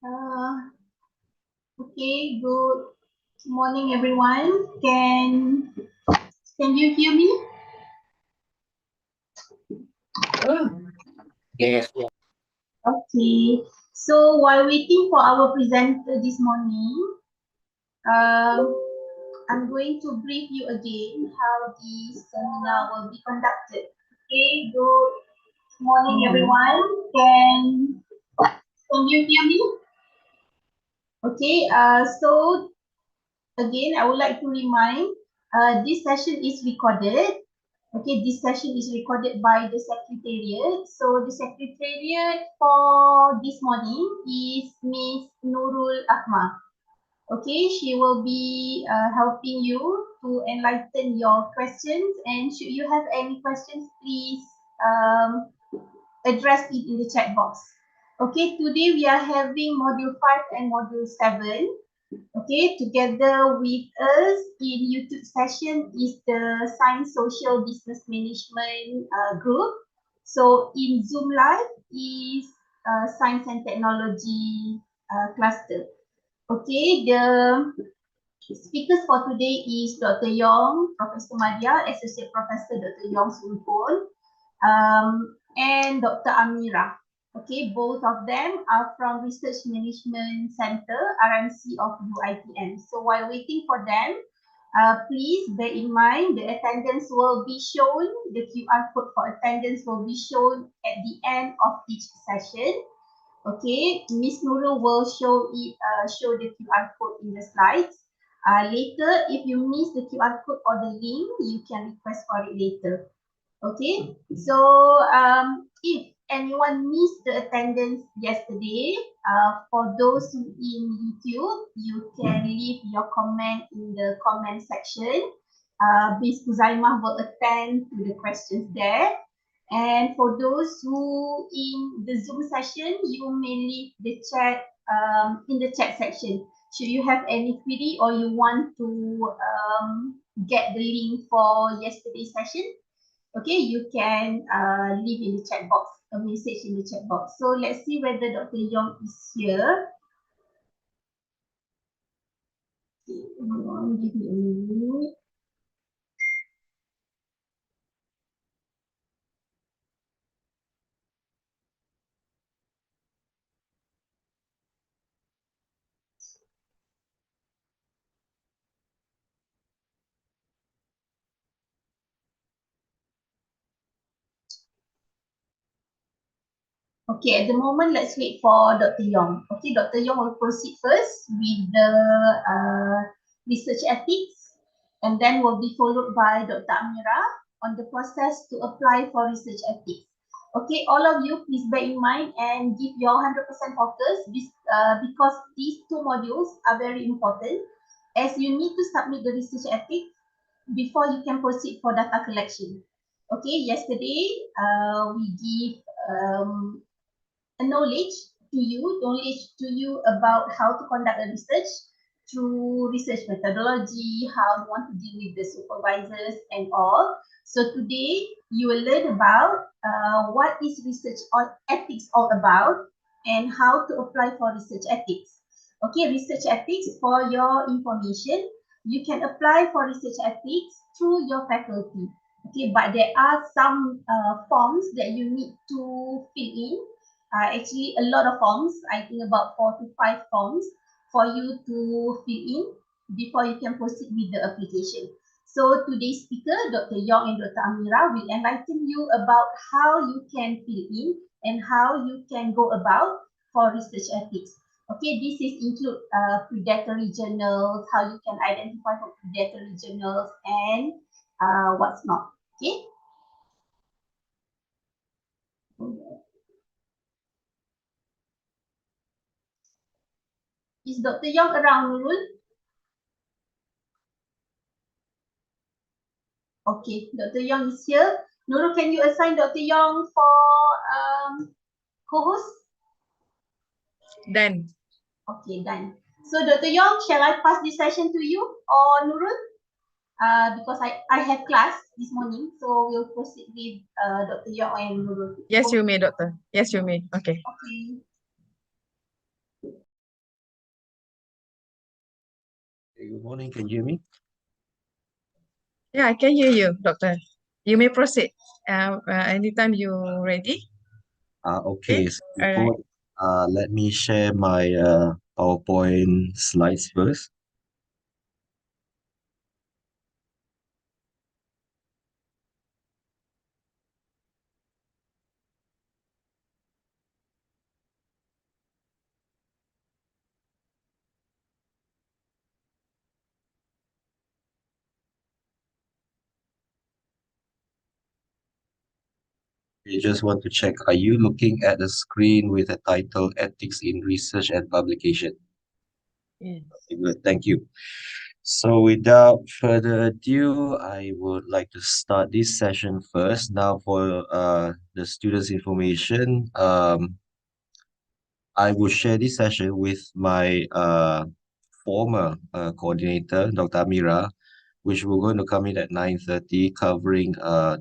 Uh, okay, good morning, everyone. Can you hear me? Yes. Okay. So while waiting for our presenter this morning, um, I'm going to brief you again how the seminar will be conducted. Okay. Good morning, everyone. Can you hear me? Okay. So again, I would like to remind this session is recorded. Okay, this session is recorded by the Secretariat. So the Secretariat for this morning is Miss Nurul Ahmad. Okay, she will be helping you to enlighten your questions, and should you have any questions, please address it in the chat box. Okay, today we are having module 5 and module 7. Okay, together with us in YouTube session is the Science Social Business Management group. So in Zoom Live is Science and Technology cluster. Okay, the speakers for today is Dr. Yong, Professor Madia, Associate Professor Dr. Yong Sumpon, and Dr. Amira. Okay, both of them are from Research Management Center, RMC of UITM. So while waiting for them, please bear in mind the attendance will be shown, the QR code for attendance will be shown at the end of each session. Okay, Miss Nurul will show the QR code in the slides. Later, if you miss the QR code or the link, you can request for it later. Okay, so if anyone missed the attendance yesterday, for those in YouTube, you can leave your comment in the comment section. Miss Kuzaimah will attend to the questions there. And for those who in the Zoom session, you may leave the chat in the chat section. Should you have any query or you want to get the link for yesterday's session, okay, you can leave in the chat box, a message in the chat box. So let's see whether Dr. Yong is here. Okay, hold on, give me a minute. Okay, at the moment, let's wait for Dr. Yong. Okay, Dr. Yong will proceed first with the research ethics, and then will be followed by Dr. Amira on the process to apply for research ethics. Okay, all of you, please bear in mind and give your 100% focus because these two modules are very important, as you need to submit the research ethics before you can proceed for data collection. Okay, yesterday we give knowledge to you about how to conduct a research through research methodology, how you want to deal with the supervisors and all. So today you will learn about what is research or ethics all about and how to apply for research ethics. Okay, research ethics, for your information, you can apply for research ethics through your faculty. Okay, but there are some forms that you need to fill in, actually a lot of forms, I think about 4 to 5 forms for you to fill in before you can proceed with the application. So today's speaker, Dr. Yong and Dr. Amira, will enlighten you about how you can fill in and how you can go about for research ethics. Okay, this is include predatory journals, how you can identify for predatory journals and what's not. Okay. Is Dr. Yong around, Nurul? Okay, Dr. Yong is here. Nurul, can you assign Dr. Yong for co-host? Done. Okay, done. So Dr. Yong, shall I pass this session to you or Nurul? Because I have class this morning, so we'll proceed with Dr. Yong and Nurul. Yes, you may, doctor. Yes, you may. Okay. Okay. Hey, good morning. Can you hear me? Yeah, I can hear you, Doctor. You may proceed. Anytime you're ready. Okay. Okay. So All right. before, let me share my PowerPoint slides first. You just want to check, are you looking at the screen with the title Ethics in Research and Publication? Yes. Okay, good. Thank you. So without further ado, I would like to start this session first. Now for the students' information, I will share this session with my former coordinator, Dr. Amira, which we're going to come in at 9:30, covering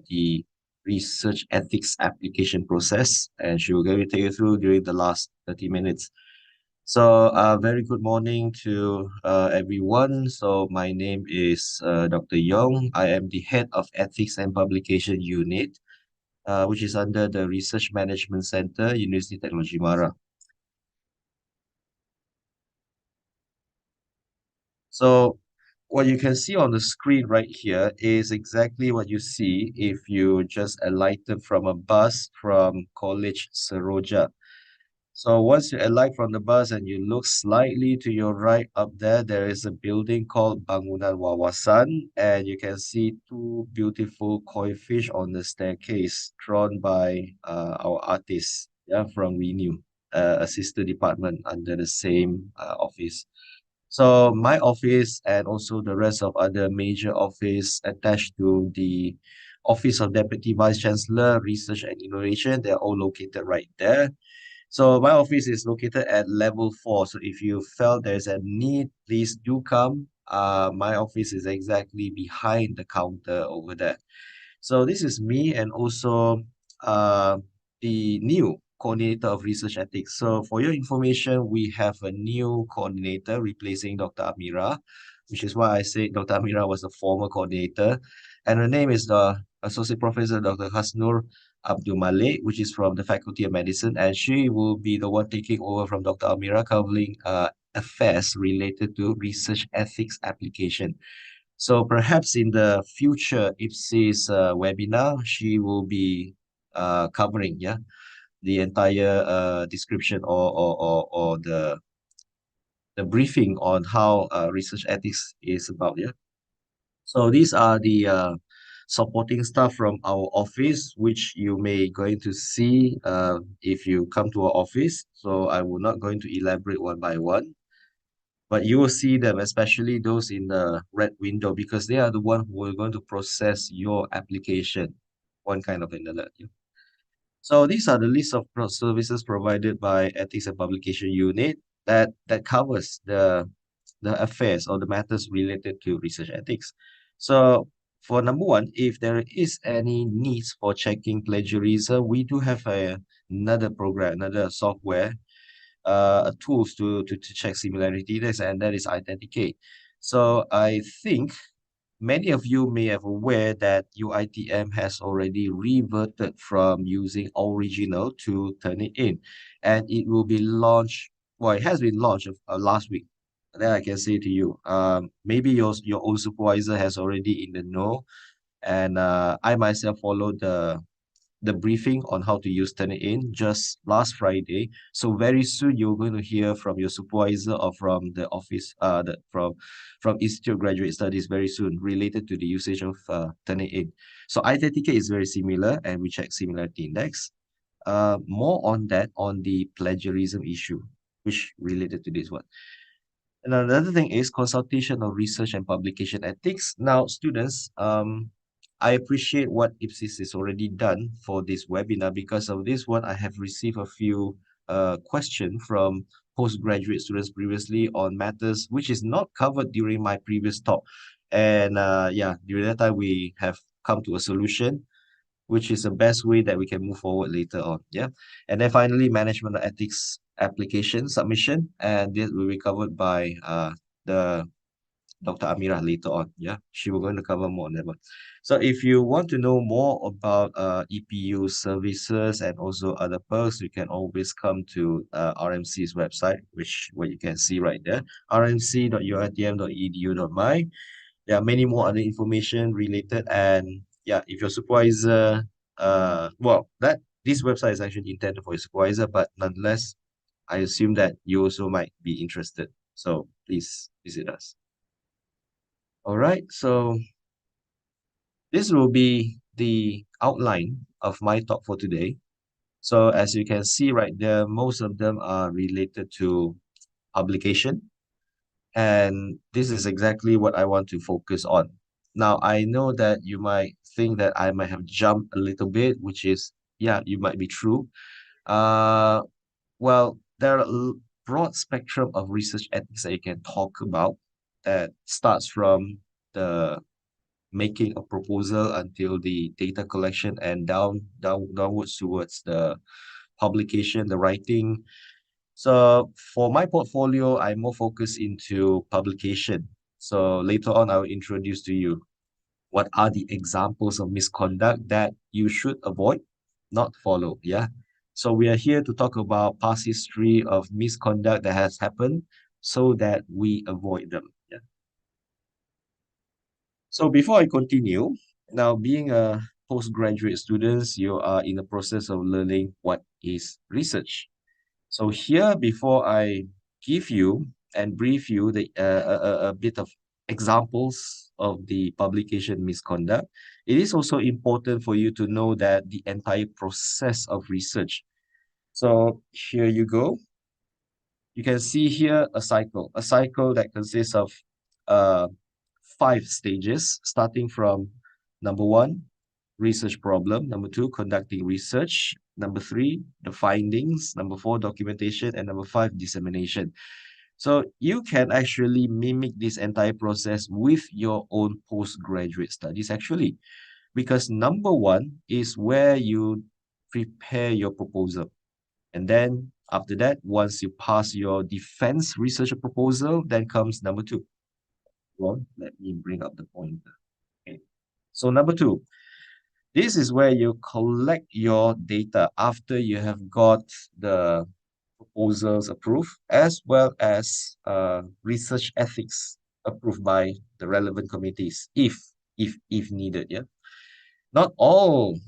the research ethics application process, and she will going to take you through during the last 30 minutes. So, very good morning to everyone. So, my name is Dr. Yong. I am the head of Ethics and Publication Unit, which is under the Research Management Center, University Technology Mara. So what you can see on the screen right here is exactly what you see if you just alighted from a bus from College Seroja. So once you alight from the bus and you look slightly to your right up there, there is a building called Bangunan Wawasan, and you can see two beautiful koi fish on the staircase drawn by our artists, yeah, from Renew, a sister department under the same office. So my office and also the rest of other major office attached to the Office of Deputy Vice Chancellor, Research and Innovation, they're all located right there. So my office is located at level 4. So if you felt there's a need, please do come. My office is exactly behind the counter over there. So this is me and also uh, the new coordinator of research ethics. So for your information, we have a new coordinator replacing Dr. Amira, which is why I said Dr. Amira was the former coordinator. And her name is the Associate Professor Dr. Hasnur Abdul Malik, which is from the Faculty of Medicine. And she will be the one taking over from Dr. Amira, covering affairs related to research ethics application. So perhaps in the future IPSis webinar, she will be covering, yeah, the entire description or the briefing on how research ethics is about, yeah. So these are the supporting staff from our office, which you may going to see if you come to our office. So I will not going to elaborate one by one. But you will see them, especially those in the red window, because they are the one who are going to process your application, one kind of an alert. Yeah. So these are the list of services provided by Ethics and Publication Unit that covers the affairs or the matters related to research ethics. So for number one, if there is any needs for checking plagiarism, we do have another program, another software tools to check similarity this, and that is Authenticate. So I think many of you may have aware that UITM has already reverted from using original to Turnitin, and it will be launched. Well, it has been launched last week. Then I can say to you, maybe your own supervisor has already in the know, and I myself followed the briefing on how to use Turnitin just last Friday. So very soon you're going to hear from your supervisor or from the office, from Institute of Graduate Studies very soon related to the usage of Turnitin. So Authenticate is very similar, and we check similarity index. More on that on the plagiarism issue, which related to this one. And another thing is consultation of research and publication ethics. Now, students, I appreciate what IPSIS has already done for this webinar. Because of this one, I have received a few questions from postgraduate students previously on matters which is not covered during my previous talk. And yeah, during that time, we have come to a solution which is the best way that we can move forward later on. Yeah. And then finally, management of ethics application submission. And this will be covered by the Dr. Amira later on. Yeah, she will going to cover more on that one. So if you want to know more about EPU services and also other perks, you can always come to RMC's website, which what you can see right there, rmc.urtm.edu.my. There are many more other information related, and yeah, if your supervisor, well, that this website is actually intended for your supervisor, but nonetheless, I assume that you also might be interested. So please visit us. All right, so this will be the outline of my talk for today. So as you can see right there, most of them are related to publication. And this is exactly what I want to focus on. Now, I know that you might think that I might have jumped a little bit, which is, yeah, you might be true. Uh, well, there are a broad spectrum of research ethics that you can talk about that starts from the making a proposal until the data collection and downwards towards the publication, the writing. So for my portfolio, I'm more focused into publication. So later on, I'll introduce to you what are the examples of misconduct that you should avoid, not follow. Yeah. So we are here to talk about past history of misconduct that has happened so that we avoid them. Yeah. So before I continue, now being a postgraduate student, you are in the process of learning what is research. So here, before I give you and brief you a bit of examples of the publication misconduct, it is also important for you to know that the entire process of research. So here you go. You can see here a cycle that consists of uh, 5 stages, starting from number one, research problem, number two, conducting research, number three, the findings, number four, documentation, and number five, dissemination. So you can actually mimic this entire process with your own postgraduate studies actually, because number one is where you prepare your proposal. And then after that, once you pass your defense research proposal, then comes number two. Well, let me bring up the pointer. Okay. So number two, this is where you collect your data after you have got the proposals approved, as well as research ethics approved by the relevant committees, if needed. Yeah. Not all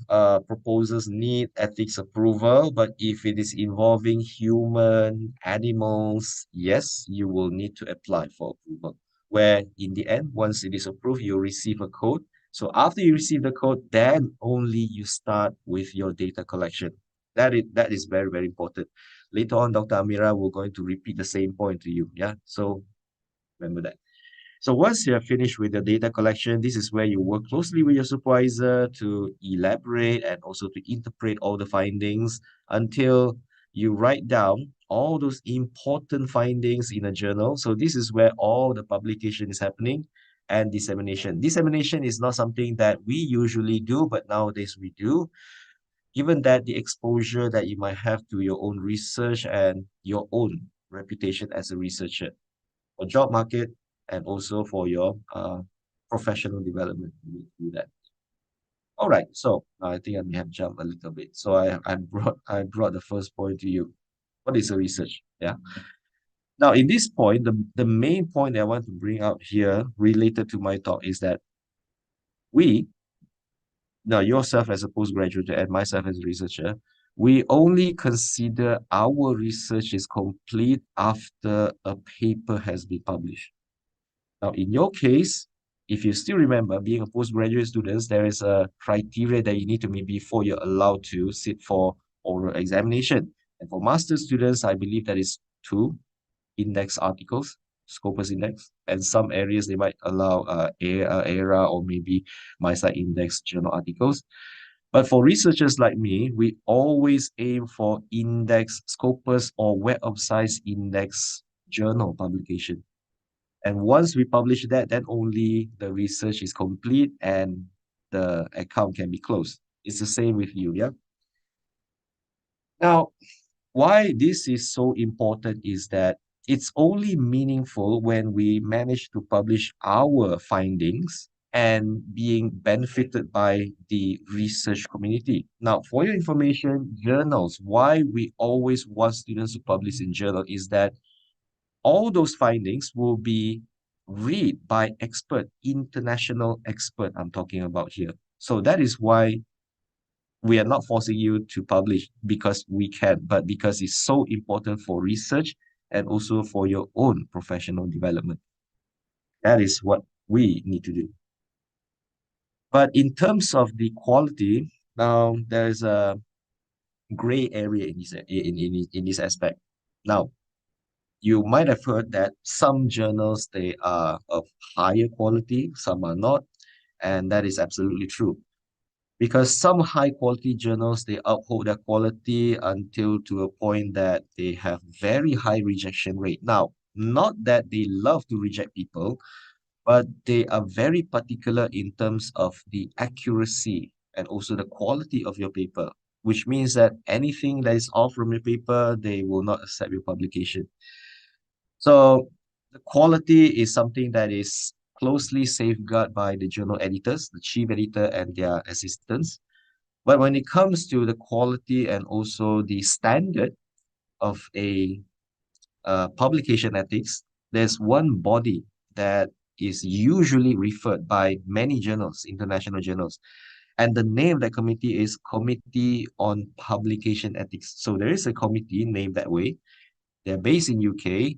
proposals need ethics approval, but if it is involving human, animals, yes, you will need to apply for approval. Where in the end, once it is approved, you receive a code. So after you receive the code, then only you start with your data collection. That is very, very important. Later on, Dr. Amira will going to repeat the same point to you. Yeah. So remember that. So once you have finished with your data collection, this is where you work closely with your supervisor to elaborate and also to interpret all the findings until you write down all those important findings in a journal. So this is where all the publication is happening and dissemination. Dissemination is not something that we usually do, but nowadays we do. Given that the exposure that you might have to your own research and your own reputation as a researcher for job market and also for your professional development. You need to do that. All right, so I think I may have jumped a little bit. So I brought the first point to you. What is a research? Yeah. Now, in this point, the main point that I want to bring out here related to my talk is that we, now yourself as a postgraduate and myself as a researcher, we only consider our research is complete after a paper has been published. Now, in your case, if you still remember, being a postgraduate student, there is a criteria that you need to meet before you're allowed to sit for oral examination. And for master students, I believe that is 2 index articles, Scopus index, and some areas they might allow ERA or maybe MySite index journal articles. But for researchers like me, we always aim for index, Scopus, or Web of Science index journal publication. And once we publish that, then only the research is complete and the account can be closed. It's the same with you, yeah? Now, why this is so important is that it's only meaningful when we manage to publish our findings and being benefited by the research community. Now, for your information, journals, why we always want students to publish in journal is that all those findings will be read by expert, international expert I'm talking about here. So that is why we are not forcing you to publish because we can, but because it's so important for research and also for your own professional development. That is what we need to do. But in terms of the quality, now there's a gray area in this aspect. Now, you might have heard that some journals they are of higher quality, some are not, and that is absolutely true. Because some high quality journals they uphold their quality until to a point that they have very high rejection rate. Now, not that they love to reject people, but they are very particular in terms of the accuracy and also the quality of your paper, which means that anything that is off from your paper, they will not accept your publication. So the quality is something that is closely safeguarded by the journal editors, the chief editor and their assistants. But when it comes to the quality and also the standard of a publication ethics, there's one body that is usually referred by many journals, international journals. And the name of that committee is Committee on Publication Ethics. So there is a committee named that way. They're based in UK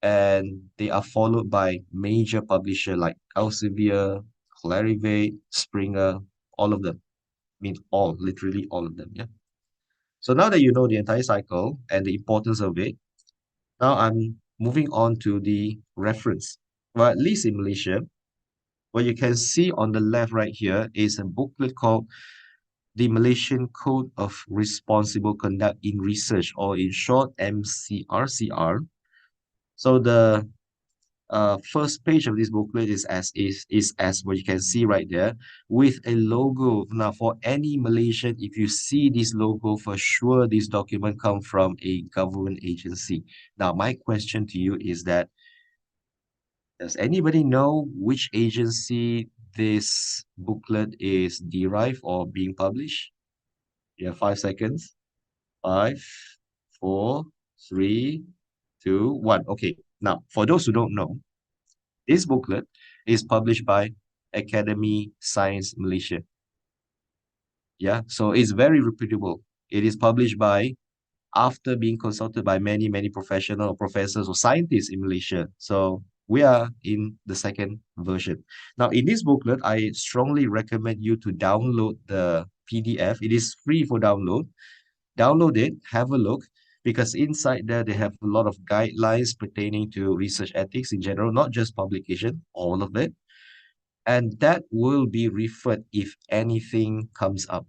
and they are followed by major publisher like Elsevier, Clarivate, Springer, all of them. I mean all, literally all of them, yeah. So now that you know the entire cycle and the importance of it, now I'm moving on to the reference. Well, at least in Malaysia, what you can see on the left right here is a booklet called the Malaysian Code of Responsible Conduct in Research, or in short, MCRCR. So the first page of this booklet is as what you can see right there with a logo. Now, for any Malaysian, if you see this logo, for sure this document come from a government agency. Now, my question to you is that does anybody know which agency this booklet is derived or being published? You have 5 seconds. Five, four, three, two, one. Okay. Now, for those who don't know, this booklet is published by Academy Science Malaysia. Yeah, so it's very reputable. It is published by, after being consulted by many professional professors or scientists in Malaysia. So we are in the second version. Now, in this booklet, I strongly recommend you to download the PDF. It is free for download. Download it, have a look, because inside there, they have a lot of guidelines pertaining to research ethics in general, not just publication, all of it. And that will be referred if anything comes up.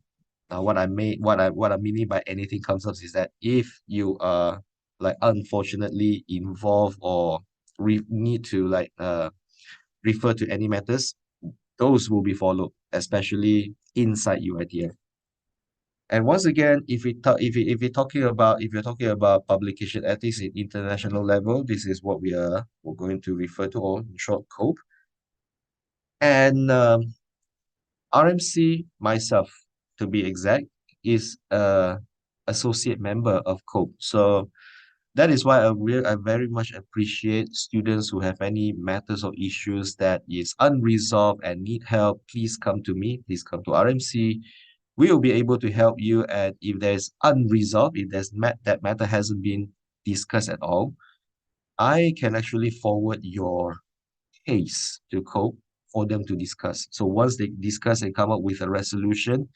Now, what I meaning by anything comes up is that if you are like unfortunately involved or need to refer to any matters, those will be followed, especially inside UITF. And once again, if you're talking about publication ethics in international level, this is what we're going to refer to, or in short, COPE. And RMC, myself, to be exact, is a associate member of COPE. So that is why I very much appreciate students who have any matters or issues that is unresolved and need help. Please come to me. Please come to RMC. We will be able to help you. And if there's unresolved, if that matter hasn't been discussed at all, I can actually forward your case to COPE for them to discuss. So once they discuss and come up with a resolution,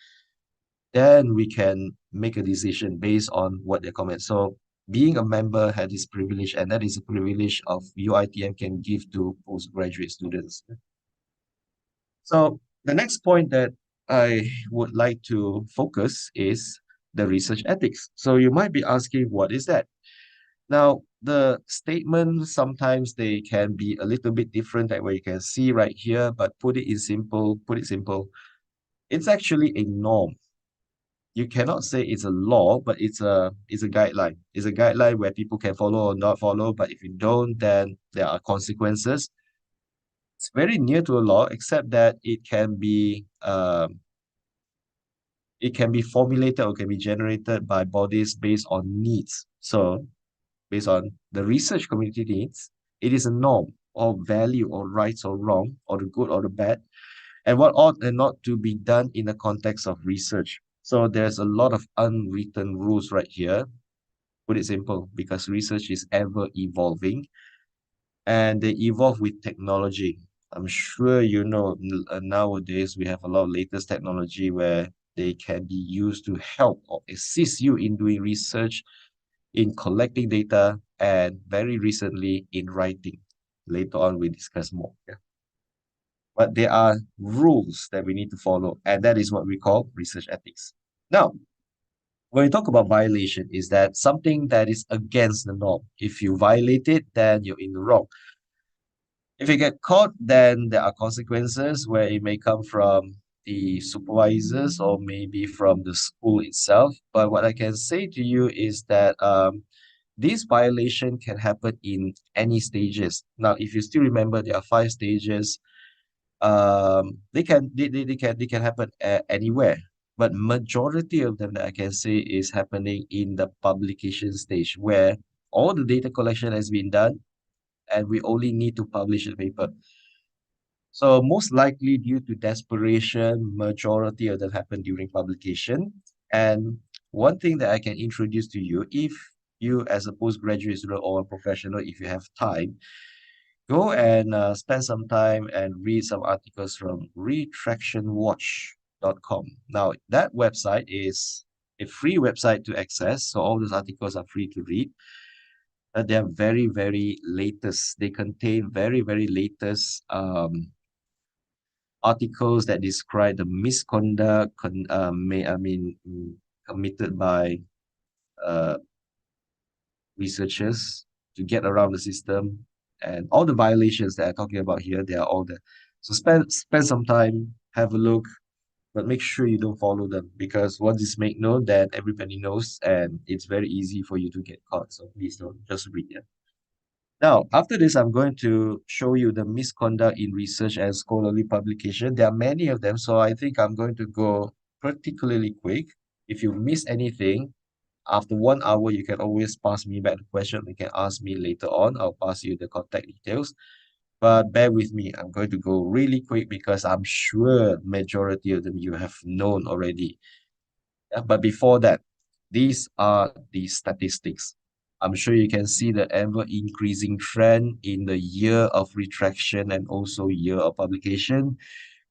then we can make a decision based on what they comment. So being a member has this privilege, and that is a privilege of UITM can give to postgraduate students. So the next point that I would like to focus is the research ethics. So you might be asking, what is that? Now, the statement, sometimes they can be a little bit different than what you can see right here, but put it simple, it's actually a norm. you cannot say it's a law, but it's a guideline. It's a guideline where people can follow or not follow, but if you don't, then there are consequences. It's very near to a law, except that it can be formulated or can be generated by bodies based on needs. So based on the research community needs, it is a norm or value or rights or wrong or the good or the bad, and what ought and not to be done in the context of research. So there's a lot of unwritten rules right here. Put it simple, because research is ever evolving and they evolve with technology. I'm sure you know nowadays we have a lot of latest technology where they can be used to help or assist you in doing research, in collecting data, and very recently in writing. Later on, we discuss more. Yeah. But there are rules that we need to follow, and that is what we call research ethics. Now, when we talk about violation, is that something that is against the norm. If you violate it, then you're in the wrong. If you get caught, then there are consequences where it may come from the supervisors or maybe from the school itself. But what I can say to you is that this violation can happen in any stages. Now, if you still remember, there are 5 stages. They can happen anywhere, but majority of them that I can say is happening in the publication stage, where all the data collection has been done and we only need to publish the paper. So most likely due to desperation, majority of them happen during publication. And one thing that I can introduce to you, if you as a postgraduate student or a professional, if you have time, go and spend some time and read some articles from retractionwatch.com. Now, that website is a free website to access, so all those articles are free to read. They are very, very latest. They contain very, very latest articles that describe the misconduct committed by uh, researchers to get around the system, and all the violations that I'm talking about here, they are all there. So spend some time, have a look, but make sure you don't follow them, because once it's made known, then everybody knows and it's very easy for you to get caught. So please don't just read it. Now, after this, I'm going to show you the misconduct in research and scholarly publication. There are many of them, so I think I'm going to go particularly quick. If you miss anything, after 1 hour, you can always pass me back the question. You can ask me later on. I'll pass you the contact details. But bear with me. I'm going to go really quick because I'm sure majority of them you have known already. Yeah, but before that, these are the statistics. I'm sure you can see the ever increasing trend in the year of retraction and also year of publication.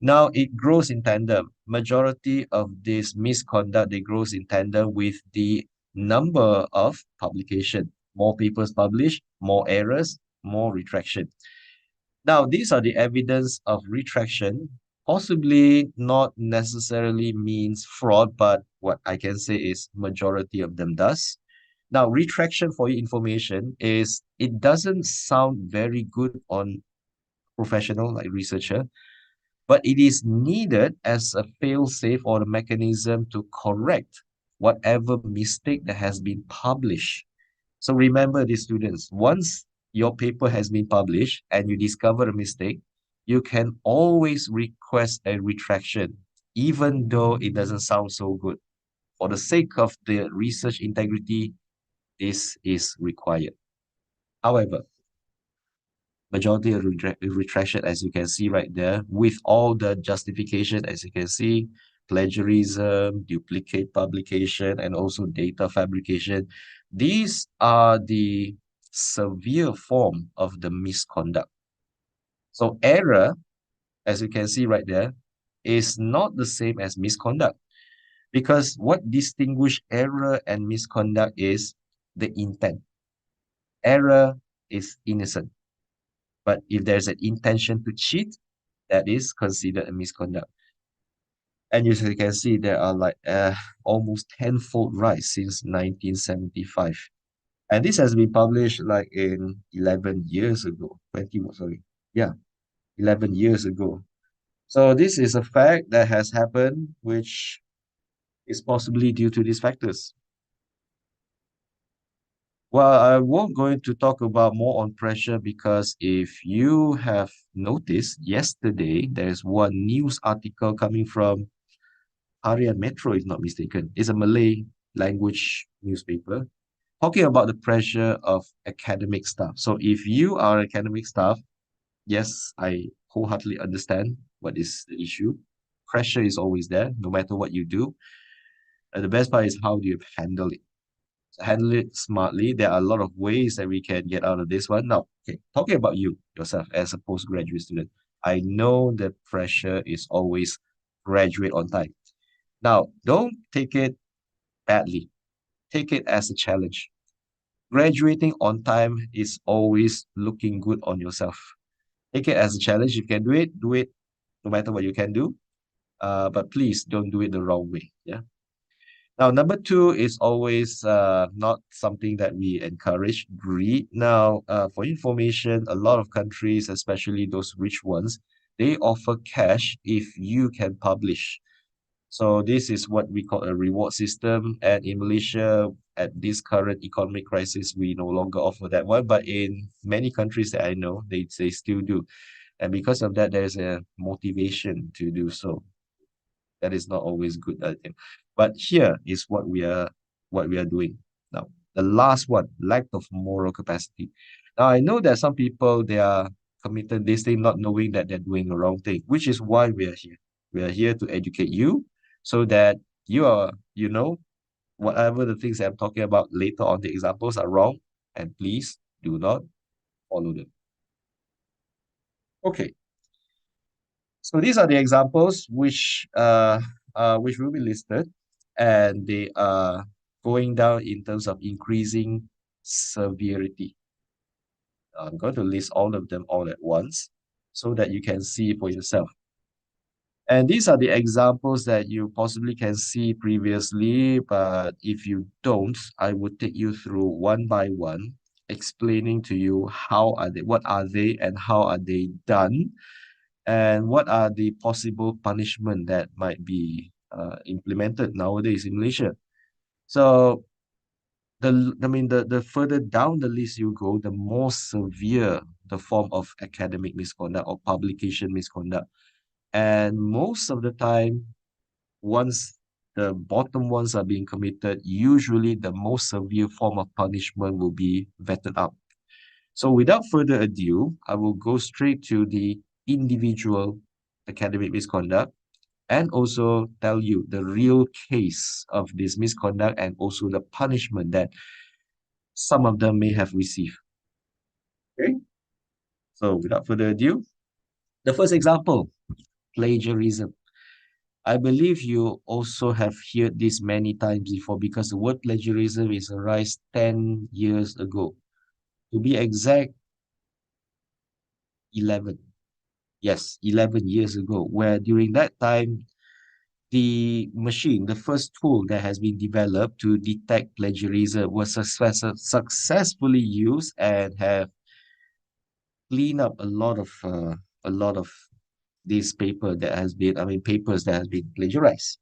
Now it grows in tandem. Majority of this misconduct, they grows in tandem with the number of publication. More papers published, more errors, more retraction. Now, these are the evidence of retraction, possibly not necessarily means fraud, but what I can say is majority of them does. Now, retraction, for your information, is it doesn't sound very good on professional like researcher, but it is needed as a fail-safe or a mechanism to correct whatever mistake that has been published. So remember these students, once your paper has been published and you discover a mistake, you can always request a retraction, even though it doesn't sound so good. For the sake of the research integrity, this is required. However, majority of retraction, as you can see right there, with all the justification, as you can see, plagiarism, duplicate publication, and also data fabrication. These are the severe form of the misconduct. So error, as you can see right there, is not the same as misconduct, because what distinguish error and misconduct is the intent. Error is innocent. But if there's an intention to cheat, that is considered a misconduct. And as you can see, there are like almost tenfold rise since 1975. And this has been published like in 11 years ago, 20, sorry. Yeah, 11 years ago. So this is a fact that has happened, which is possibly due to these factors. Well, I won't go into talk about more on pressure because if you have noticed yesterday, there's one news article coming from Harian Metro, if not mistaken. It's a Malay language newspaper talking about the pressure of academic staff. So if you are academic staff, yes, I wholeheartedly understand what is the issue. Pressure is always there, no matter what you do. And the best part is how do you handle it? So handle it smartly. There are a lot of ways that we can get out of this one. Now, okay, talking about you yourself as a postgraduate student, I know the pressure is always graduate on time. Now, don't take it badly. Take it as a challenge. Graduating on time is always looking good on yourself. Take it as a challenge. If you can do it no matter what you can do. But please don't do it the wrong way. Yeah. Now, number two is always not something that we encourage, greed. Now, for information, a lot of countries, especially those rich ones, they offer cash if you can publish. So this is what we call a reward system. And in Malaysia, at this current economic crisis, we no longer offer that one. But in many countries that I know, they still do. And because of that, there's a motivation to do so. That is not always good, I think. But here is what we are doing now. The last one, lack of moral capacity. Now I know that some people they are committed this thing not knowing that they're doing the wrong thing, which is why we are here. We are here to educate you so that you know whatever the things that I'm talking about later on the examples are wrong, and please do not follow them. Okay. So these are the examples which will be listed, and they are going down in terms of increasing severity. I'm going to list all of them all at once so that you can see for yourself. And these are the examples that you possibly can see previously, but if you don't, I would take you through one by one, explaining to you what are they, and how are they done, and what are the possible punishment that might be implemented nowadays in Malaysia. So the further down the list you go, the more severe the form of academic misconduct or publication misconduct. And most of the time, once the bottom ones are being committed, usually the most severe form of punishment will be vetted out. So without further ado, I will go straight to the individual academic misconduct and also tell you the real case of this misconduct and also the punishment that some of them may have received. Okay, so without further ado, the first example, plagiarism. I believe you also have heard this many times before because the word plagiarism is arised 10 years ago. To be exact, 11. Yes, 11 years ago, where during that time, the machine, the first tool that has been developed to detect plagiarism was successfully used and have cleaned up a lot of this paper that has been, I mean, papers that has been plagiarized.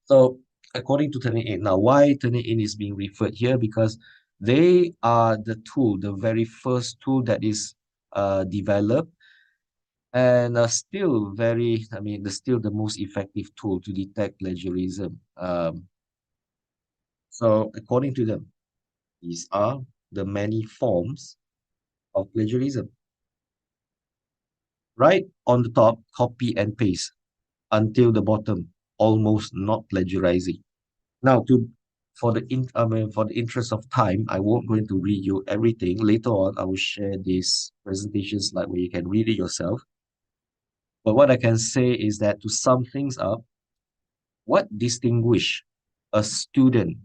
So according to Turnitin, now why Turnitin is being referred here? Because they are the tool, the very first tool that is developed and still very, I mean, still the most effective tool to detect plagiarism. So according to them, these are the many forms of plagiarism. Right on the top, copy and paste until the bottom, almost not plagiarizing. Now, for the interest of time, I won't going to read you everything. Later on, I will share this presentation slide where you can read it yourself. But what I can say is that to sum things up, what distinguish a student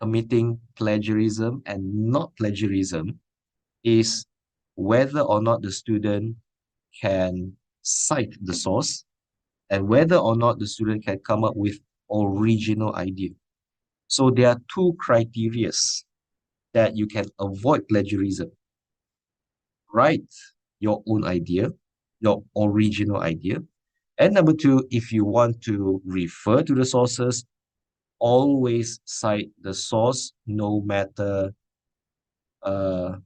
committing plagiarism and not plagiarism is whether or not the student can cite the source and whether or not the student can come up with original idea. So there are two criteria that you can avoid plagiarism. Write your own idea, your original idea, And number two, if you want to refer to the sources, always cite the source no matter uh,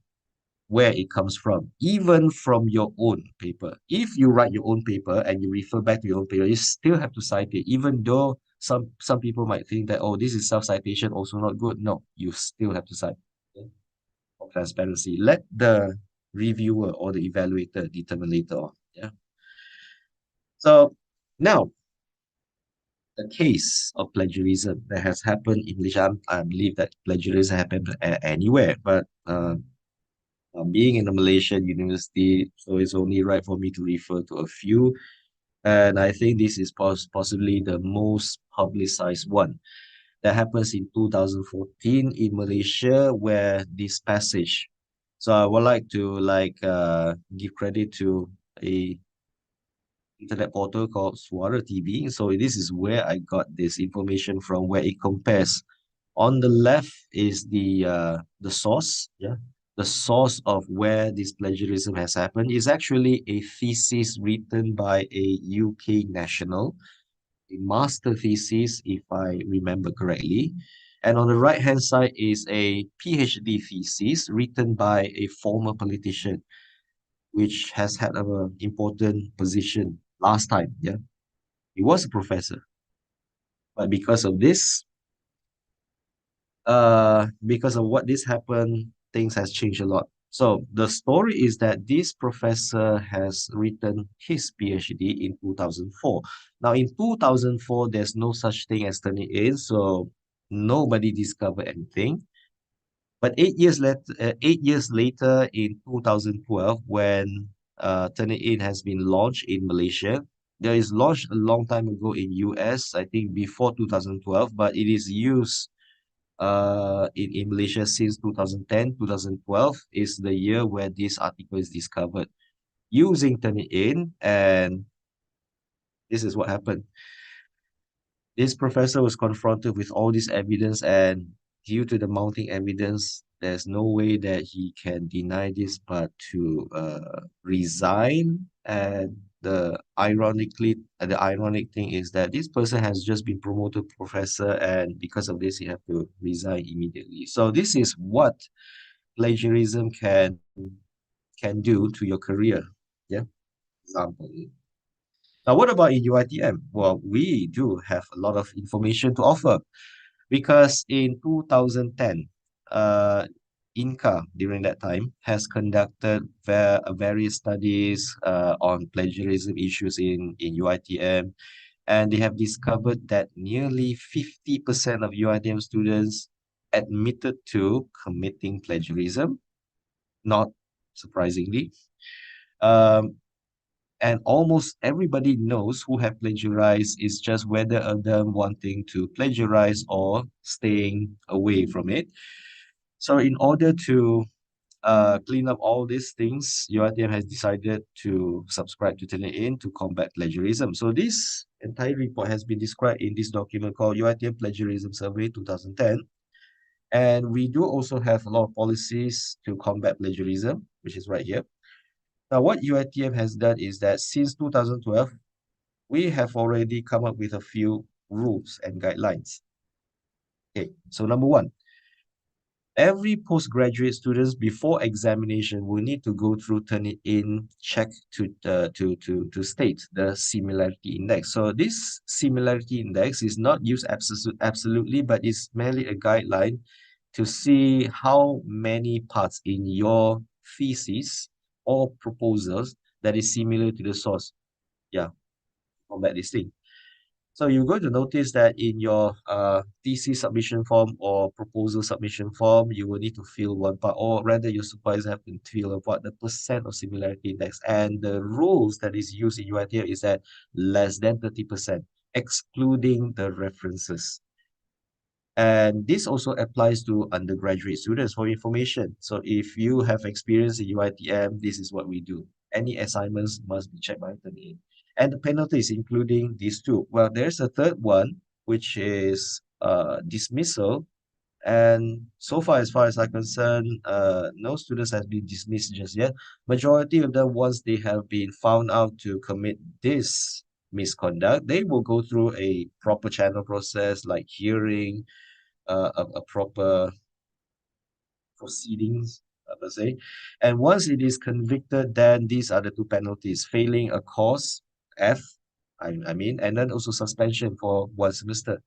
where it comes from, even from your own paper. If you write your own paper and you refer back to your own paper, you still have to cite it, even though some people might think that, oh, this is self-citation, also not good. No, you still have to cite. Okay? For transparency. Let the reviewer or the evaluator determine later on. Yeah. So now the case of plagiarism that has happened in Malaysia, I believe that plagiarism happened anywhere, but being in a Malaysian university, so it's only right for me to refer to a few. And I think this is possibly the most publicized one that happens in 2014 in Malaysia, where this passage. So I would like to give credit to a internet portal called Suara TV. So this is where I got this information from, where it compares. On the left is the source, yeah. The source of where this plagiarism has happened is actually a thesis written by a UK national, a master thesis, if I remember correctly. And on the right-hand side is a PhD thesis written by a former politician, which has had an important position last time. Yeah, he was a professor, but because of what this happened, things has changed a lot. So the story is that this professor has written his PhD in 2004. Now in 2004, there's no such thing as Turnitin, so nobody discovered anything. But 8 years later, in 2012, when Turnitin has been launched in Malaysia, there is launched a long time ago in US, I think before 2012, but it is used in Malaysia since 2010. 2012 is the year where this article is discovered using Turnitin, and this is what happened. This professor was confronted with all this evidence, and due to the mounting evidence, there's no way that he can deny this but to resign. And the ironic thing is that this person has just been promoted professor, and because of this, he have to resign immediately. So this is what plagiarism can do to your career. Yeah, example. Now, what about in UiTM? Well, we do have a lot of information to offer because in 2010, INCA during that time has conducted various studies on plagiarism issues in UiTM, and they have discovered that nearly 50% of UiTM students admitted to committing plagiarism, not surprisingly. Um, and almost everybody knows who have plagiarized. It's just whether of them wanting to plagiarize or staying away from it. So in order to clean up all these things, UiTM has decided to subscribe to Turnitin to combat plagiarism. So this entire report has been described in this document called UiTM Plagiarism Survey 2010. And we do also have a lot of policies to combat plagiarism, which is right here. Now, what UiTM has done is that since 2012, we have already come up with a few rules and guidelines. Okay, so number one, every postgraduate students before examination will need to go through Turnitin check to state the similarity index. So this similarity index is not used absolutely, but it's merely a guideline to see how many parts in your thesis or proposals that is similar to the source. Yeah, combat this thing. So you're going to notice that in your thesis submission form or proposal submission form, you will need to fill one part, or rather your supervisor have to fill what the percent of similarity index. And the rules that is used in UITM is that less than 30%, excluding the references. And this also applies to undergraduate students for information. So if you have experience in UITM, this is what we do. Any assignments must be checked by Turnitin. And the penalties, including these two. Well, there's a third one, which is dismissal. And so far as I'm concerned, no students have been dismissed just yet. Majority of them, once they have been found out to commit this misconduct, they will go through a proper channel process like hearing, a proper proceedings, per se. And once it is convicted, then these are the two penalties: failing a course, F, I mean, and then also suspension for 1 semester.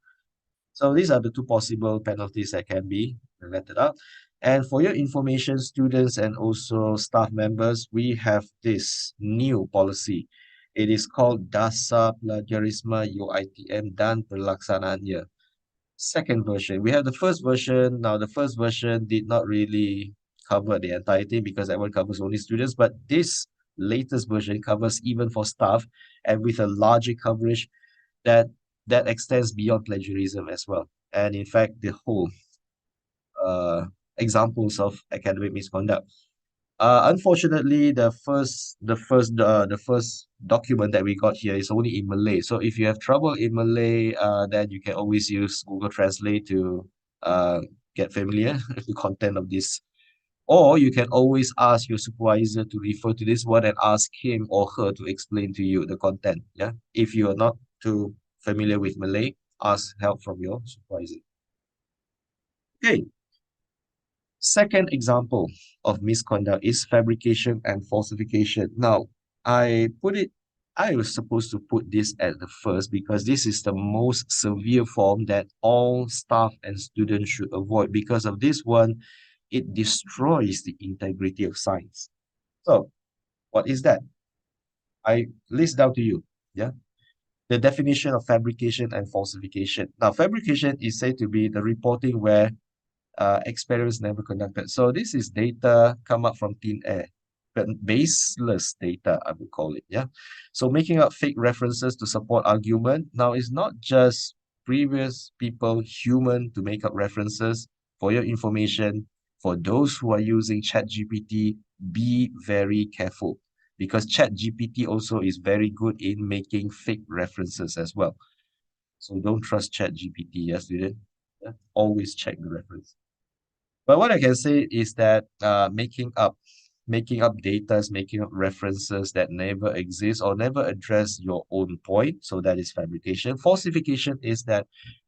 So these are the two possible penalties that can be meted out. And for your information, students and also staff members, we have this new policy. It is called Dasar Plagiarisme UITM dan Pelaksanaannya. Second version. We have the first version. Now, the first version did not really cover the entire thing because that one covers only students, but this latest version covers even for staff and with a larger coverage that extends beyond plagiarism as well. And in fact, the whole uh, examples of academic misconduct. Unfortunately, the first document that we got here is only in Malay. So if you have trouble in Malay, then you can always use Google Translate to get familiar with the content of this. Or you can always ask your supervisor to refer to this one and ask him or her to explain to you the content. Yeah. If you are not too familiar with Malay, ask help from your supervisor. Okay. Second example of misconduct is fabrication and falsification. Now, I was supposed to put this at the first because this is the most severe form that all staff and students should avoid. Because of this one, it destroys the integrity of science. So, what is that? I list down to you. Yeah. The definition of fabrication and falsification. Now, fabrication is said to be the reporting where experiments never conducted. So this is data come up from thin air, but baseless data, I would call it. Yeah. So making up fake references to support argument. Now, it's not just previous people, human, to make up references. For your information, for those who are using ChatGPT, be very careful because ChatGPT also is very good in making fake references as well. So don't trust ChatGPT, yes, student. Yeah? Always check the reference. But what I can say is that making up data, making up references that never exist or never address your own point. So that is fabrication. Falsification is that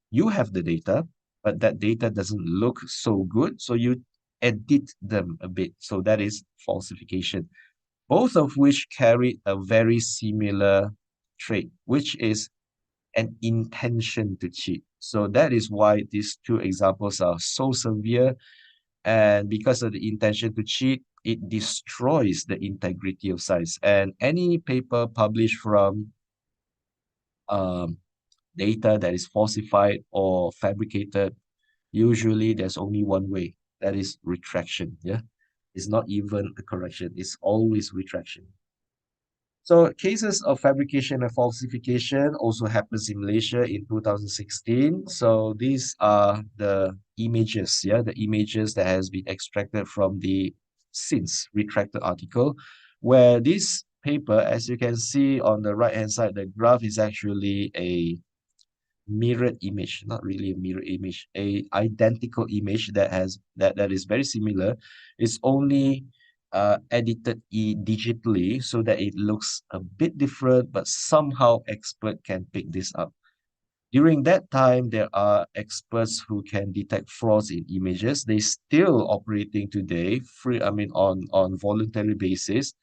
you have the data, but that data doesn't look so good. So you edit them a bit. So that is falsification. Both of which carry a very similar trait, which is an intention to cheat. So that is why these two examples are so severe, and because of the intention to cheat, it destroys the integrity of science. And any paper published from um, data that is falsified or fabricated, usually there's only one way. That is retraction. Yeah. It's not even a correction. It's always retraction. So cases of fabrication and falsification also happens in Malaysia in 2016. So these are the images, yeah, the images that has been extracted from the since retracted article, where this paper, as you can see on the right hand side, the graph is actually a mirrored image, not really a mirror image, a identical image that is very similar. It's only edited digitally so that it looks a bit different, but somehow expert can pick this up. During that time, there are experts who can detect frauds in images. They still operating today, on voluntary basis.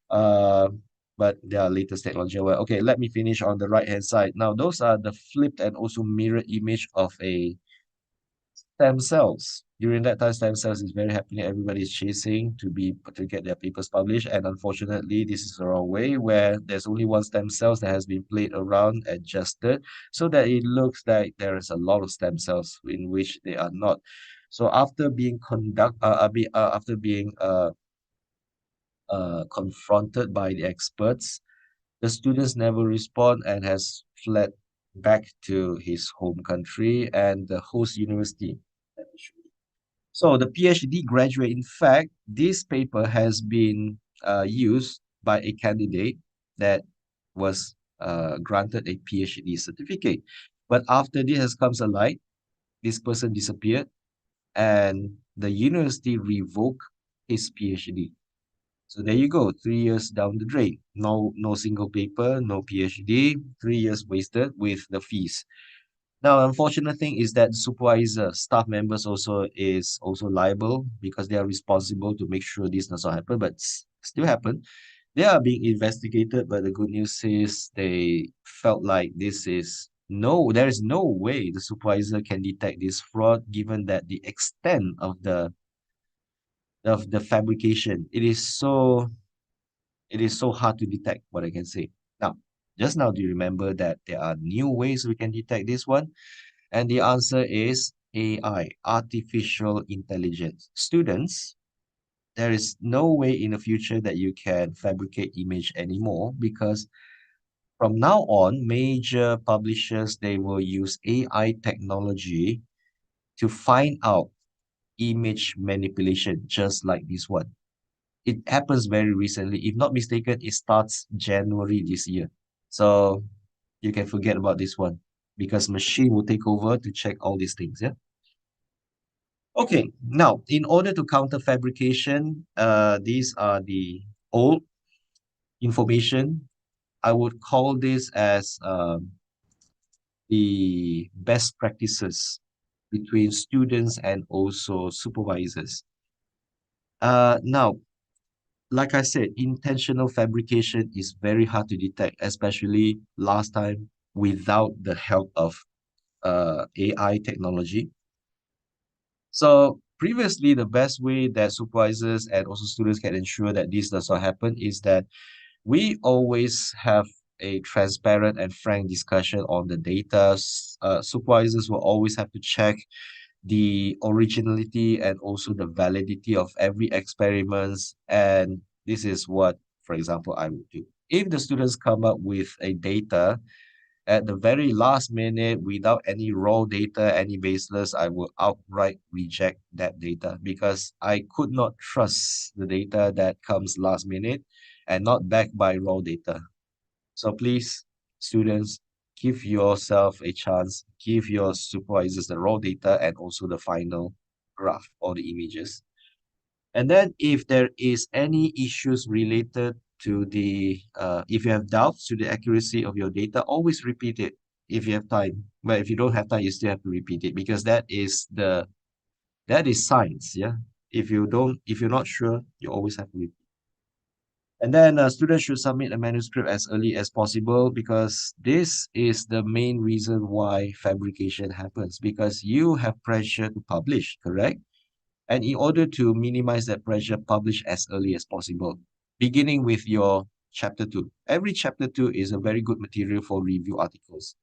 Uh, but their latest technology. Well, okay, let me finish on the right hand side. Now, those are the flipped and also mirror image of a stem cells. During that time, stem cells is very happening. Everybody is chasing to get their papers published, and unfortunately, this is the wrong way where there's only one stem cells that has been played around, adjusted, so that it looks like there is a lot of stem cells in which they are not. So after being confronted by the experts, the students never respond and has fled back to his home country and the host university. So the PhD graduate, in fact, this paper has been used by a candidate that was granted a PhD certificate. But after this has comes alight, this person disappeared and the university revoked his PhD. So there you go, 3 years down the drain. No single paper, no PhD, 3 years wasted with the fees. Now, unfortunate thing is that supervisor, staff members also is also liable because they are responsible to make sure this does not happen, but still happen. They are being investigated, but the good news is they felt like there is no way the supervisor can detect this fraud given that the extent of the fabrication. It is so hard to detect, what I can say. Now, just now, do you remember that there are new ways we can detect this one? And the answer is AI, artificial intelligence. Students, there is no way in the future that you can fabricate image anymore because from now on, major publishers, they will use AI technology to find out image manipulation, just like this one. It happens very recently. If not mistaken, it starts January this year. So you can forget about this one because machine will take over to check all these things. Yeah. Okay. Now, in order to counter fabrication, these are the old information. I would call this as the best practices between students and also supervisors. Now, like I said, intentional fabrication is very hard to detect, especially last time without the help of AI technology. So previously, the best way that supervisors and also students can ensure that this does not happen is that we always have a transparent and frank discussion on the data. Supervisors will always have to check the originality and also the validity of every experiments. And this is what, for example, I would do. If the students come up with a data at the very last minute without any raw data, any baseless, I will outright reject that data because I could not trust the data that comes last minute and not backed by raw data. So please, students, give yourself a chance, give your supervisors the raw data and also the final graph or the images. And then if there is any issues related to if you have doubts to the accuracy of your data, always repeat it if you have time. But if you don't have time, you still have to repeat it because that is science, yeah. If you're not sure, you always have to repeat. And then students should submit a manuscript as early as possible because this is the main reason why fabrication happens because you have pressure to publish, correct? And in order to minimize that pressure, publish as early as possible, beginning with your chapter 2. Every chapter 2 is a very good material for review articles.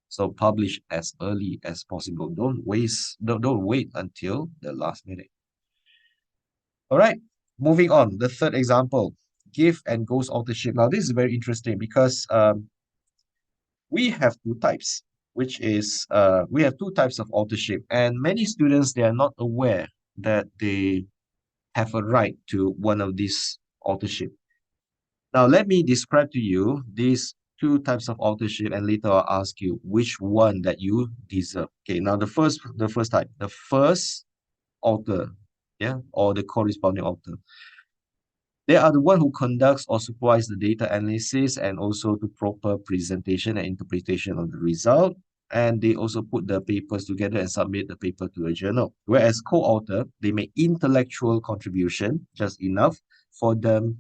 So publish as early as possible. Don't wait until the last minute. All right, moving on. The third example, gift and ghost authorship. Now, this is very interesting because we have two types, which is we have two types of authorship, and many students they are not aware that they have a right to one of these authorship. Now, let me describe to you these two types of authorship, and later I'll ask you which one that you deserve. Okay, now the first type, the first author, yeah, or the corresponding author. They are the one who conducts or supervise the data analysis and also the proper presentation and interpretation of the result. And they also put the papers together and submit the paper to a journal. Whereas co-author, they make intellectual contribution just enough for them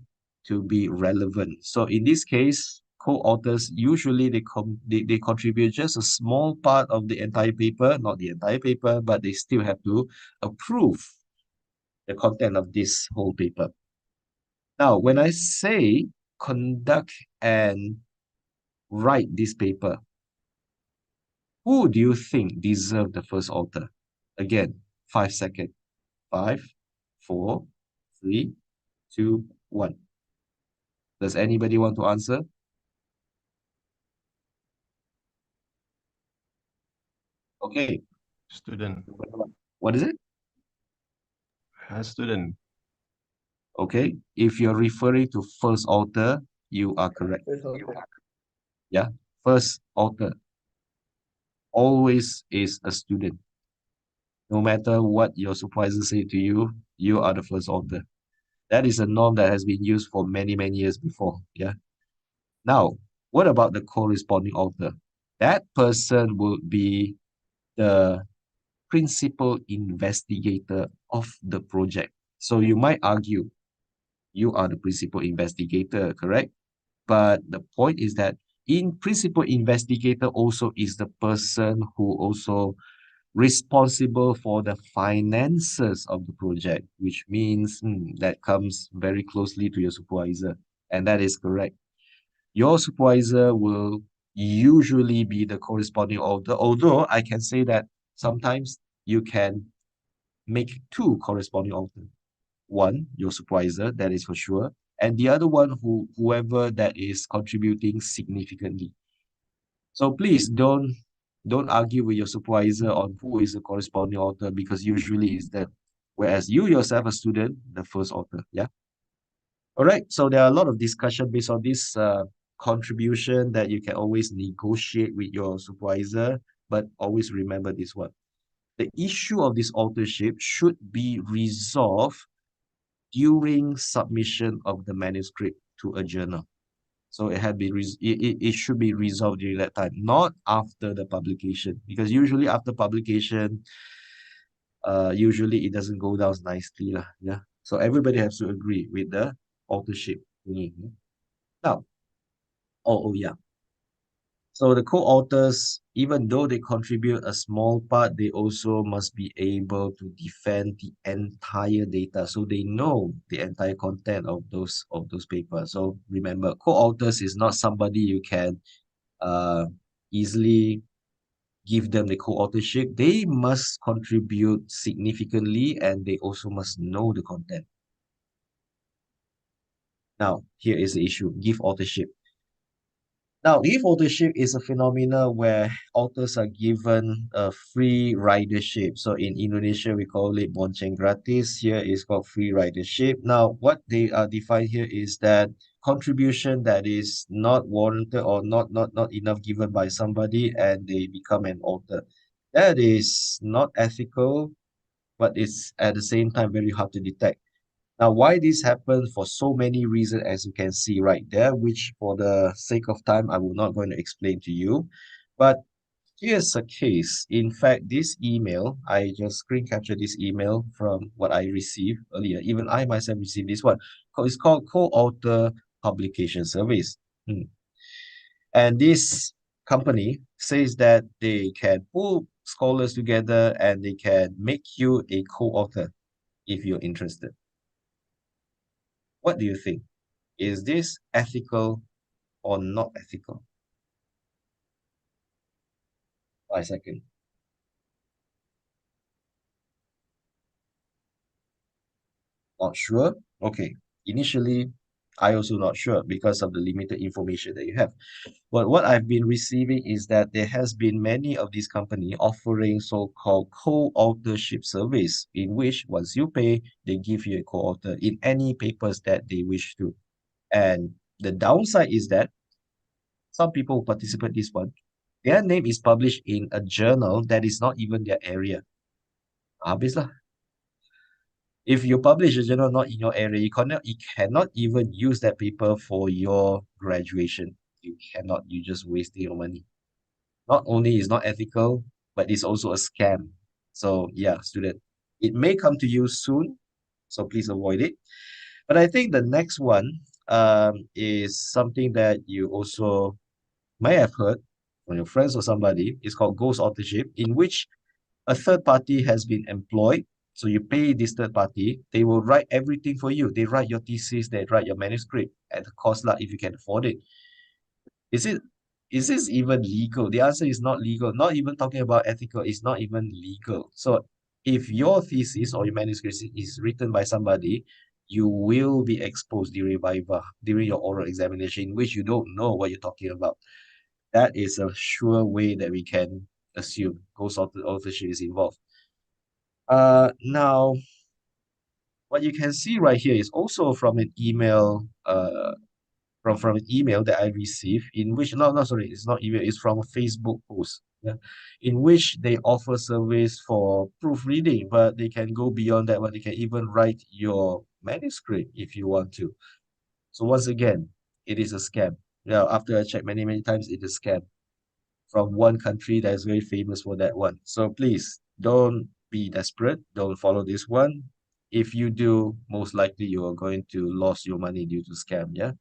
to be relevant. So in this case, co-authors usually they contribute just a small part of the entire paper, not the entire paper, but they still have to approve the content of this whole paper. Now, when I say conduct and write this paper, who do you think deserve the first author? Again, 5 seconds. 5, 4, 3, 2, 1. Does anybody want to answer? Okay. Student. What is it? A student. Okay. If you're referring to first author, you are correct. Yeah. First author always is a student. No matter what your supervisor say to you, you are the first author. That is a norm that has been used for many, many years before. Yeah. Now, what about the corresponding author? That person would be the principal investigator of the project. So you might argue you are the principal investigator, correct? But the point is that in principal investigator also is the person who also responsible for the finances of the project, which means that comes very closely to your supervisor. And that is correct. Your supervisor will usually be the corresponding author, although I can say that sometimes you can make two corresponding authors. One, your supervisor, that is for sure, and the other one whoever that is contributing significantly. So please don't argue with your supervisor on who is the corresponding author, because usually is that, whereas you yourself a student, the first author. Yeah. All right. So there are a lot of discussion based on this contribution that you can always negotiate with your supervisor, but always remember this one. The issue of this authorship should be resolved during submission of the manuscript to a journal. So it had been it should be resolved during that time, not after the publication, because usually after publication, usually it doesn't go down nicely lah. Yeah. So everybody has to agree with the authorship. Now, oh yeah. So the co-authors, even though they contribute a small part, they also must be able to defend the entire data. So they know the entire content of those papers. So remember, co-authors is not somebody you can uh, easily give them the co-authorship. They must contribute significantly and they also must know the content. Now, here is the issue, give authorship. Now, if authorship is a phenomena where authors are given a free ridership. So in Indonesia, we call it bonceng gratis. Here is called free ridership. Now, what they are defined here is that contribution that is not warranted or not enough given by somebody and they become an author. That is not ethical, but it's at the same time very hard to detect. Now, why this happens for so many reasons, as you can see right there, which for the sake of time, I will not going to explain to you. But here's a case. In fact, this email, I just screen captured this email from what I received earlier. Even I myself received this one. It's called Co-Author Publication Service. And this company says that they can pull scholars together and they can make you a co-author if you're interested. What do you think? Is this ethical or not ethical? 5 seconds. Not sure? Okay. Initially, I also not sure because of the limited information that you have. But what I've been receiving is that there has been many of these companies offering so-called co-authorship service, in which once you pay, they give you a co-author in any papers that they wish to. And the downside is that some people who participate this one, their name is published in a journal that is not even their area. Habis lah. If you publish a journal not in your area, you cannot even use that paper for your graduation. You cannot, you just wasting your money. Not only is not ethical, but it's also a scam. So yeah, student, it may come to you soon, so please avoid it. But I think the next one is something that you also may have heard from your friends or somebody. It's called ghost authorship, in which a third party has been employed. So you pay this third party, they will write everything for you. They write your thesis, they write your manuscript at the cost lah if you can afford it. Is it is this even legal? The answer is not legal. Not even talking about ethical, it's not even legal. So if your thesis or your manuscript is written by somebody, you will be exposed during Viva, during your oral examination, in which you don't know what you're talking about. That is a sure way that we can assume ghost authorship is involved. Now, what you can see right here is also from an email, from an email that I received, in which no, sorry, it's not email, it's from a Facebook post, yeah, in which they offer service for proofreading, but they can go beyond that, but they can even write your manuscript if you want to. So once again, it is a scam. Yeah, after I checked many, many times, it is a scam from one country that is very famous for that one. So please don't be desperate. Don't follow this one. If you do, most likely you are going to lose your money due to scam. Yeah.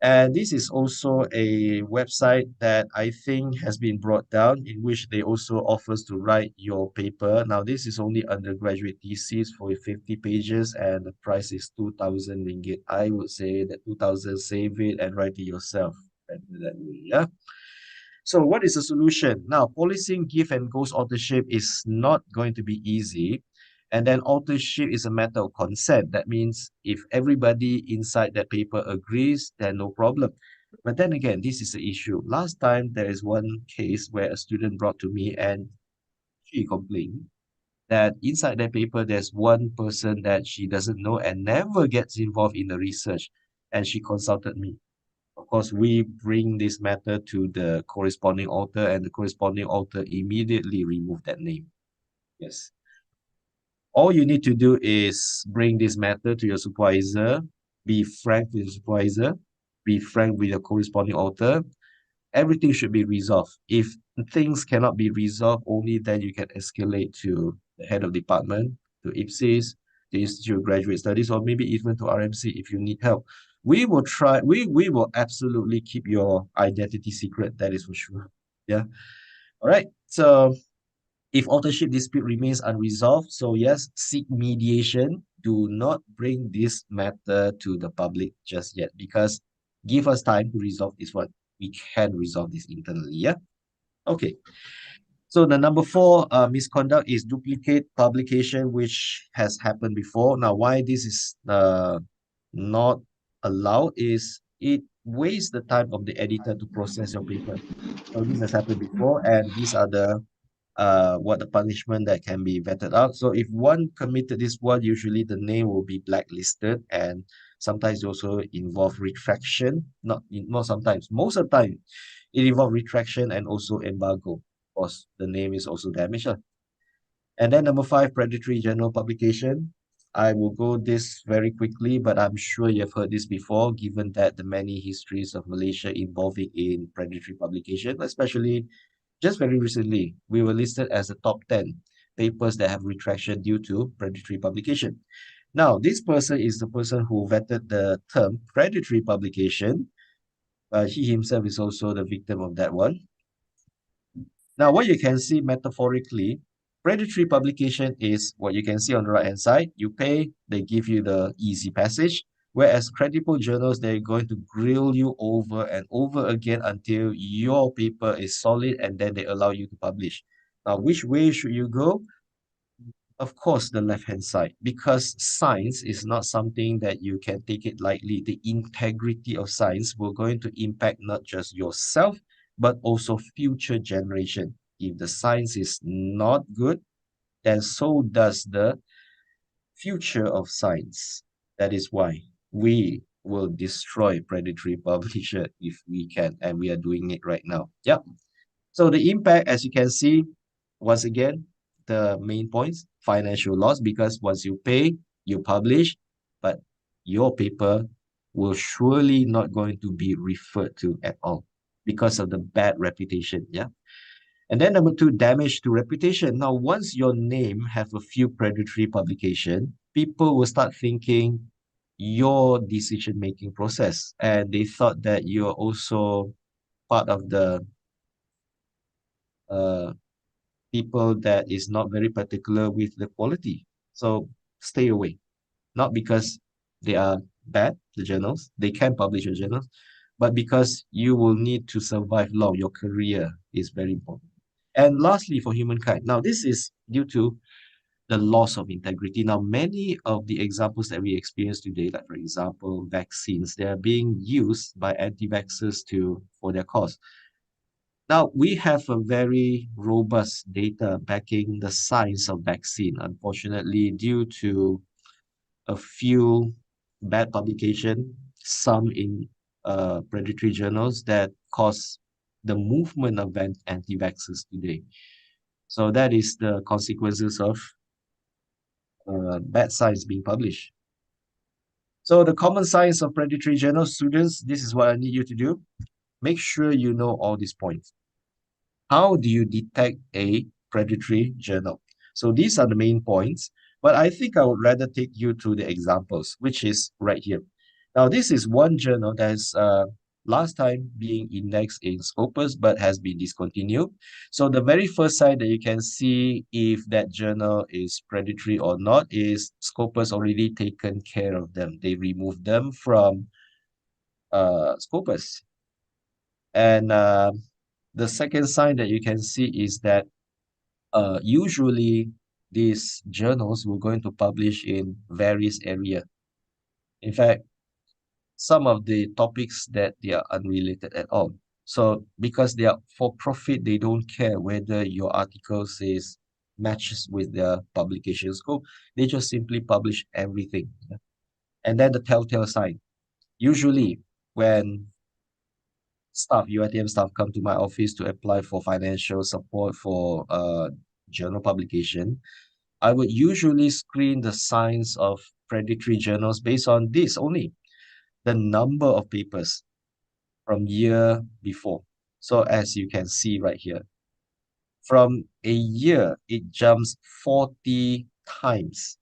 And this is also a website that I think has been brought down, in which they also offers to write your paper. Now, this is only undergraduate thesis for 50 pages, and the price is 2,000 ringgit. I would say that 2,000, save it and write it yourself. That way, yeah. So what is the solution? Now, policing gift and ghost authorship is not going to be easy. And then authorship is a matter of consent. That means if everybody inside that paper agrees, then no problem. But then again, this is the issue. Last time, there is one case where a student brought to me and she complained that inside that paper, there's one person that she doesn't know and never gets involved in the research. And she consulted me. Of course, we bring this matter to the corresponding author, and the corresponding author immediately removed that name. Yes. All you need to do is bring this matter to your supervisor, be frank with your supervisor, be frank with your corresponding author. Everything should be resolved. If things cannot be resolved, only then you can escalate to the head of department, to IPSis, the Institute of Graduate Studies, or maybe even to RMC if you need help. We will try, we will absolutely keep your identity secret, that is for sure. Yeah. All right. So if authorship dispute remains unresolved, so yes, seek mediation. Do not bring this matter to the public just yet, because give us time to resolve this one. We can resolve this internally, yeah? Okay. So the number 4 misconduct is duplicate publication, which has happened before. Now, why this is not allowed is it wastes the time of the editor to process your paper. So this has happened before, and these are the what the punishment that can be vetted out. So if one committed this one, usually the name will be blacklisted, and sometimes also involve retraction. Not sometimes, most of the time, it involves retraction and also embargo. Of course, the name is also damaged. And then number 5, predatory journal publication. I will go this very quickly, but I'm sure you've heard this before, given that the many histories of Malaysia involving in predatory publication, especially just very recently, we were listed as the top 10 papers that have retraction due to predatory publication. Now, this person is the person who vetted the term predatory publication. He himself is also the victim of that one. Now, what you can see metaphorically, predatory publication is what you can see on the right-hand side. You pay, they give you the easy passage. Whereas credible journals, they're going to grill you over and over again until your paper is solid, and then they allow you to publish. Now, which way should you go? Of course, the left-hand side, because science is not something that you can take it lightly. The integrity of science will going to impact not just yourself, but also future generation. If the science is not good, then so does the future of science. That is why we will destroy predatory publication if we can, and we are doing it right now. Yep. So the impact, as you can see, once again, the main points, financial loss, because once you pay, you publish, but your paper will surely not going to be referred to at all because of the bad reputation. Yeah. And then number 2, damage to reputation. Now, once your name have a few predatory publication, people will start thinking your decision-making process, and they thought that you're also part of the uh, people that is not very particular with the quality. So stay away. Not because they are bad, the journals, they can publish your journals, but because you will need to survive long. Your career is very important. And lastly, for humankind. Now, this is due to the loss of integrity. Now, many of the examples that we experience today, like for example, vaccines, they are being used by anti-vaxxers for their cause. Now, we have a very robust data backing the science of vaccine. Unfortunately, due to a few bad publication, some in predatory journals that cause the movement of anti-vaxxers today. So that is the consequences of bad science being published. So the common science of predatory journals, students, this is what I need you to do. Make sure you know all these points. How do you detect a predatory journal? So these are the main points, but I think I would rather take you through the examples, which is right here. Now, this is one journal that is last time being indexed in Scopus, but has been discontinued. So the very first site that you can see if that journal is predatory or not is Scopus already taken care of them. They removed them from Scopus. And the second sign that you can see is that usually these journals were going to publish in various area. In fact, some of the topics that they are unrelated at all. So because they are for profit, they don't care whether your article says matches with their publication scope. They just simply publish everything. And then the telltale sign. Usually when staff, UiTM staff come to my office to apply for financial support for journal publication, I would usually screen the signs of predatory journals based on this only, the number of papers from year before. So as you can see right here, from a year, it jumps 40 times,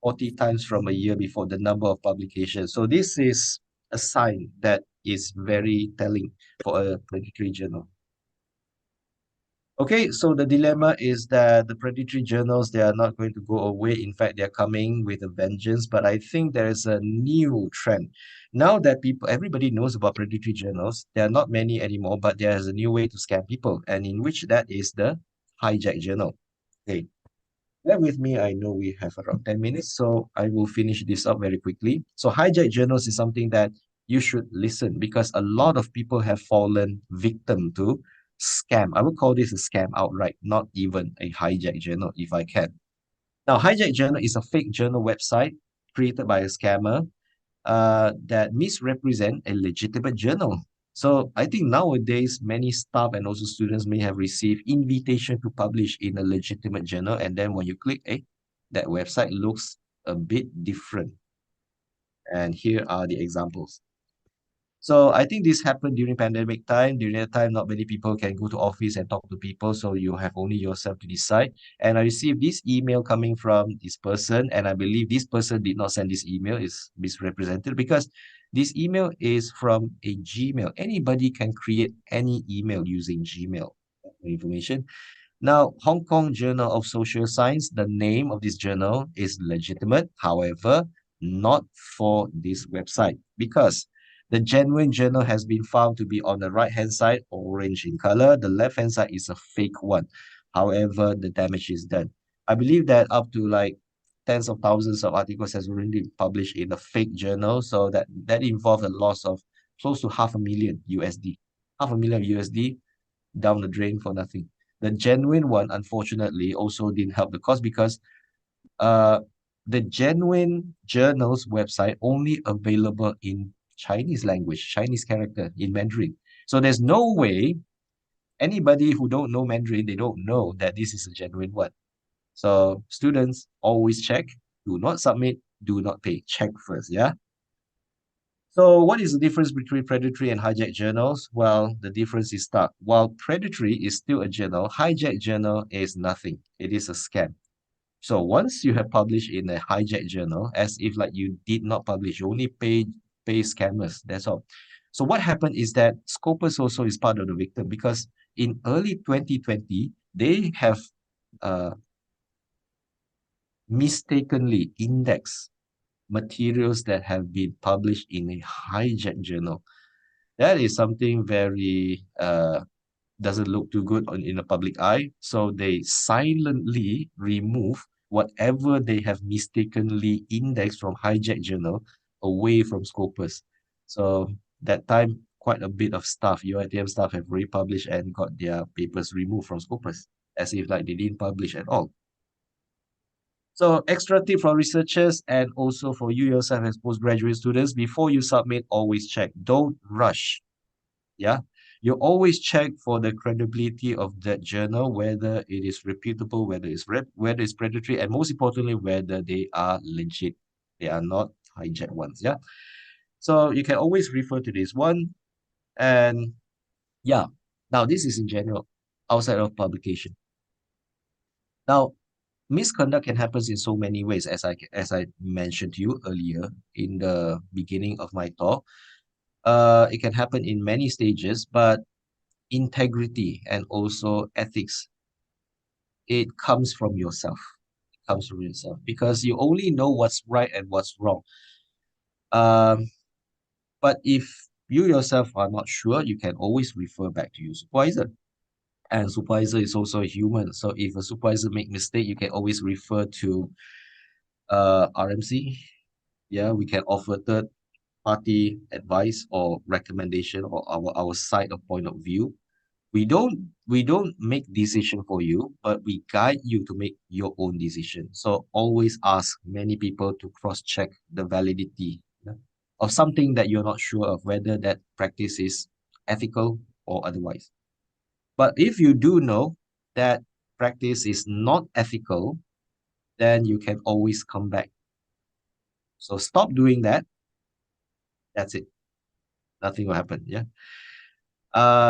40 times from a year before the number of publications. So this is a sign that is very telling for a predatory journal. Okay, so the dilemma is that the predatory journals, they are not going to go away. In fact, they're coming with a vengeance, but I think there is a new trend. Now that everybody knows about predatory journals, there are not many anymore, but there is a new way to scam people, and in which that is the hijack journal. Okay, bear with me. I know we have around 10 minutes, so I will finish this up very quickly. So hijack journals is something that you should listen because a lot of people have fallen victim to scam. I would call this a scam outright, not even a hijack journal if I can. Now, hijack journal is a fake journal website created by a scammer that misrepresent a legitimate journal. So I think nowadays many staff and also students may have received invitation to publish in a legitimate journal, and then when you click, that website looks a bit different. And here are the examples. So I think this happened during pandemic time. During that time, not many people can go to office and talk to people, so you have only yourself to decide. And I received this email coming from this person, and I believe this person did not send this email, is misrepresented because this email is from a Gmail. Anybody can create any email using Gmail information. Now, Hong Kong Journal of Social Science, the name of this journal is legitimate, however, not for this website because the genuine journal has been found to be on the right-hand side, orange in color. The left-hand side is a fake one. However, the damage is done. I believe that up to like tens of thousands of articles has already been published in a fake journal, so that involved a loss of close to $500,000 USD. $500,000 USD down the drain for nothing. The genuine one, unfortunately, also didn't help the cause because uh, the genuine journal's website only available in Chinese language, Chinese character in Mandarin. So there's no way anybody who don't know Mandarin, they don't know that this is a genuine one. So students, always check, do not submit, do not pay. Check first, yeah? So what is the difference between predatory and hijack journals? Well, the difference is stark. While predatory is still a journal, hijack journal is nothing. It is a scam. So once you have published in a hijack journal, as if like you did not publish, you only pay scammers. That's all. So what happened is that Scopus also is part of the victim because in early 2020, they have uh, mistakenly indexed materials that have been published in a hijack journal. That is something very doesn't look too good in the public eye. So they silently remove whatever they have mistakenly indexed from hijack journal away from Scopus. So that time, quite a bit of staff, UiTM staff have republished and got their papers removed from Scopus, as if like they didn't publish at all. So extra tip for researchers and also for you yourself as postgraduate students, before you submit, always check. Don't rush. Yeah. You always check for the credibility of that journal, whether it is reputable, whether it's predatory, and most importantly, whether they are legit. They are not hijacked ones. Yeah. So you can always refer to this one. And yeah, now this is in general, outside of publication. Now, misconduct can happen in so many ways, as I mentioned to you earlier in the beginning of my talk. It can happen in many stages, but integrity and also ethics, it comes from yourself. It comes from yourself because you only know what's right and what's wrong. Um, but if you yourself are not sure, you can always refer back to your supervisor. And supervisor is also a human. So if a supervisor make mistake, you can always refer to RMC. Yeah, we can offer third party advice or recommendation or our side of point of view. We don't make decision for you, but we guide you to make your own decision. So always ask many people to cross-check the validity, yeah, of something that you're not sure of whether that practice is ethical or otherwise. But if you do know that practice is not ethical, then you can always come back. So stop doing that. That's it. Nothing will happen. Yeah.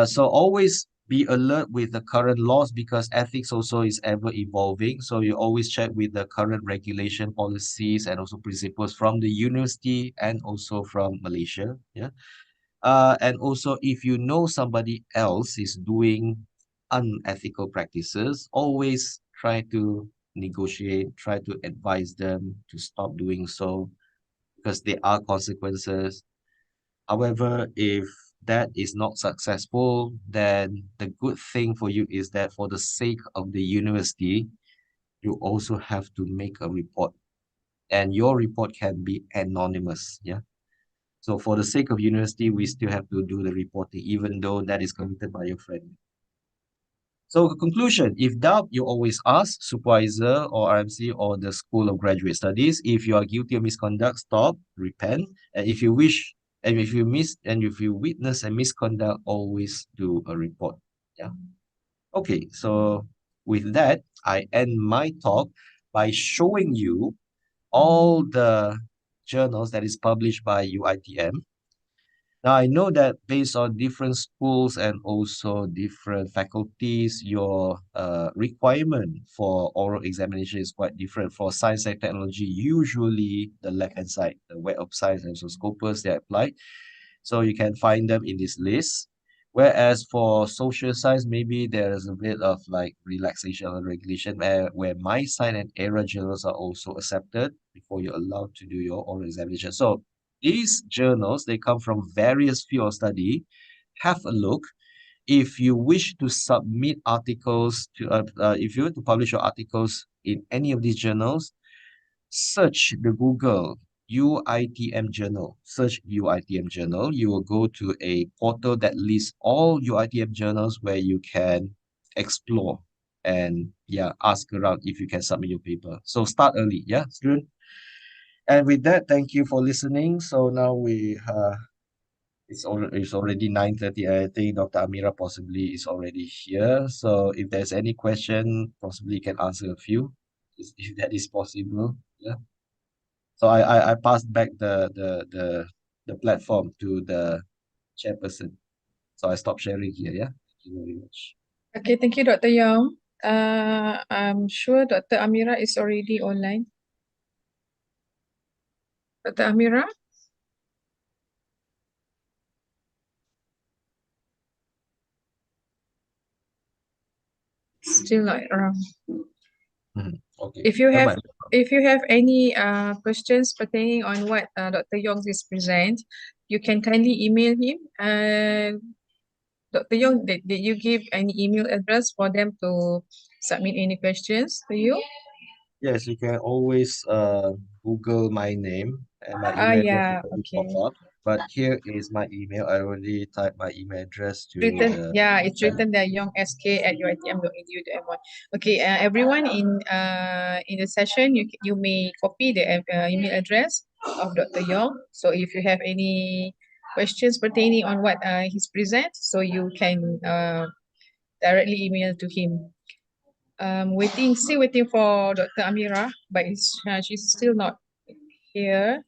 So always be alert with the current laws because ethics also is ever evolving. So you always check with the current regulation policies and also principles from the university and also from Malaysia. Yeah. And also if you know somebody else is doing unethical practices, always try to negotiate, try to advise them to stop doing so because there are consequences. However, if that is not successful, then the good thing for you is that for the sake of the university, you also have to make a report. And your report can be anonymous. Yeah. So for the sake of university, we still have to do the reporting, even though that is committed by your friend. So conclusion, if doubt, you always ask supervisor or RMC or the School of Graduate Studies. If you are guilty of misconduct, stop, repent. And if you wish, and if you witness a misconduct, always do a report. Yeah. Okay, so with that, I end my talk by showing you all the journals that is published by UITM. Now, I know that based on different schools and also different faculties, your requirement for oral examination is quite different. For science and technology, usually the left-hand side, the Web of Science and also Scopus, they apply. So you can find them in this list. Whereas for social science, maybe there is a bit of like relaxation or regulation where my science and era journals are also accepted before you're allowed to do your oral examination. So these journals, they come from various field of study. Have a look. If you wish to submit articles if you want to publish your articles in any of these journals, search the Google UITM journal. Search UITM journal. You will go to a portal that lists all UITM journals where you can explore and yeah, ask around if you can submit your paper. So start early, yeah, student. And with that, thank you for listening. So now it's already 9:30. I think Dr. Amira possibly is already here. So if there's any question, possibly you can answer a few, if that is possible. Yeah. So I passed back the platform to the chairperson. So I stopped sharing here. Yeah. Thank you very much. Okay, thank you, Dr. Yong. I'm sure Dr. Amira is already online. Dr. Amira? Still not around. Okay. If you Never have mind. any questions pertaining on what Dr. Yong is present, you can kindly email him. Dr. Yong, did you give any email address for them to submit any questions to you? Yes, you can always Google my name and my email address Yeah, will already okay. pop up. But here is my email. I already typed my email address to Written, the yeah, it's chat. written there yongsk@uitm.edu.my. Okay, everyone in the session, you may copy the email address of Dr. Yong. So if you have any questions pertaining on what he's present, so you can directly email to him. Still waiting for Dr. Amira, but she's still not here.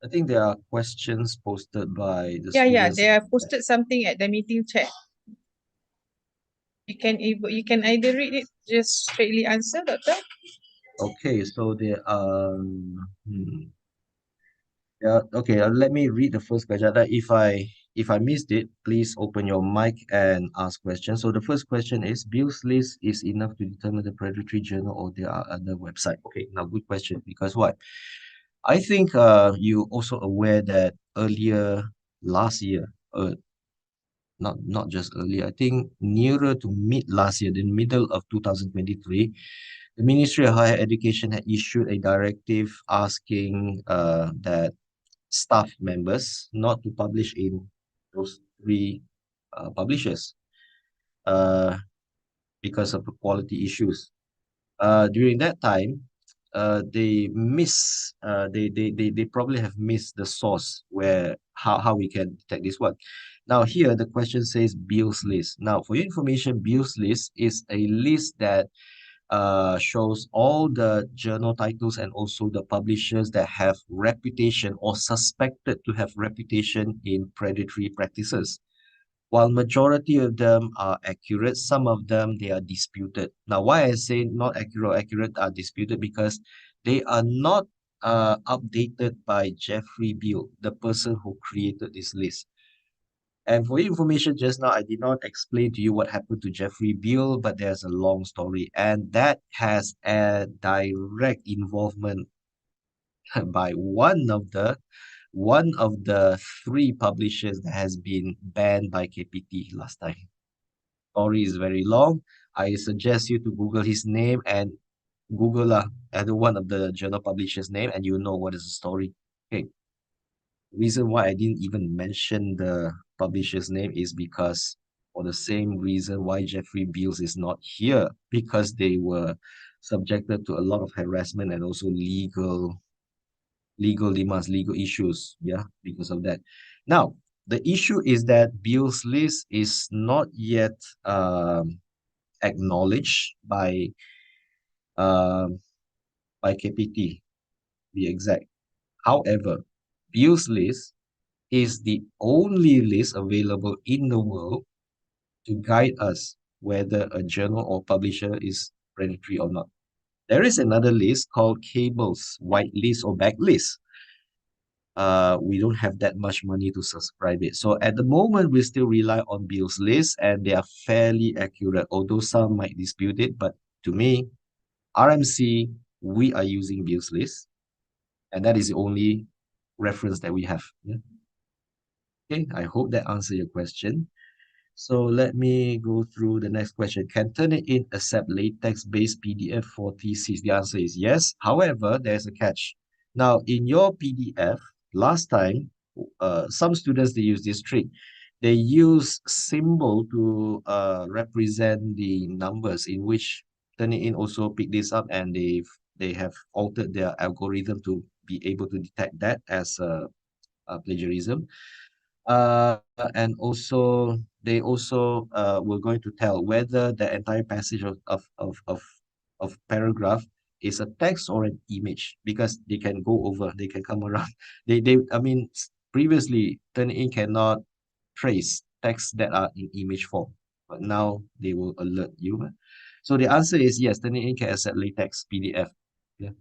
I think there are questions posted by the Yeah, students. they have posted something at the meeting chat. You can either read it, just straightly answer, Doctor. Okay, so there are. Yeah, okay, let me read the first question. If I missed it, please open your mic and ask questions. So the first question is, Bill's list is enough to determine the predatory journal or there are other website? Okay, now good question, because what? I think you also aware that earlier last year, not just earlier, I think nearer to mid last year, the middle of 2023, the Ministry of Higher Education had issued a directive asking that staff members not to publish in those three publishers uh, because of the quality issues. During that time, they probably have missed the source where how we can detect this one. Now here the question says Bill's list. Now for your information, Bill's list is a list that shows all the journal titles and also the publishers that have reputation or suspected to have reputation in predatory practices. While majority of them are accurate, some of them they are disputed. Now, why I say not accurate or accurate are disputed because they are not updated by Jeffrey Beall, the person who created this list. And for your information, just now I did not explain to you what happened to Jeffrey Beall, but there's a long story, and that has a direct involvement by one of the three publishers that has been banned by KPT last time. Story is very long. I suggest you to Google his name and Google either one of the journal publishers' name, and you know what is the story. Okay. Reason why I didn't even mention the publisher's name is because for the same reason why Jeffrey Beals is not here, because they were subjected to a lot of harassment and also legal demands, legal issues, yeah, because of that. Now, the issue is that Beals list is not yet acknowledged um by KPT, be exact. However, Beals list is the only list available in the world to guide us whether a journal or publisher is predatory or not. There is another list called Cable's white list or backlist. We don't have that much money to subscribe it. So at the moment, we still rely on Bill's list and they are fairly accurate, although some might dispute it. But to me, RMC, we are using Bill's list, and that is the only reference that we have. Yeah. Okay, I hope that answers your question. So let me go through the next question. Can Turnitin accept latex-based PDF for thesis? The answer is yes. However, there's a catch. Now, in your PDF, last time, some students, they use this trick. They use symbol to represent the numbers, in which Turnitin also picked this up, and they have altered their algorithm to be able to detect that as a plagiarism. And also they also were going to tell whether the entire passage of paragraph is a text or an image, because they can go over, they can come around. I mean, previously Turnitin cannot trace texts that are in image form, but now they will alert you. So the answer is yes, Turnitin can accept latex PDF. Yeah.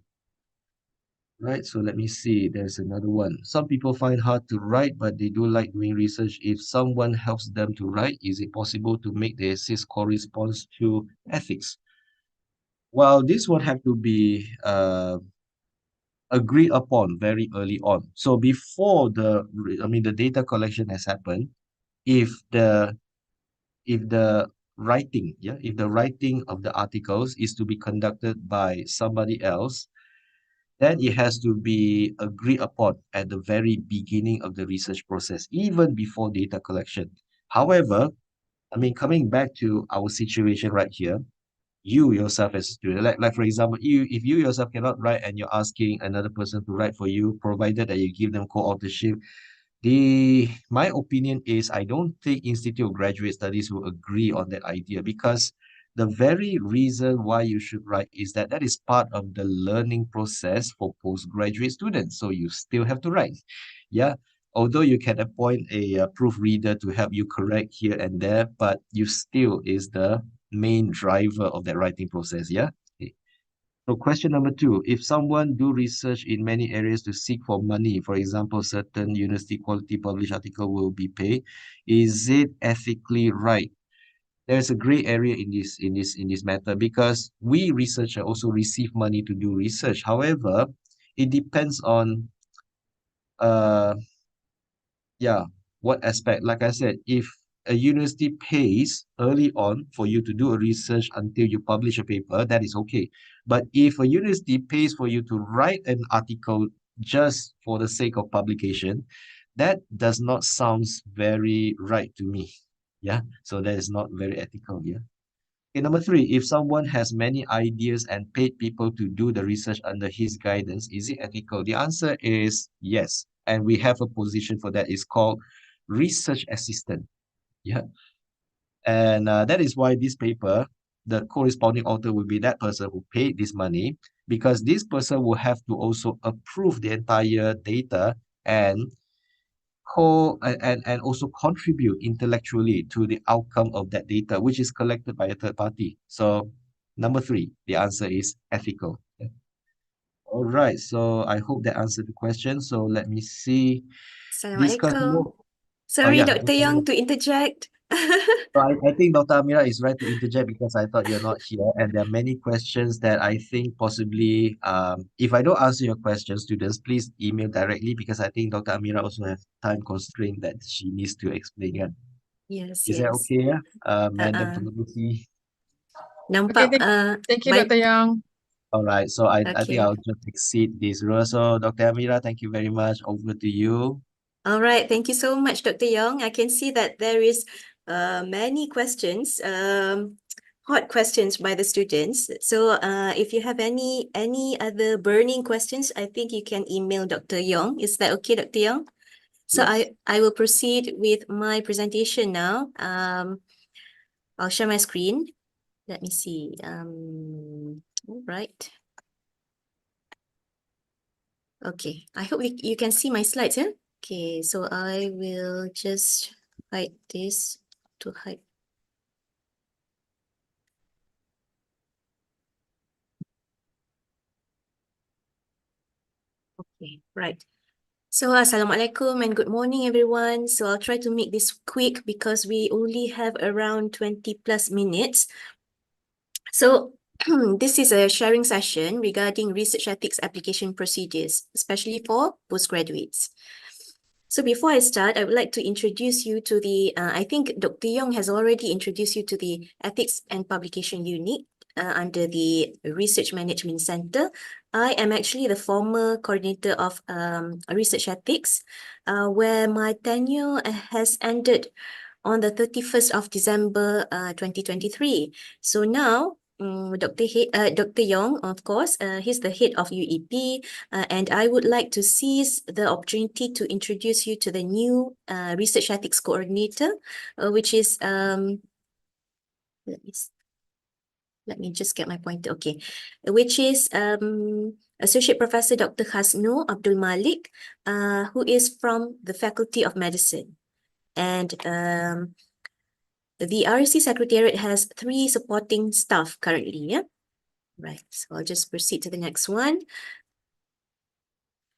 Right, so let me see. There's another one. Some people find hard to write, but they do like doing research. If someone helps them to write, is it possible to make the essays corresponds to ethics? Well, this would have to be agreed upon very early on. So before the data collection has happened, if the writing, if the writing of the articles is to be conducted by somebody else, then it has to be agreed upon at the very beginning of the research process, even before data collection. However, I mean, coming back to our situation right here, you yourself as a student. Like for example, if you yourself cannot write and you're asking another person to write for you, provided that you give them co-authorship, my opinion is I don't think Institute of Graduate Studies will agree on that idea, because the very reason why you should write is that is part of the learning process for postgraduate students. So you still have to write. Yeah. Although you can appoint a proofreader to help you correct here and there, but you still is the main driver of that writing process. Yeah. Okay. So question number 2, if someone do research in many areas to seek for money, for example, certain university quality published article will be paid, is it ethically right? There's a gray area in this matter, because we researcher also receive money to do research. However, it depends on uh yeah, what aspect. Like I said, if a university pays early on for you to do a research until you publish a paper, that is okay. But if a university pays for you to write an article just for the sake of publication, that does not sounds very right to me. Yeah, so that is not very ethical. Yeah. Okay, number 3, if someone has many ideas and paid people to do the research under his guidance, is it ethical? The answer is yes. And we have a position for that. It's called research assistant. Yeah. And that is why this paper, the corresponding author will be that person who paid this money, because this person will have to also approve the entire data and and also contribute intellectually to the outcome of that data, which is collected by a third party. So number 3, the answer is ethical. Yeah. All right, so I hope that answered the question. So let me see. Discuss Assalamualaikum. more. Oh Sorry, yeah, Dr. Young, to interject. so I think Dr. Amira is right to interject, because I thought you're not here, and there are many questions that I think possibly, if I don't answer your question, students, please email directly, because I think Dr. Amira also have time constraint that she needs to explain. Yeah. Yes, Is that yes. okay? Yeah. Madam Uh-uh. Pengerusi. Nampak, Okay, thank you, by, Dr. Young. All right. So I think okay. I'll just exceed this rule. So Dr. Amira, thank you very much. Over to you. All right, thank you so much, Dr. Young. I can see that there is many questions, hot questions by the students. So if you have any other burning questions, I think you can email Dr. Young. Is that okay, Dr. Young? So Yes. I will proceed with my presentation now. I'll share my screen. Let me see. All right. Okay, I hope you can see my slides, yeah? Okay, so I will just hide this to hide. Okay, right. So Assalamualaikum and good morning, everyone. So I'll try to make this quick because we only have around 20 plus minutes. So this is a sharing session regarding research ethics application procedures, especially for postgraduates. So before I start, I would like to introduce you to the, I think Dr. Young has already introduced you to the Ethics and Publication Unit under the Research Management Center. I am actually the former coordinator of research ethics, where my tenure has ended on the 31st of December 2023. So now, Dr. Yong, of course, he's the head of UEP, and I would like to seize the opportunity to introduce you to the new research ethics coordinator, which is, let me just get my pointer, okay, which is Associate Professor Dr. Hasno Abdul Malik, who is from the Faculty of Medicine. And the RSC Secretariat has 3 supporting staff currently, yeah? Right, so I'll just proceed to the next one.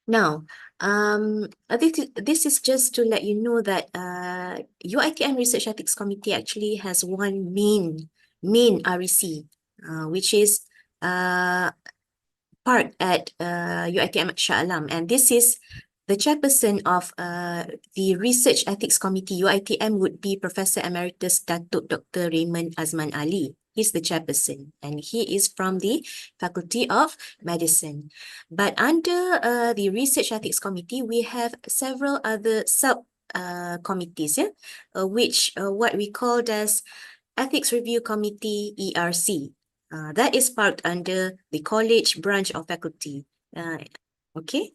Now, I think this is just to let you know that UITM Research Ethics Committee actually has one main REC, which is part at UITM Shah Alam, and this is the chairperson of the Research Ethics Committee, UITM, would be Professor Emeritus Datuk Dr. Raymond Azman Ali. He's the chairperson, and he is from the Faculty of Medicine. But under the Research Ethics Committee, we have several other sub committees, which what we called as Ethics Review Committee, ERC. That is parked under the college, branch, or faculty. Okay.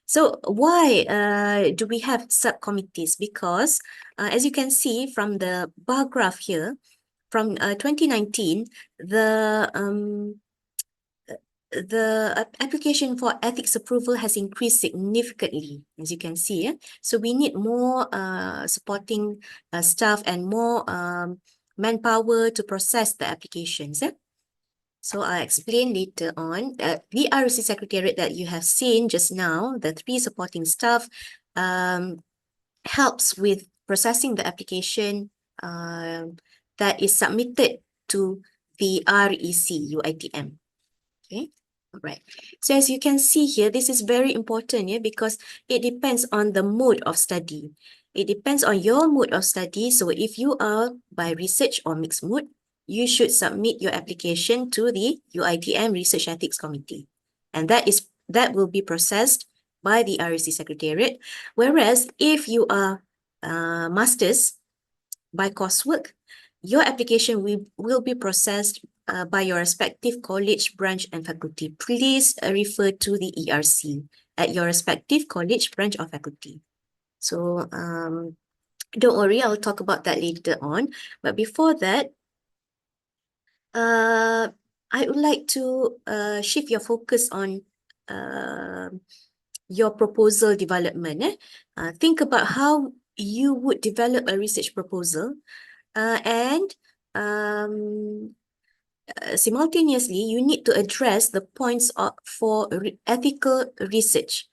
So why do we have subcommittees? Because as you can see from the bar graph here, from 2019, the application for ethics approval has increased significantly, as you can see. So we need more supporting staff and more manpower to process the applications. So I'll explain later on. The ROC Secretariat that you have seen just now, the 3 supporting staff, helps with processing the application that is submitted to the REC UITM. Okay, all right. So as you can see here, this is very important, because it depends on the mode of study. It depends on your mode of study. So if you are by research or mixed mode, you should submit your application to the UITM Research Ethics Committee. And that will be processed by the REC Secretariat. Whereas if you are masters by coursework, your application will be processed by your respective college, branch, and faculty. Please refer to the ERC at your respective college, branch, or faculty. So don't worry, I'll talk about that later on. But before that, I would like to shift your focus on your proposal development. Think about how you would develop a research proposal and simultaneously, you need to address the points for ethical research.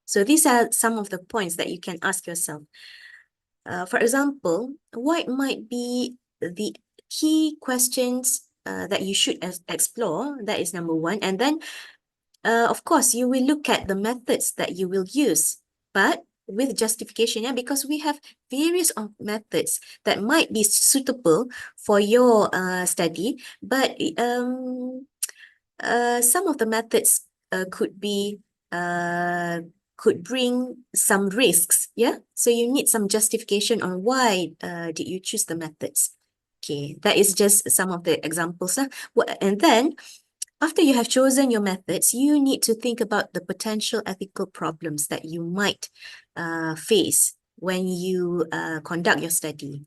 So these are some of the points that you can ask yourself. For example, what might be the key questions that you should explore? That is number 1. And then, of course, you will look at the methods that you will use, but with justification, because we have various methods that might be suitable for your study, but some of the methods could bring some risks. So you need some justification on why did you choose the methods. Okay, that is just some of the examples. And then after you have chosen your methods, you need to think about the potential ethical problems that you might face when you conduct your study.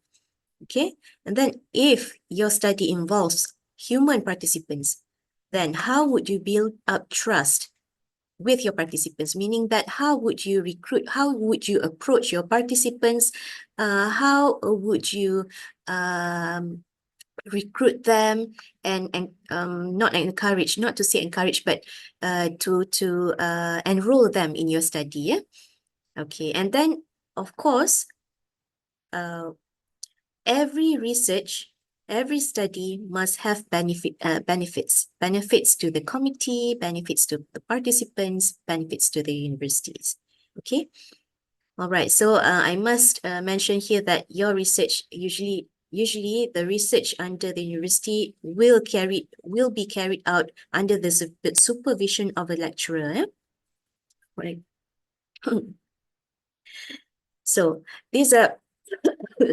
Okay, and then if your study involves human participants, then how would you build up trust with your participants? Meaning that how would you recruit, how would you approach your participants, how would you recruit them and not to say encourage, but to enroll them in your study. Okay, and then of course, every study must have benefits to the committee, benefits to the participants, benefits to the universities. Okay, all right. So I must mention here that your research usually the research under the university will be carried out under the supervision of a lecturer. Right. So these are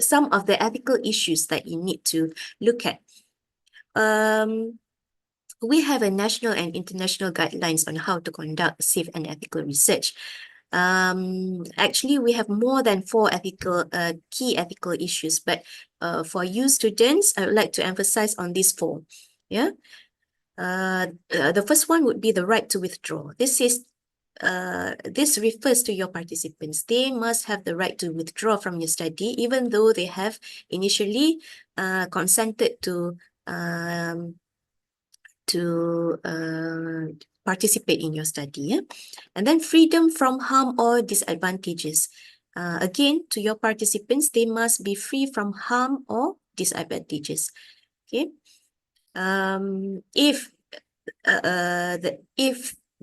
some of the ethical issues that you need to look at. We have a national and international guidelines on how to conduct safe and ethical research. Actually, we have more than 4 key ethical issues, but for you students, I would like to emphasize on these 4. The first one would be the right to withdraw. This refers to your participants. They must have the right to withdraw from your study, even though they have initially consented to participate in your study. And then freedom from harm or disadvantages. Again, to your participants, they must be free from harm or disadvantages. Okay. If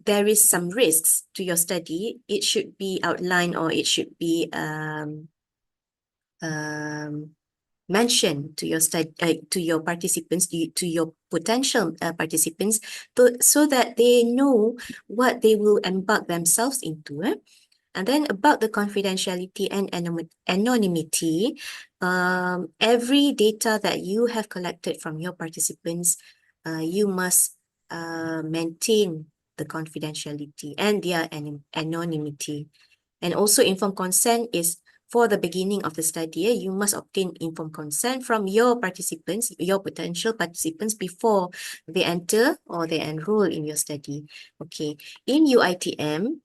there is some risks to your study, it should be outlined, or it should be mentioned to your to your participants, to your potential participants, so that they know what they will embark themselves into. And then about the confidentiality and anonymity, every data that you have collected from your participants you must maintain the confidentiality and their anonymity. And also informed consent is for the beginning of the study. You must obtain informed consent from your participants, your potential participants, before they enter or they enroll in your study. Okay, in UITM,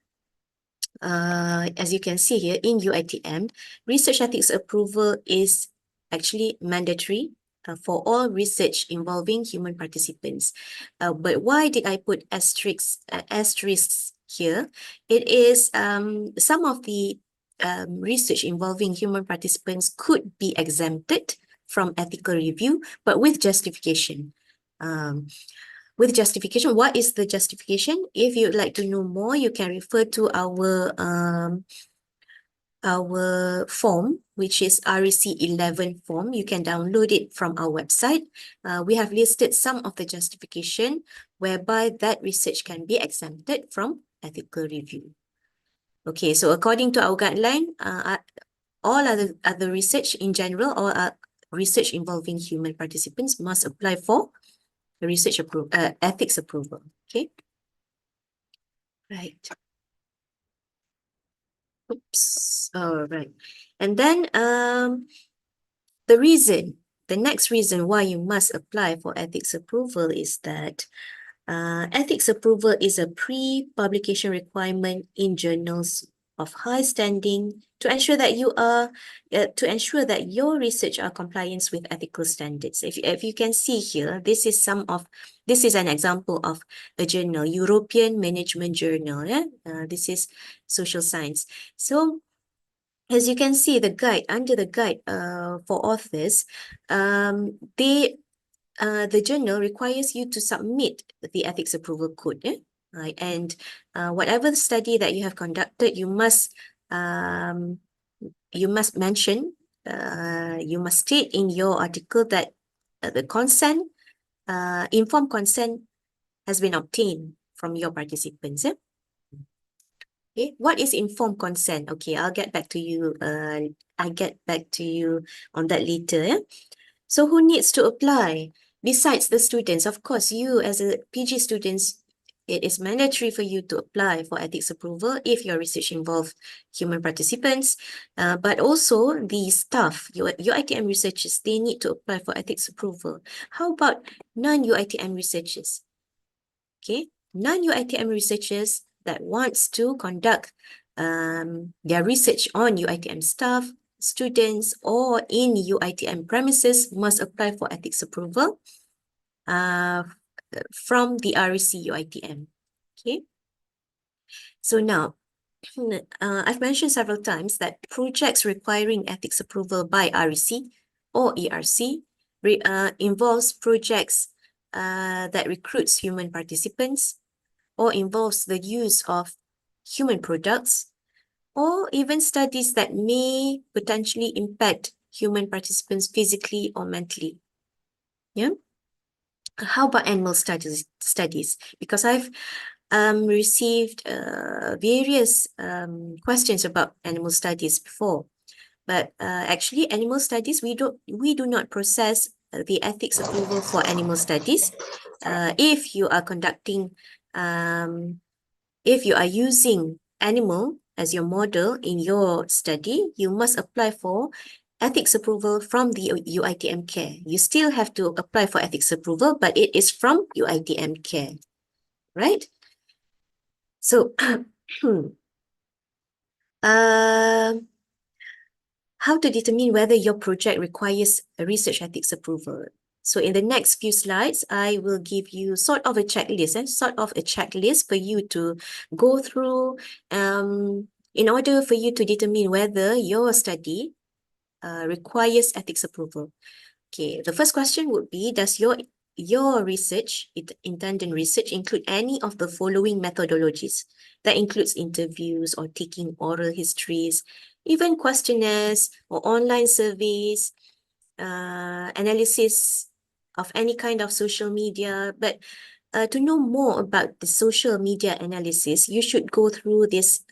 as you can see here, in UITM, research ethics approval is actually mandatory for all research involving human participants. But why did I put asterisks here? It is some of the research involving human participants could be exempted from ethical review, but with justification. What is the justification? If you'd like to know more, you can refer to our form, which is REC 11 form. You can download it from our website. We have listed some of the justification whereby that research can be exempted from ethical review. Okay, so according to our guideline, all other research in general or research involving human participants must apply for research ethics approval. Okay. Right. Oops. All right. And then the next reason why you must apply for ethics approval is that ethics approval is a pre-publication requirement in journals of high standing to ensure that your research are compliant with ethical standards. If you can see here, this is an example of a journal, European Management Journal. This is social science. So as you can see, under the guide for authors, the journal requires you to submit the ethics approval code, right? And whatever study that you have conducted, you must mention, you must state in your article that the informed consent has been obtained from your participants. Okay, what is informed consent? Okay, I'll get back to you. I'll get back to you on that later. So who needs to apply? Besides the students, of course, you as a PG students, it is mandatory for you to apply for ethics approval if your research involves human participants. But also the staff, your UITM researchers, they need to apply for ethics approval. How about non-UITM researchers? Okay, non-UITM researchers that wants to conduct their research on UITM staff, students, or in UITM premises must apply for ethics approval from the REC UITM. Okay. So now, I've mentioned several times that projects requiring ethics approval by REC or ERC involves projects that recruits human participants or involves the use of human products, or even studies that may potentially impact human participants physically or mentally. Yeah. How about animal studies? Because I've received various questions about animal studies before, but actually animal studies, we do not process the ethics approval for animal studies. If you are conducting if you are using animal as your model in your study, you must apply for ethics approval from the UITM care. You still have to apply for ethics approval, but it is from UITM care, right? So, how to determine whether your project requires a research ethics approval? So in the next few slides, I will give you sort of a checklist for you to go through in order for you to determine whether your study requires ethics approval. Okay, the first question would be, does your research, intended research, include any of the following methodologies? That includes interviews or taking oral histories, even questionnaires or online surveys, analysis of any kind of social media. But to know more about the social media analysis, you should go through this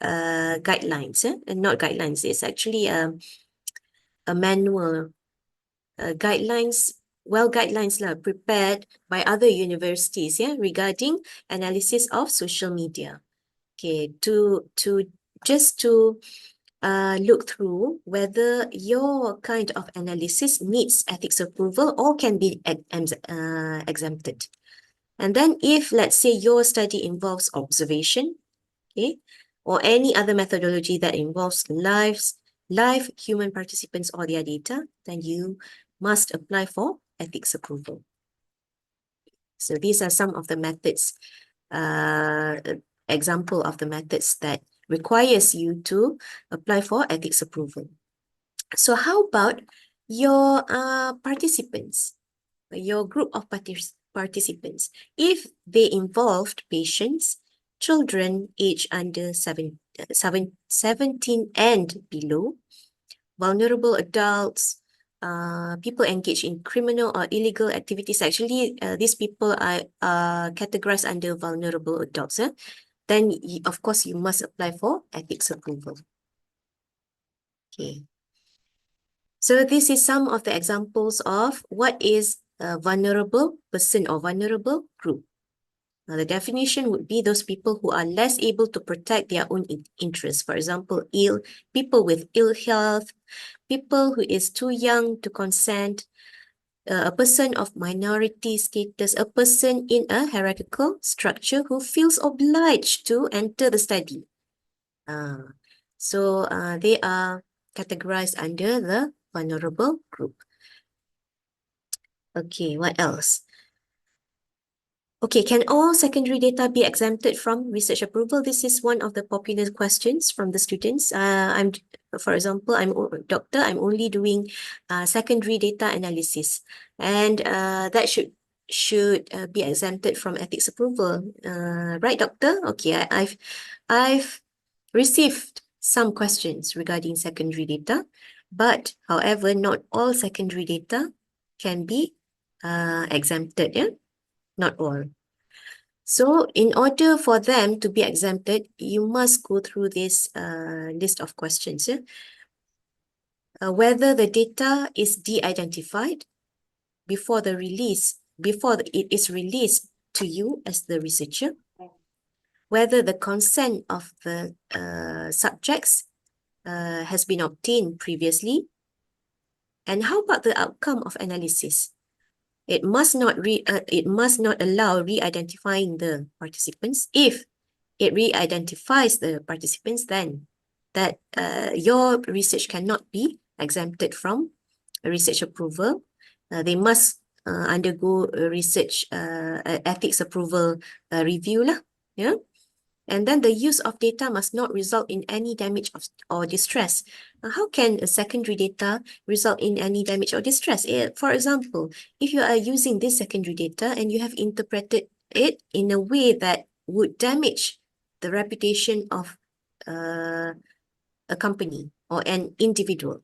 guidelines, and not guidelines, it's actually a manual guidelines guidelines lah prepared by other universities regarding analysis of social media. Okay, to look through whether your kind of analysis needs ethics approval or can be exempted. And then if, let's say, your study involves observation, okay, or any other methodology that involves live human participants or their data, then you must apply for ethics approval. So these are some of the methods, example of the methods that requires you to apply for ethics approval. So how about your participants, your group of participants? If they involved patients, children aged under 17 and below, vulnerable adults, people engaged in criminal or illegal activities. Actually, these people are categorized under vulnerable adults. Then, of course, you must apply for ethics approval. Okay. So this is some of the examples of what is a vulnerable person or vulnerable group. Now, the definition would be those people who are less able to protect their own interests. For example, people with ill health, people who is too young to consent, a person of minority status, a person in a hierarchical structure who feels obliged to enter the study. So they are categorized under the vulnerable group. Okay, what else? Okay, can all secondary data be exempted from research approval? This is one of the popular questions from the students. For example, I'm a doctor, I'm only doing secondary data analysis, and that should be exempted from ethics approval. Right, doctor? Okay, I've received some questions regarding secondary data, but however, not all secondary data can be exempted, yeah? Not all. So in order for them to be exempted, you must go through this list of questions. Whether the data is de-identified before it is released to you as the researcher, whether the consent of the subjects has been obtained previously, and how about the outcome of analysis? It must not allow re-identifying the participants. If it re-identifies the participants, then that your research cannot be exempted from research approval. They must undergo a research ethics approval review lah, yeah. And then the use of data must not result in any damage or distress. How can a secondary data result in any damage or distress? For example, if you are using this secondary data and you have interpreted it in a way that would damage the reputation of a company or an individual.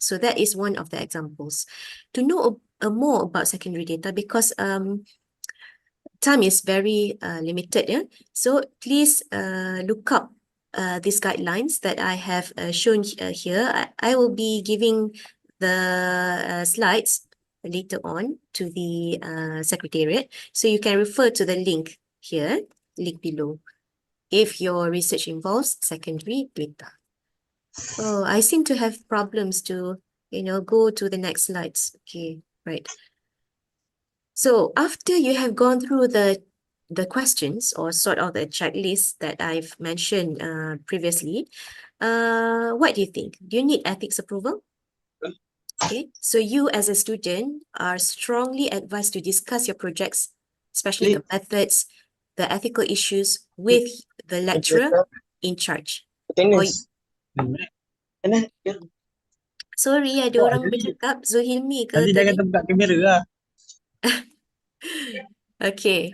So that is one of the examples. To know more about secondary data, because time is very limited, yeah? So please look up these guidelines that I have shown here. I will be giving the slides later on to the Secretariat. So you can refer to the link here, link below, if your research involves secondary data. Oh, I seem to have problems to, go to the next slides. Okay, right. So after you have gone through the questions or sort of the checklist that I've mentioned previously, what do you think? Do you need ethics approval? Okay, so you as a student are strongly advised to discuss your projects, especially the methods, the ethical issues with the lecturer in charge. Sorry, ada orang bercakap. Zulhilmi ke Nanti jangan tadi? tempat kamera lah. Okay.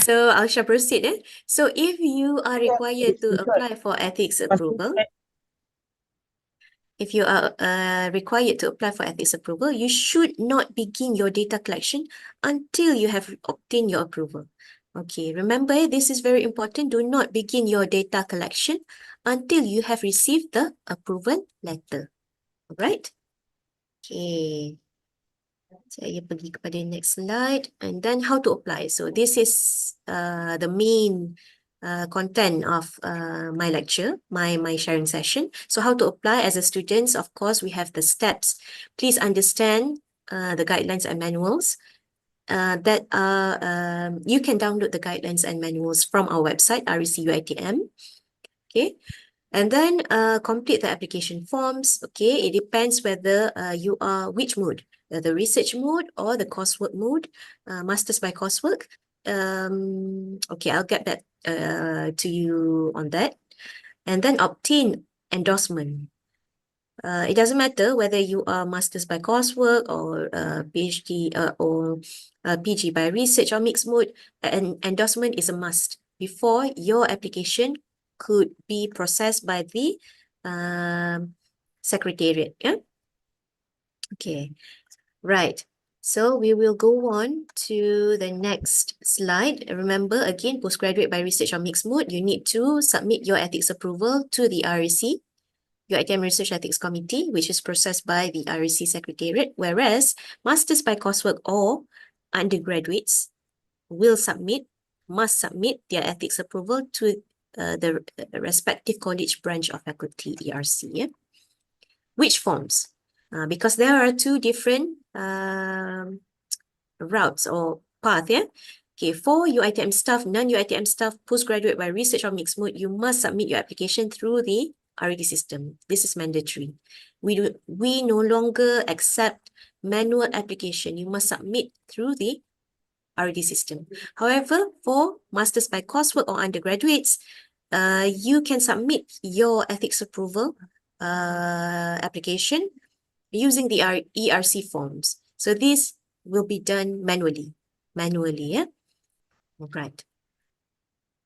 So I shall proceed. So if you are required to apply for ethics approval, you should not begin your data collection until you have obtained your approval. Okay, remember this is very important. Do not begin your data collection until you have received the approval letter. All right? Okay. Saya pergi kepada next slide, and then how to apply. So this is the main content of my lecture, my sharing session. So how to apply as a student, of course, we have the steps. Please understand the guidelines and manuals that are, you can download the guidelines and manuals from our website, RECUITM. Okay. And then complete the application forms. Okay, it depends whether you are which mode, the research mode or the coursework mode, masters by coursework. Okay, I'll get that to you on that. And then obtain endorsement. It doesn't matter whether you are masters by coursework or PhD or PG by research or mixed mode. An endorsement is a must before your application could be processed by the secretariat. Yeah. Okay. Right. So we will go on to the next slide. Remember, again, postgraduate by research or mixed mode, you need to submit your ethics approval to the REC, your ITM Research Ethics Committee, which is processed by the REC Secretariat, whereas masters by coursework or undergraduates must submit their ethics approval to the respective college branch of faculty, ERC. Yeah? Which forms? Because there are two different routes or path. Yeah. Okay, for UiTM staff, non-UiTM staff, postgraduate by research or mixed mode, you must submit your application through the RED system. This is mandatory. We no longer accept manual application. You must submit through the RED system. However, for masters by coursework or undergraduates, you can submit your ethics approval application using the ERC forms. So this will be done manually. Yeah. Right.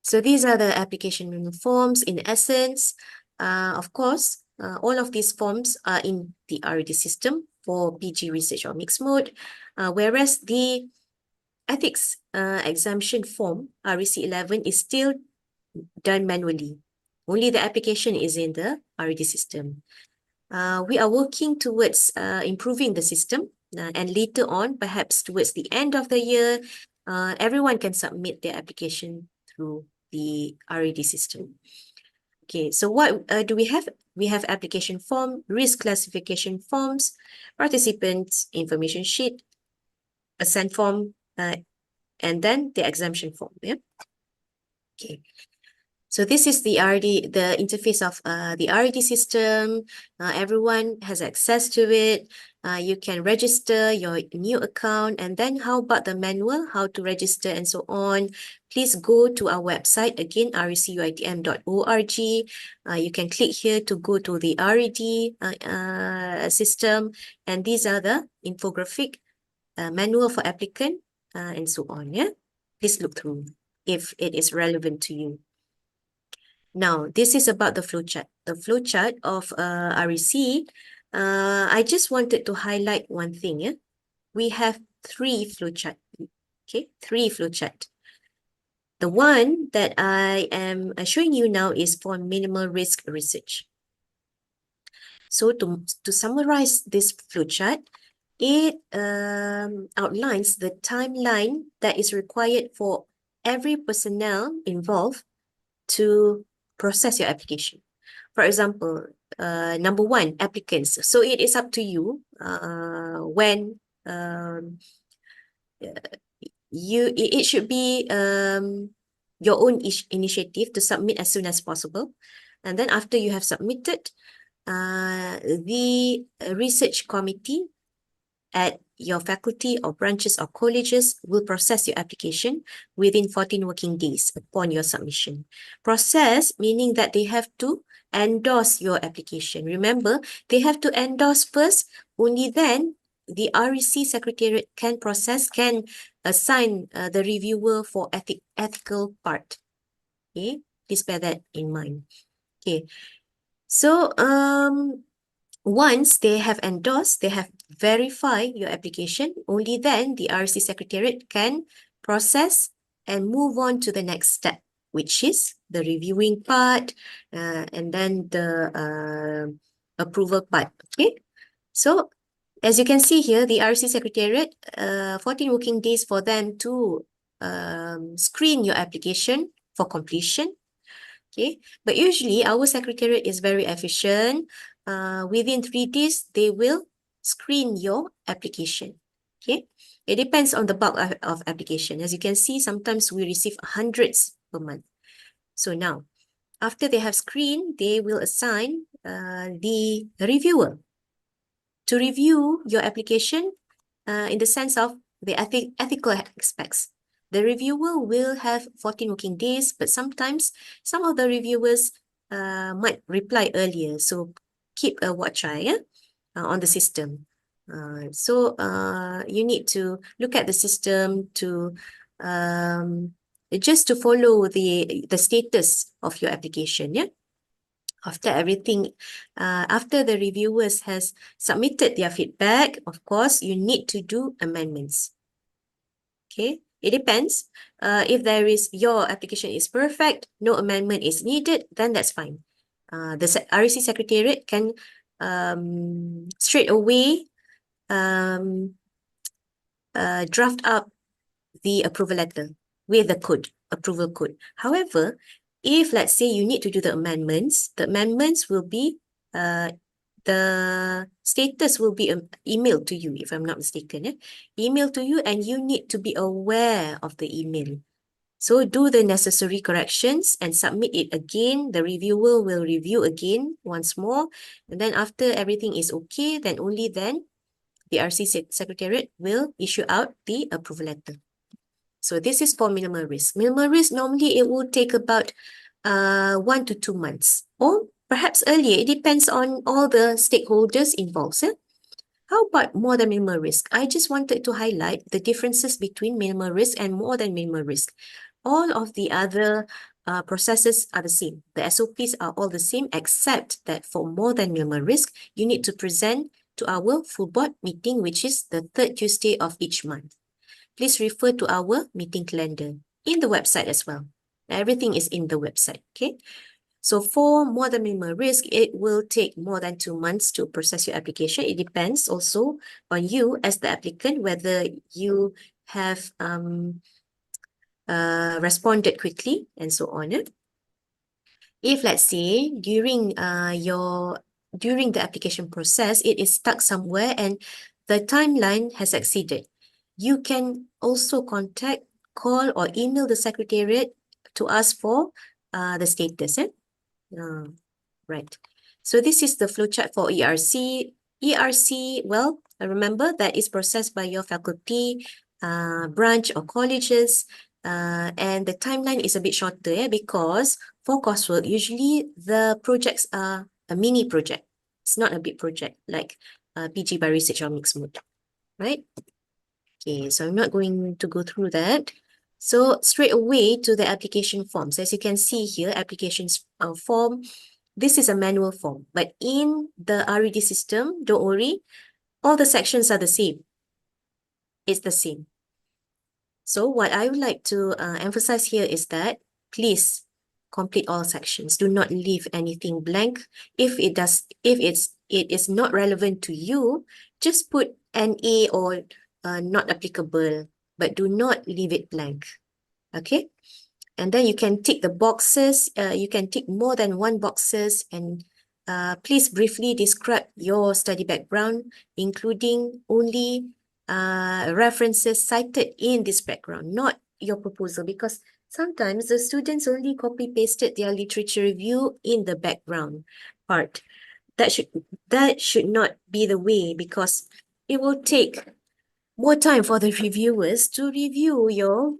So these are the application forms in essence. Of course, all of these forms are in the RED system for PG research or mixed mode, whereas the ethics exemption form, REC 11, is still done manually. Only the application is in the RED system. We are working towards improving the system, and later on, perhaps towards the end of the year, everyone can submit their application through the RED system. Okay, so what do we have? We have application form, risk classification forms, participants information sheet, assent form, and then the exemption form. Yeah. Okay. So this is the RD, the interface of the RD system. Everyone has access to it. You can register your new account, and then how about the manual, how to register and so on. Please go to our website, again, recuitm.org. You can click here to go to the RD system, and these are the infographic, manual for applicant, and so on. Yeah, please look through if it is relevant to you. Now, this is about the flowchart. The flowchart of REC. I just wanted to highlight one thing. Yeah? We have 3 flowchart. Okay, 3 flowchart. The one that I am showing you now is for minimal risk research. So to summarize this flowchart, it outlines the timeline that is required for every personnel involved to process your application. For example, number 1, applicants. So it is up to you when it should be your own initiative to submit as soon as possible. And then after you have submitted, the research committee at your faculty or branches or colleges will process your application within 14 working days upon your submission. Process meaning that they have to endorse your application. Remember, they have to endorse first, only then the REC Secretariat can process, can assign the reviewer for ethical part. Okay, please bear that in mind. Okay, so once they have endorsed, they have verified your application, only then the REC Secretariat can process and move on to the next step, which is the reviewing part and then the approval part. Okay, so As you can see here, the RC Secretariat, 14 working days for them to screen your application for completion. Okay, but usually our secretariat is very efficient. Within 3 days, they will screen your application. Okay, it depends on the bulk of application. As you can see, sometimes we receive hundreds per month. So now, after they have screened, they will assign the reviewer to review your application in the sense of the ethical aspects. The reviewer will have 14 working days, but sometimes some of the reviewers might reply earlier. So keep a watch eye on the system. So you need to look at the system to just to follow the status of your application. Yeah. After everything, after the reviewers has submitted their feedback, of course, you need to do amendments. Okay, it depends. If your application is perfect, no amendment is needed, then that's fine. The REC Secretariat can straight away draft up the approval letter with the approval code. However, if let's say you need to do the amendments will be the status will be emailed to you, if I'm not mistaken. Email to you, and you need to be aware of the email. So do the necessary corrections and submit it again. The reviewer will review again once more. And then after everything is okay, then only then the RC Secretariat will issue out the approval letter. So this is for minimal risk. Minimal risk, normally it will take about 1 to 2 months, or perhaps earlier. It depends on all the stakeholders involved. How about more than minimal risk? I just wanted to highlight the differences between minimal risk and more than minimal risk. All of the other processes are the same. The SOPs are all the same, except that for more than minimal risk, you need to present to our full board meeting, which is the 3rd Tuesday of each month. Please refer to our meeting calendar in the website as well. Everything is in the website, okay? So for more than minimal risk, it will take more than 2 months to process your application. It depends also on you as the applicant, whether you have responded quickly and so on. If let's say during the application process, it is stuck somewhere and the timeline has exceeded, you can also call or email the secretariat to ask for the status. Right. So this is the flowchart for ERC. ERC, well, remember that is processed by your faculty, branch or colleges, and the timeline is a bit shorter because for coursework, usually the projects are a mini project. It's not a big project like PG by research or mixed mode, right? Okay, so I'm not going to go through that. So straight away to the application forms. As you can see here, applications form. This is a manual form, but in the RED system, don't worry, all the sections are the same. It's the same. So what I would like to emphasize here is that please complete all sections. Do not leave anything blank. If it is not relevant to you, just put NA or not applicable, but do not leave it blank. Okay? And then you can tick the boxes. You can tick more than one boxes, and please briefly describe your study background, including only references cited in this background, not your proposal, because sometimes the students only copy-pasted their literature review in the background part. That should not be the way, because it will take more time for the reviewers to review your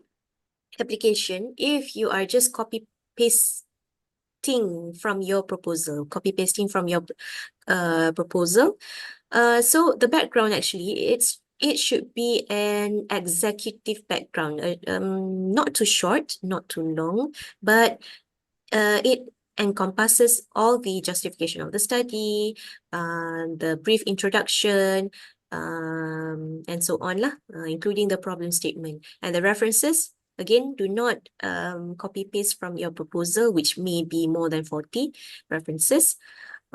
application if you are just copy-pasting from your proposal, so the background actually, it should be an executive background, not too short, not too long, but it encompasses all the justification of the study, the brief introduction, and so on, including the problem statement. And the references, again, do not copy paste from your proposal, which may be more than 40 references.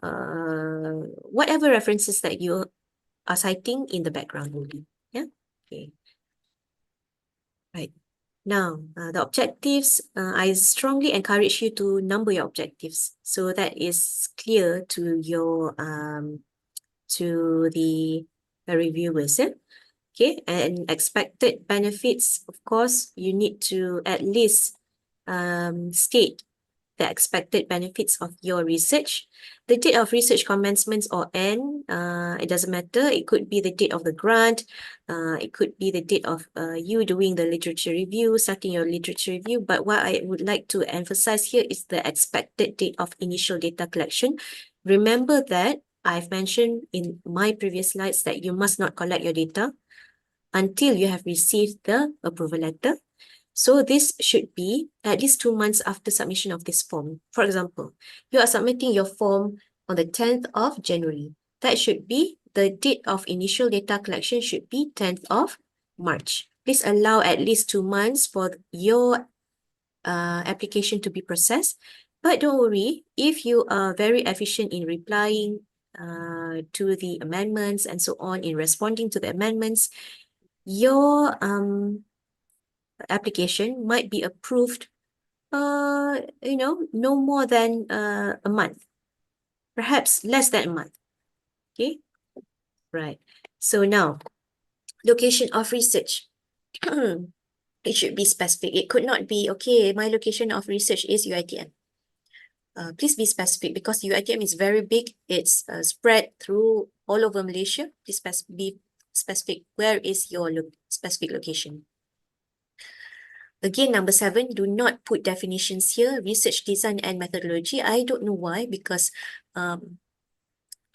Whatever references that you are citing in the background only. Yeah. Okay. Right. Now, the objectives, I strongly encourage you to number your objectives so that is clear to your to the reviewers. Okay, and expected benefits, of course, you need to at least state the expected benefits of your research. The date of research commencements or end, it doesn't matter. It could be the date of the grant. It could be the date of you doing the literature review, starting your literature review. But what I would like to emphasize here is the expected date of initial data collection. Remember that I've mentioned in my previous slides that you must not collect your data until you have received the approval letter. So this should be at least 2 months after submission of this form. For example, you are submitting your form on the 10th of January. That should be the date of initial data collection should be 10th of March. Please allow at least 2 months for your application to be processed. But don't worry, if you are very efficient in replying to the amendments and so on, in responding to the amendments, your application might be approved no more than a month, perhaps less than a month. Okay, right. So now, location of research. It should be specific. It could not be, okay, my location of research is UiTM. Please be specific because UiTM is very big. It's spread through all over Malaysia. Please be specific. Where is your specific location? Again, number 7, do not put definitions here, research design and methodology. I don't know why, because a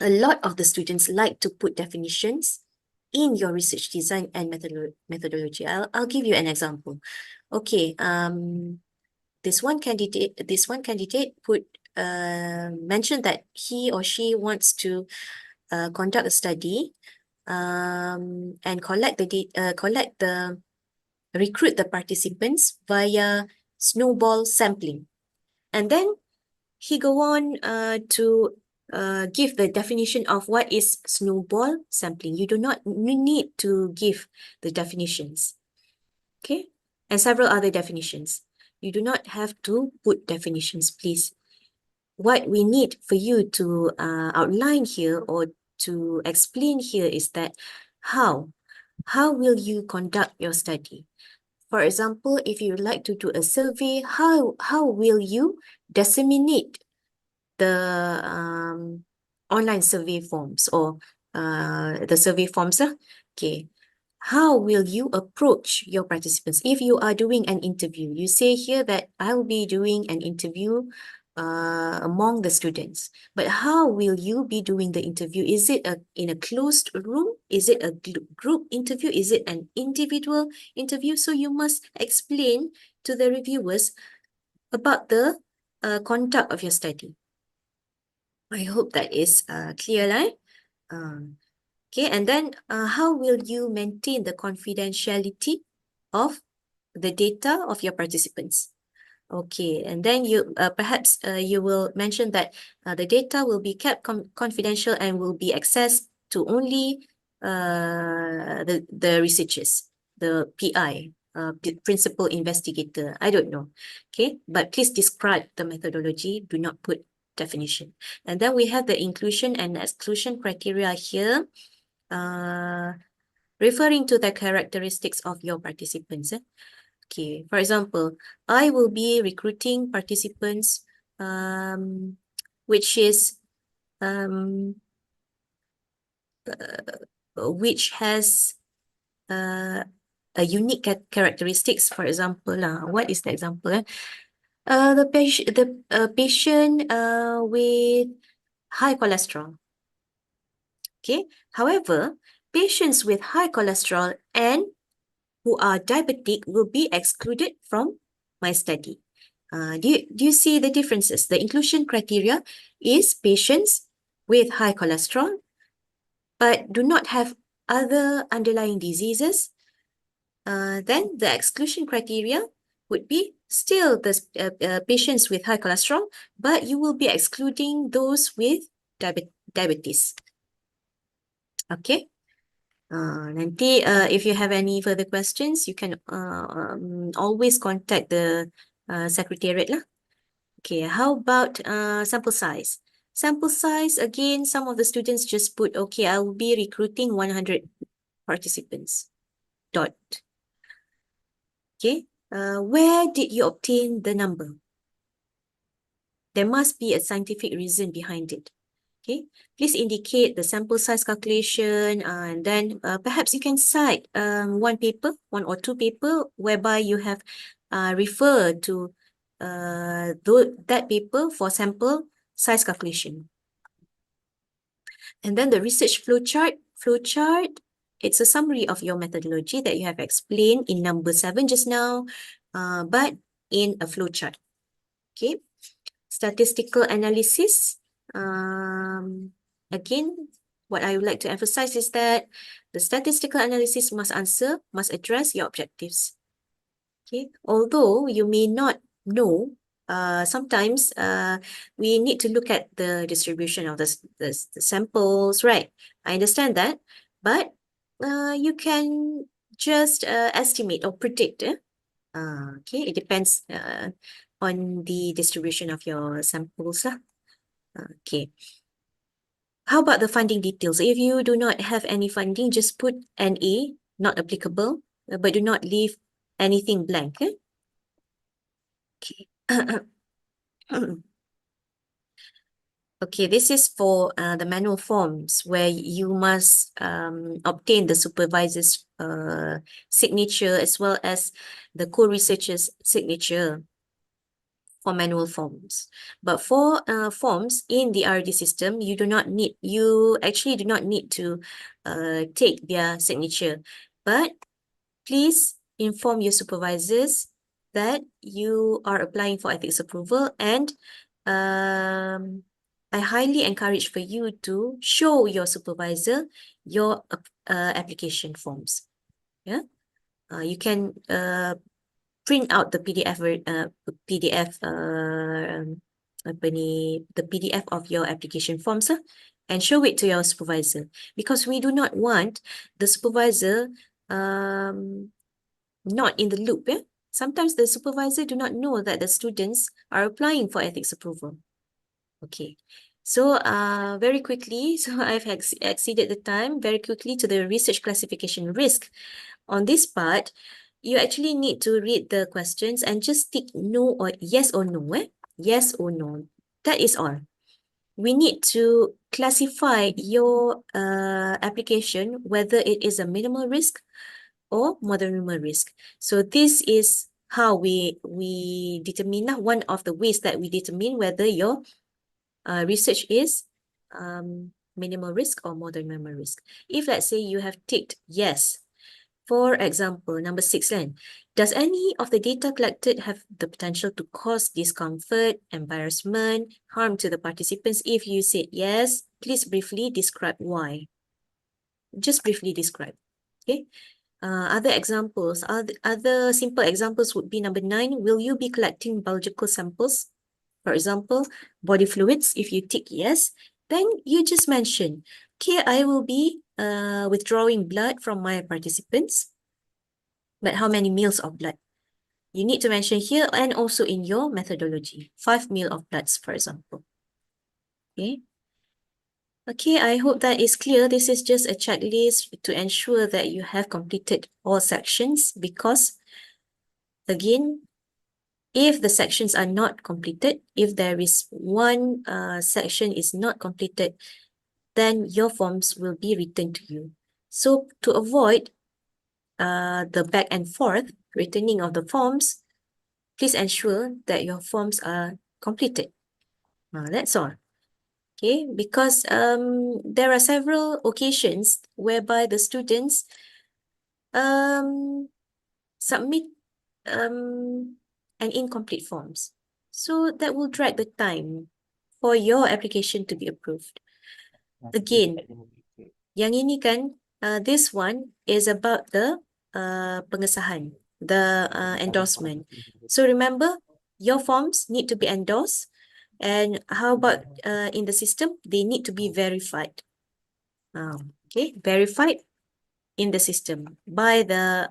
lot of the students like to put definitions in your research design and methodology. I'll give you an example. Okay, this one candidate put mentioned that he or she wants to conduct a study and recruit the participants via snowball sampling. And then he go on to give the definition of what is snowball sampling. You need to give the definitions. Okay? And several other definitions. You do not have to put definitions, please. What we need for you to outline here or to explain here is that how will you conduct your study? For example, if you would like to do a survey, how will you disseminate the online survey forms or the survey forms? Okay. How will you approach your participants? If you are doing an interview, you say here that I will be doing an interview among the students. But how will you be doing the interview? Is it in a closed room? Is it a group interview? Is it an individual interview? So you must explain to the reviewers about the conduct of your study. I hope that is clear, right? Okay, and then how will you maintain the confidentiality of the data of your participants? Okay, and then you perhaps you will mention that the data will be kept confidential and will be accessed to only the researchers, the PI, principal investigator. I don't know. Okay, but please describe the methodology. Do not put definition. And then we have the inclusion and exclusion criteria here, referring to the characteristics of your participants. Okay, for example, I will be recruiting participants which has a unique characteristics. For example, what is the example? The patient with high cholesterol. Okay, however, patients with high cholesterol and who are diabetic will be excluded from my study. Do you see the differences? The inclusion criteria is patients with high cholesterol but do not have other underlying diseases. Then the exclusion criteria would be still the patients with high cholesterol, but you will be excluding those with diabetes. Okay, Nanti, if you have any further questions, you can always contact the secretariat lah. Okay, how about sample size? Sample size, again, some of the students just put, okay, I will be recruiting 100 participants. Dot. Okay, where did you obtain the number? There must be a scientific reason behind it. Okay, please indicate the sample size calculation, and then perhaps you can cite one or two paper whereby you have referred to that paper for sample size calculation. And then the research flowchart. It's a summary of your methodology that you have explained in number 7 just now, but in a flowchart. Okay, statistical analysis. Again, what I would like to emphasize is that the statistical analysis must address your objectives. Okay, although you may not know, sometimes we need to look at the distribution of the samples, right? I understand that, but you can just estimate or predict. Okay, it depends on the distribution of your samples. Okay. How about the funding details? If you do not have any funding, just put NA, not applicable, but do not leave anything blank. Okay. Okay, this is for the manual forms where you must obtain the supervisor's signature as well as the co-researcher's signature for manual forms. But for forms in the RD system, you actually do not need to take their signature. But please inform your supervisors that you are applying for ethics approval, and I highly encourage for you to show your supervisor your application forms. Yeah, you can print out the PDF the PDF of your application forms and show it to your supervisor, because we do not want the supervisor not in the loop. Sometimes the supervisor do not know that the students are applying for ethics approval. Okay, so very quickly, so I've exceeded the time, very quickly to the research classification risk. On this part, you actually need to read the questions and just tick no or yes or no. Yes or no. That is all. We need to classify your application whether it is a minimal risk or moderate risk. So this is how we determine, one of the ways that we determine whether your research is minimal risk or moderate risk. If let's say you have ticked yes, for example, number 6 then, does any of the data collected have the potential to cause discomfort, embarrassment, harm to the participants? If you said yes, please briefly describe why. Just briefly describe. Okay. Other examples, other simple examples would be number 9, will you be collecting biological samples? For example, body fluids. If you tick yes, then you just mention, okay, I will be withdrawing blood from my participants. But how many mils of blood? You need to mention here and also in your methodology, 5 ml of bloods, for example. Okay. Okay, I hope that is clear. This is just a checklist to ensure that you have completed all sections, because again, if the sections are not completed, if there is one section is not completed, then your forms will be returned to you. So to avoid the back and forth returning of the forms, please ensure that your forms are completed. That's all. Okay, because there are several occasions whereby the students submit an incomplete forms. So that will drag the time for your application to be approved. Again, yang ini kan, this one is about the pengesahan, the endorsement. So remember, your forms need to be endorsed. And how about in the system? They need to be verified. Okay, verified in the system by the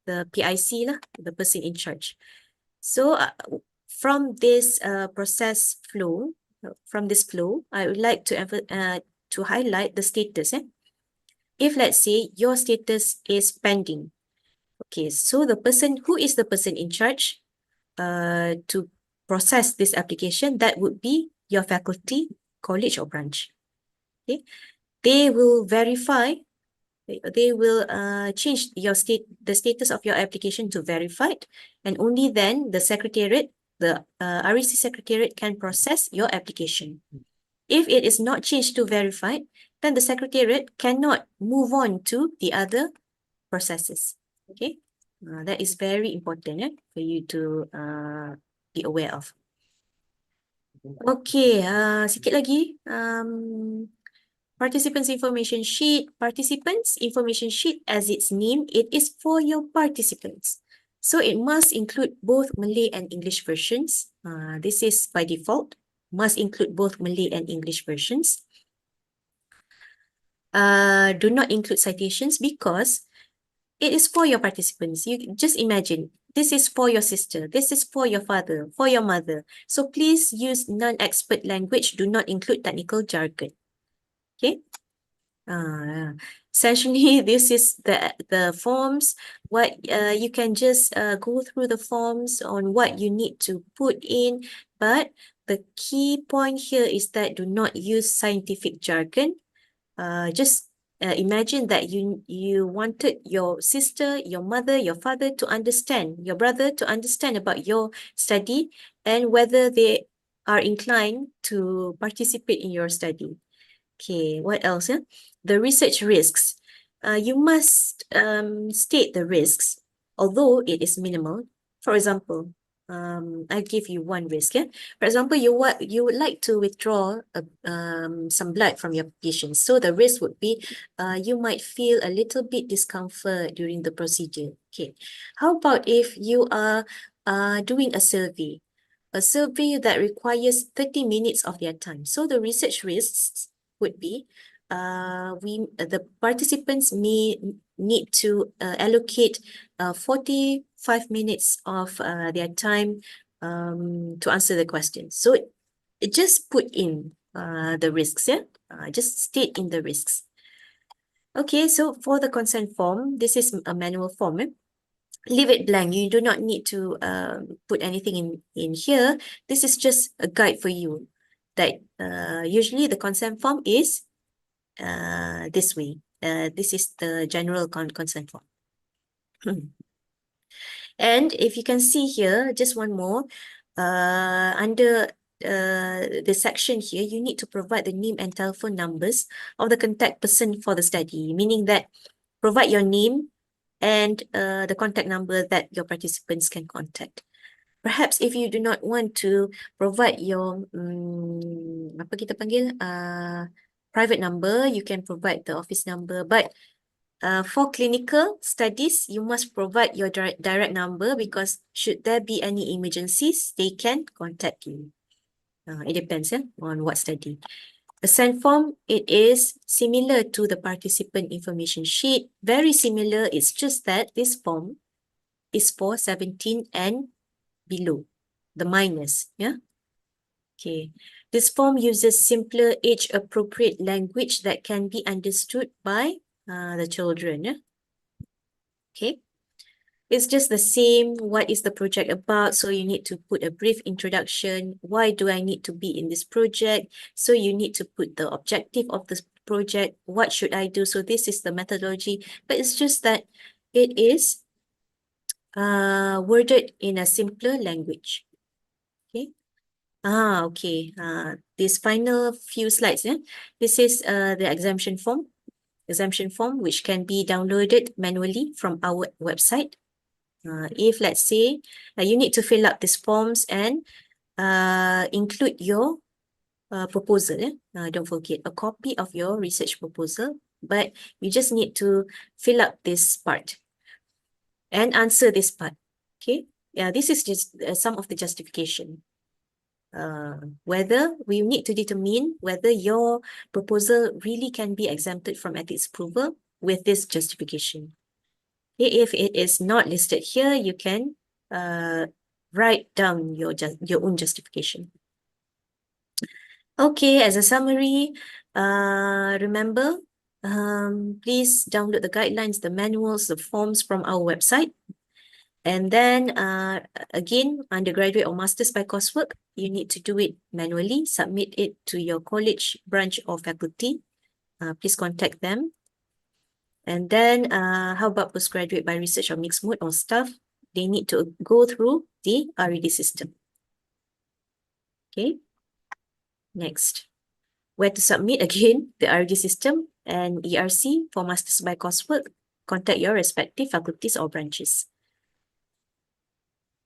PIC lah, the person in charge. So from this process flow, I would like to highlight the status. If let's say your status is pending, okay, so who is the person in charge to process this application? That would be your faculty, college or branch. Okay, they will verify. They will change the status of your application to verified, and only then the secretariat, the REC secretariat can process your application. If it is not changed to verified, then the secretariat cannot move on to the other processes. Okay, that is very important for you to be aware of. Okay, sikit lagi. Participants information sheet. Participants information sheet, as its name, it is for your participants. So it must include both Malay and English versions. This is by default, must include both Malay and English versions. Do not include citations because it is for your participants. You just imagine, this is for your sister, this is for your father, for your mother. So please use non-expert language. Do not include technical jargon. Okay. Essentially, this is the forms. What you can just go through the forms on what you need to put in, but the key point here is that do not use scientific jargon. Just imagine that you wanted your sister, your mother, your father to understand, your brother to understand about your study and whether they are inclined to participate in your study. Okay, what else? The research risks. You must state the risks, although it is minimal. For example, I'll give you one risk. For example, you would like to withdraw some blood from your patient. So the risk would be you might feel a little bit discomfort during the procedure. Okay, how about if you are doing a survey that requires 30 minutes of their time? So the research risks would be the participants may need to allocate 45 minutes of their time to answer the question. So just put in the risks, just state in the risks. Okay, so for the consent form, this is a manual form. Leave it blank. You do not need to put anything in here. This is just a guide for you that usually the consent form is this way. This is the general consent form. And if you can see here, just one more, under the section here, you need to provide the name and telephone numbers of the contact person for the study, meaning that provide your name and the contact number that your participants can contact. Perhaps if you do not want to provide your apa kita panggil private number, you can provide the office number. But for clinical studies, you must provide your direct number because should there be any emergencies, they can contact you. It depends on what study. The consent form, it is similar to the participant information sheet. Very similar. It's just that this form is for 17 and below, the minors. Yeah. Okay. This form uses simpler age-appropriate language that can be understood by the children. Yeah. Okay. It's just the same. What is the project about? So you need to put a brief introduction. Why do I need to be in this project? So you need to put the objective of this project. What should I do? So this is the methodology. But it's just that it is worded in a simpler language. Okay. Okay. This final few slides. This is the exemption form. Exemption form which can be downloaded manually from our website. If let's say you need to fill up these forms and include your proposal. Don't forget a copy of your research proposal, but you just need to fill up this part and answer this part. Okay. Yeah, this is just some of the justification. whether we need to determine whether your proposal really can be exempted from ethics approval with this justification. Okay, if it is not listed here, you can write down your own justification. Okay, as a summary, remember, please download the guidelines, the manuals, the forms from our website. And then again, undergraduate or master's by coursework, you need to do it manually, submit it to your college, branch or faculty. Please contact them. And then how about postgraduate by research or mixed mode or staff? They need to go through the RED system. Okay. Next, where to submit again, the RED system and ERC for masters by coursework. Contact your respective faculties or branches.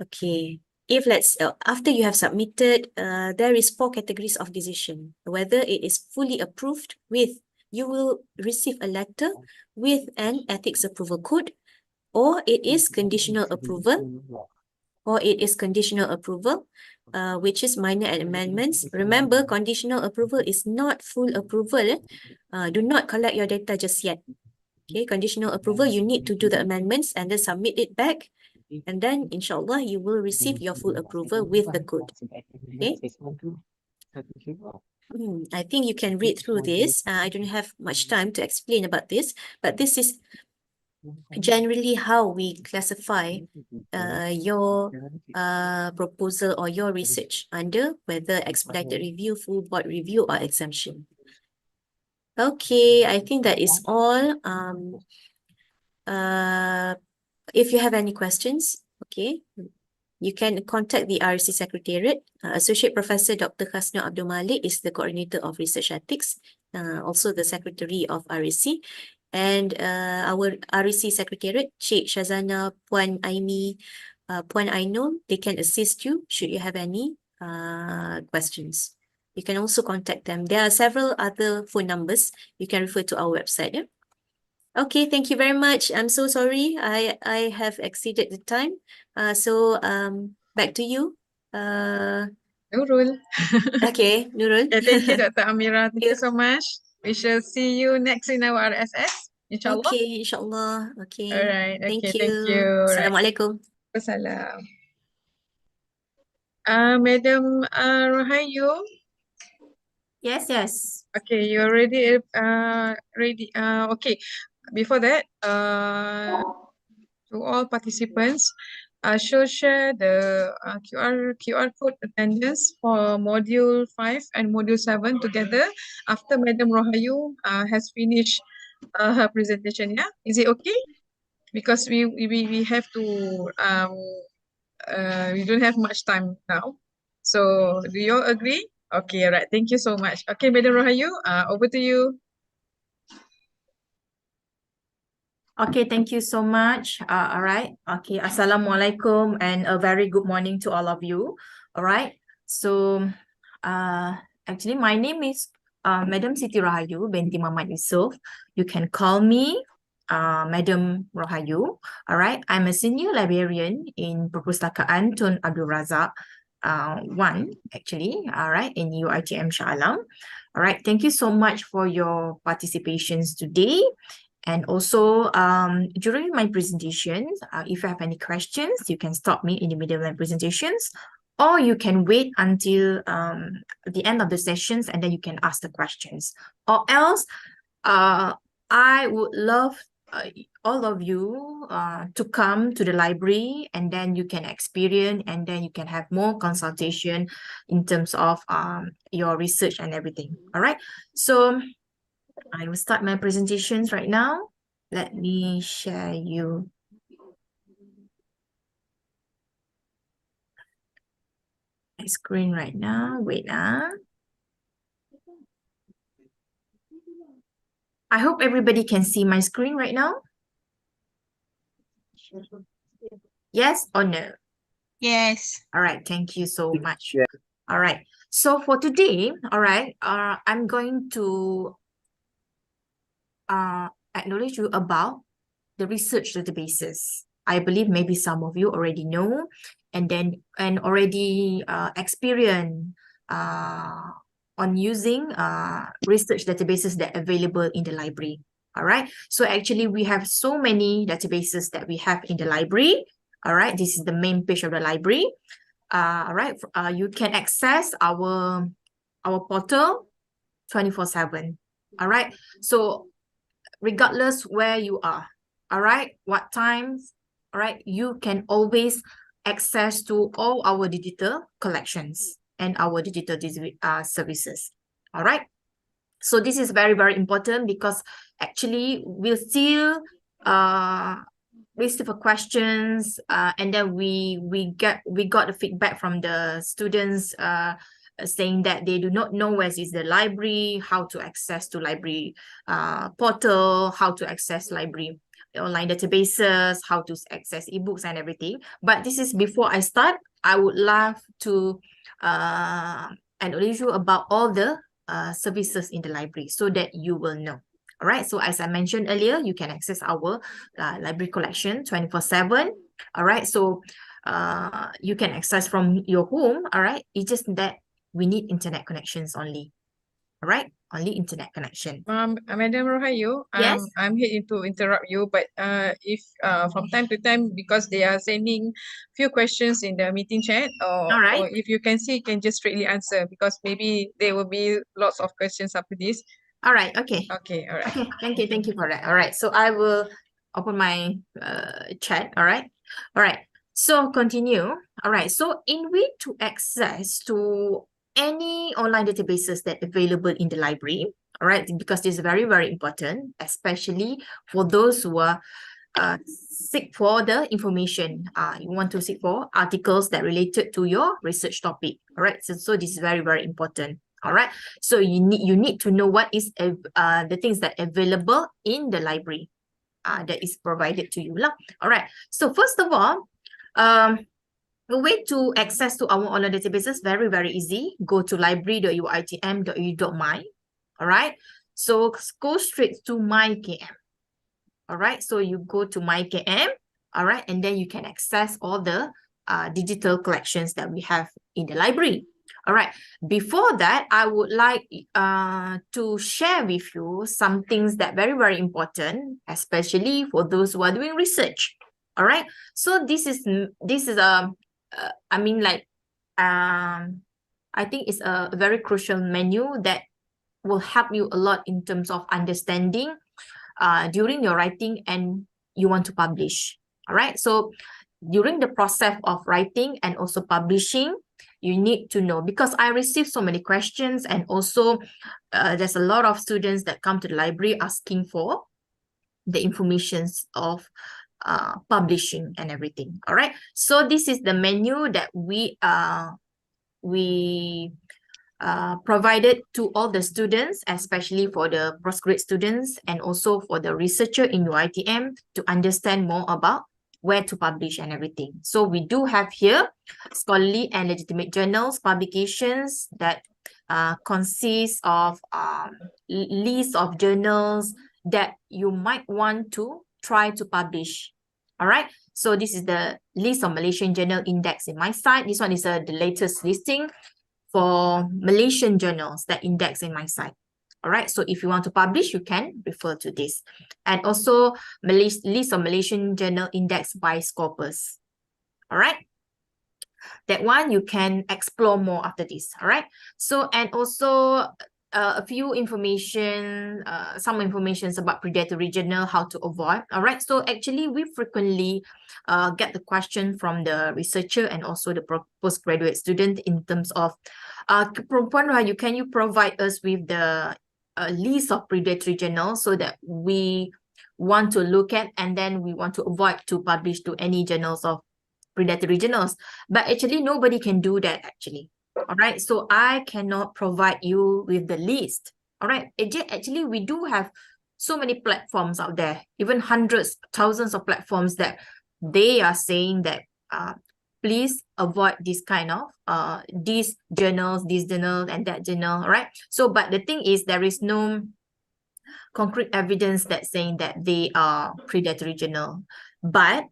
Okay. If after you have submitted, there is 4 categories of decision. Whether it is fully approved with, you will receive a letter with an ethics approval code, or it is conditional approval, which is minor amendments. Remember, conditional approval is not full approval. Do not collect your data just yet. Okay, conditional approval, you need to do the amendments and then submit it back. And then, inshallah, you will receive your full approval with the code. Okay. I think you can read through this. I don't have much time to explain about this, but this is generally how we classify your proposal or your research under whether expedited review, full board review, or exemption. Okay, I think that is all. If you have any questions, okay, you can contact the RC Secretariat. Associate Professor Dr. Khasna Abdul Malik is the coordinator of research ethics, also the secretary of RAC. And our RAC Secretariat, Cik Shazana, Puan Aini, Puan Ainul, they can assist you should you have any questions. You can also contact them. There are several other phone numbers. You can refer to our website. Yeah? Okay, thank you very much. I'm so sorry. I have exceeded the time. So back to you. Nurul. Okay, Nurul. Okay, thank you, Dr. Amira. Thank you Yes. so much. We shall see you next in our RSS, inshallah. Okay, inshallah. Okay. All right. Thank Okay, you. thank you. Right. Assalamualaikum. Wassalam. Madam Rahayu. Yes, yes. Okay, you're ready. Ready. Okay. Before that, to all participants, share the QR code attendance for module 5 and module 7 together after Madam Rohayu has finished her presentation. Yeah, is it okay? Because we have to we don't have much time now. So do you all agree? Okay, right. Thank you so much. Okay, Madam Rohayu, over to you. Okay, thank you so much. All right. Okay, Assalamualaikum and a very good morning to all of you. All right. So, actually, my name is Madam Siti Rahayu binti Muhammad Yusof. You can call me Madam Rahayu. All right. I'm a senior librarian in Perpustakaan Tun Abdul Razak 1, actually. All right, in UiTM Shah Alam. All right. Thank you so much for your participations today. And also, during my presentations, if you have any questions, you can stop me in the middle of my presentations, or you can wait until the end of the sessions and then you can ask the questions. Or else, I would love all of you to come to the library and then you can experience and then you can have more consultation in terms of your research and everything. All right. So I will start my presentations right now. Let me share you. My screen right now. Wait. I hope everybody can see my screen right now. Yes or no? Yes. All right. Thank you so much. All right. So for today, all right, I'm going to acknowledge you about the research databases. I believe maybe some of you already know and already experience on using research databases that are available in the library. All right. So actually we have so many databases that we have in the library. All right. This is the main page of the library. All right. You can access our portal 24/7. All right. So regardless where you are, all right, what times, all right, you can always access to all our digital collections and our digital services. All right. So this is very, very important because actually we'll still receive questions and then we got the feedback from the students saying that they do not know where is the library, how to access to library portal, how to access library online databases, how to access ebooks and everything. But this is before I start, I would love to acknowledge you about all the services in the library so that you will know. All right, so as I mentioned earlier, you can access our library collection 24/7. All right, so you can access from your home. All right, it's just that we need internet connections only. All right, only internet connection. Madam Rohayu, Yes. I'm here to interrupt you, but if from time to time, because they are sending few questions in the meeting chat, All right. or if you can see, you can just straightly answer because maybe there will be lots of questions after this. All right, okay. Okay, all right. Okay, thank you for that. All right, so I will open my chat. All right, so continue. All right, so in way to access to any online databases that available in the library, all right, because this is very, very important, especially for those who are seek for the information. You want to seek for articles that related to your research topic. All right, so this is very, very important. All right, so you need to know what is the things that available in the library that is provided to you lah. All right, so first of all, the way to access to our online databases very, very easy. Go to library.uitm.edu.my. All right, so go straight to MyKM. All right, so you go to MyKM. All right, and then you can access all the digital collections that we have in the library. All right, before that, I would like to share with you some things that very, very important, especially for those who are doing research. All right, so this is I mean, like I think it's a very crucial menu that will help you a lot in terms of understanding during your writing and you want to publish. All right, so during the process of writing and also publishing, you need to know, because I receive so many questions and also there's a lot of students that come to the library asking for the informations of publishing and everything. All right, so this is the menu that we provided to all the students, especially for the postgrad students and also for the researcher in UiTM to understand more about where to publish and everything. So we do have here scholarly and legitimate journals, publications that consist of list of journals that you might want to try to publish. All right, so this is the list of Malaysian Journal Index in my site. This one is the latest listing for Malaysian journals that index in my site. All right, so if you want to publish, you can refer to this. And also list of Malaysian Journal Index by Scopus. All right, that one you can explore more after this. All right, so and also a few information, some informations about predatory journal, how to avoid. All right, so actually we frequently get the question from the researcher and also the postgraduate student in terms of Puan Rahayu, can you provide us with the list of predatory journals so that we want to look at and then we want to avoid to publish to any journals of predatory journals? But actually nobody can do that actually. All right, so I cannot provide you with the list. All right, actually we do have so many platforms out there, even hundreds, thousands of platforms that they are saying that please avoid this kind of these journals, this journal and that journal. All right, so but the thing is there is no concrete evidence that saying that they are predatory journal. But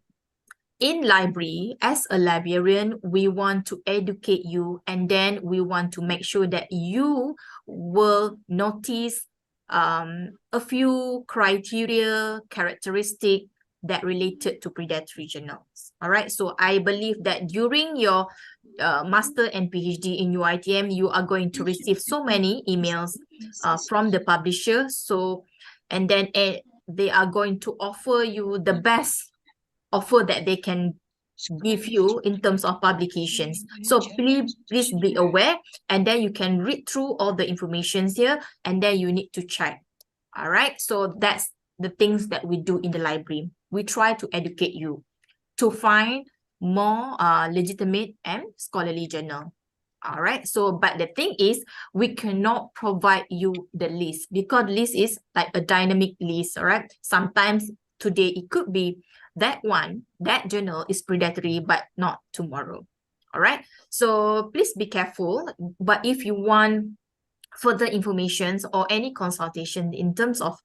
in library, as a librarian, we want to educate you, and then we want to make sure that you will notice a few criteria, characteristic that related to predatory journals. All right, so I believe that during your master and PhD in UiTM, you are going to receive so many emails from the publisher. So, and then they are going to offer you the best offer that they can give you in terms of publications. So please be aware, and then you can read through all the informations here, and then you need to check. All right, so that's the things that we do in the library. We try to educate you to find more legitimate and scholarly journal. All right, so but the thing is, we cannot provide you the list, because list is like a dynamic list. All right, sometimes today it could be that journal is predatory, but not tomorrow. All right, so please be careful. But if you want further information or any consultation in terms of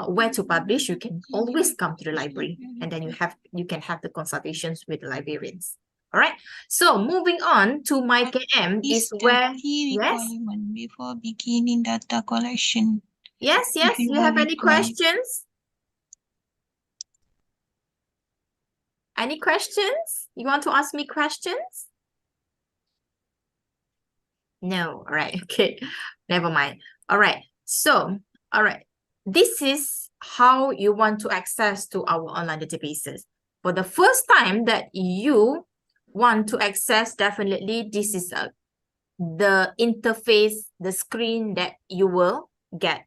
where to publish, you can always come to the library, and then you can have the consultations with the librarians. All right, so moving on to my KM is where, yes, before beginning data collection. yes, If you you have want any to- questions? Any questions? You want to ask me questions? No, all right, okay, never mind. All right, so, all right, this is how you want to access to our online databases. For the first time that you want to access, definitely this is the interface, the screen that you will get.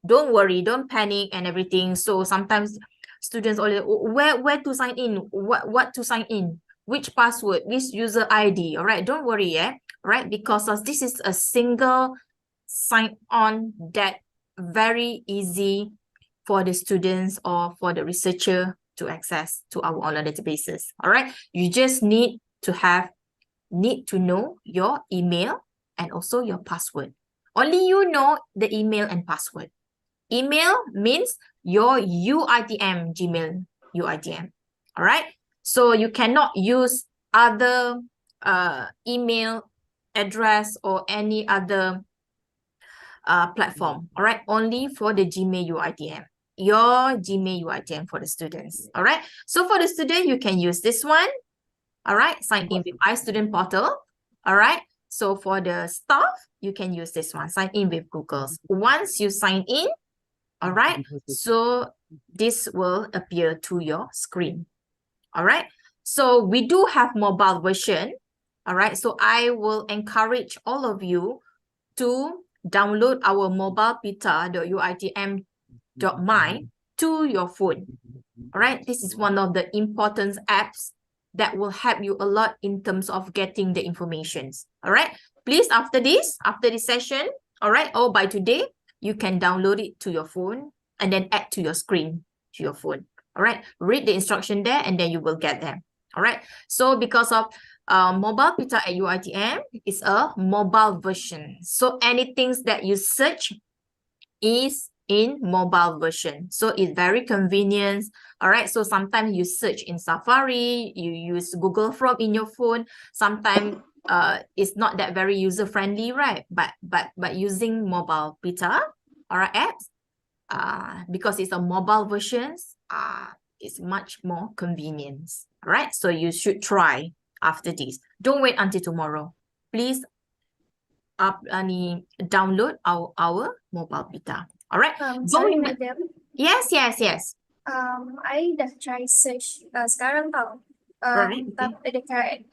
Don't worry, don't panic and everything. So sometimes students always, where to sign in, what to sign in, which password, which user ID. All right, don't worry, yeah, right? Because this is a single sign on that very easy for the students or for the researcher to access to our online databases. All right, you just need to know your email and also your password. Only you know the email and password. Email means your UiTM Gmail UiTM. All right, so you cannot use other email address or any other platform. All right, only for the Gmail UiTM, your Gmail UiTM for the students. All right, so for the student, you can use this one. All right, sign in with iStudent Portal. All right, so for the staff, you can use this one, sign in with Google's. Once you sign in, all right, so this will appear to your screen. All right, so we do have mobile version. All right, so I will encourage all of you to download our mobile pita.uitm.my to your phone. All right, this is one of the important apps that will help you a lot in terms of getting the informations. All right, please, after this session, all right, or by today, you can download it to your phone and then add to your screen to your phone. All right, read the instruction there and then you will get them. All right, so because of mobile pita at UiTM is a mobile version, so anything that you search is in mobile version, so it's very convenient. All right, so sometimes you search in Safari, you use Google Chrome in your phone, sometimes it's not that very user friendly, right? But using mobile pita or apps, because it's a mobile versions, it's much more convenient. All right, so you should try after this. Don't wait until tomorrow, please. Download our mobile pita. All right. Sorry, madam. Yes. I dah try search sekarang tau. Right, okay.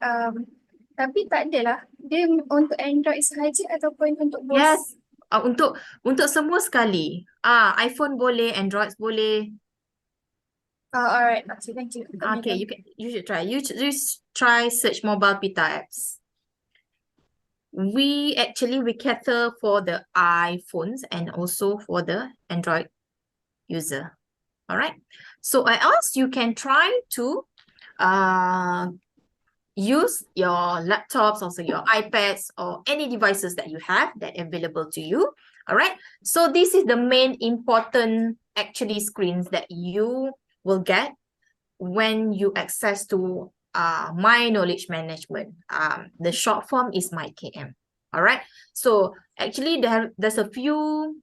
Tapi tak adalah. Dia untuk Android sahaja ataupun untuk both? Yes. Untuk semua sekali. iPhone boleh, Android boleh. Alright. Okay, thank you. Okay, you should try. You try search mobile pita apps. We cater for the iPhones and also for the Android user. All right. So else you can try to use your laptops, also your iPads or any devices that you have that available to you. All right. So this is the main important screens that you will get when you access to My Knowledge Management. The short form is MyKM. All right. So actually there's a few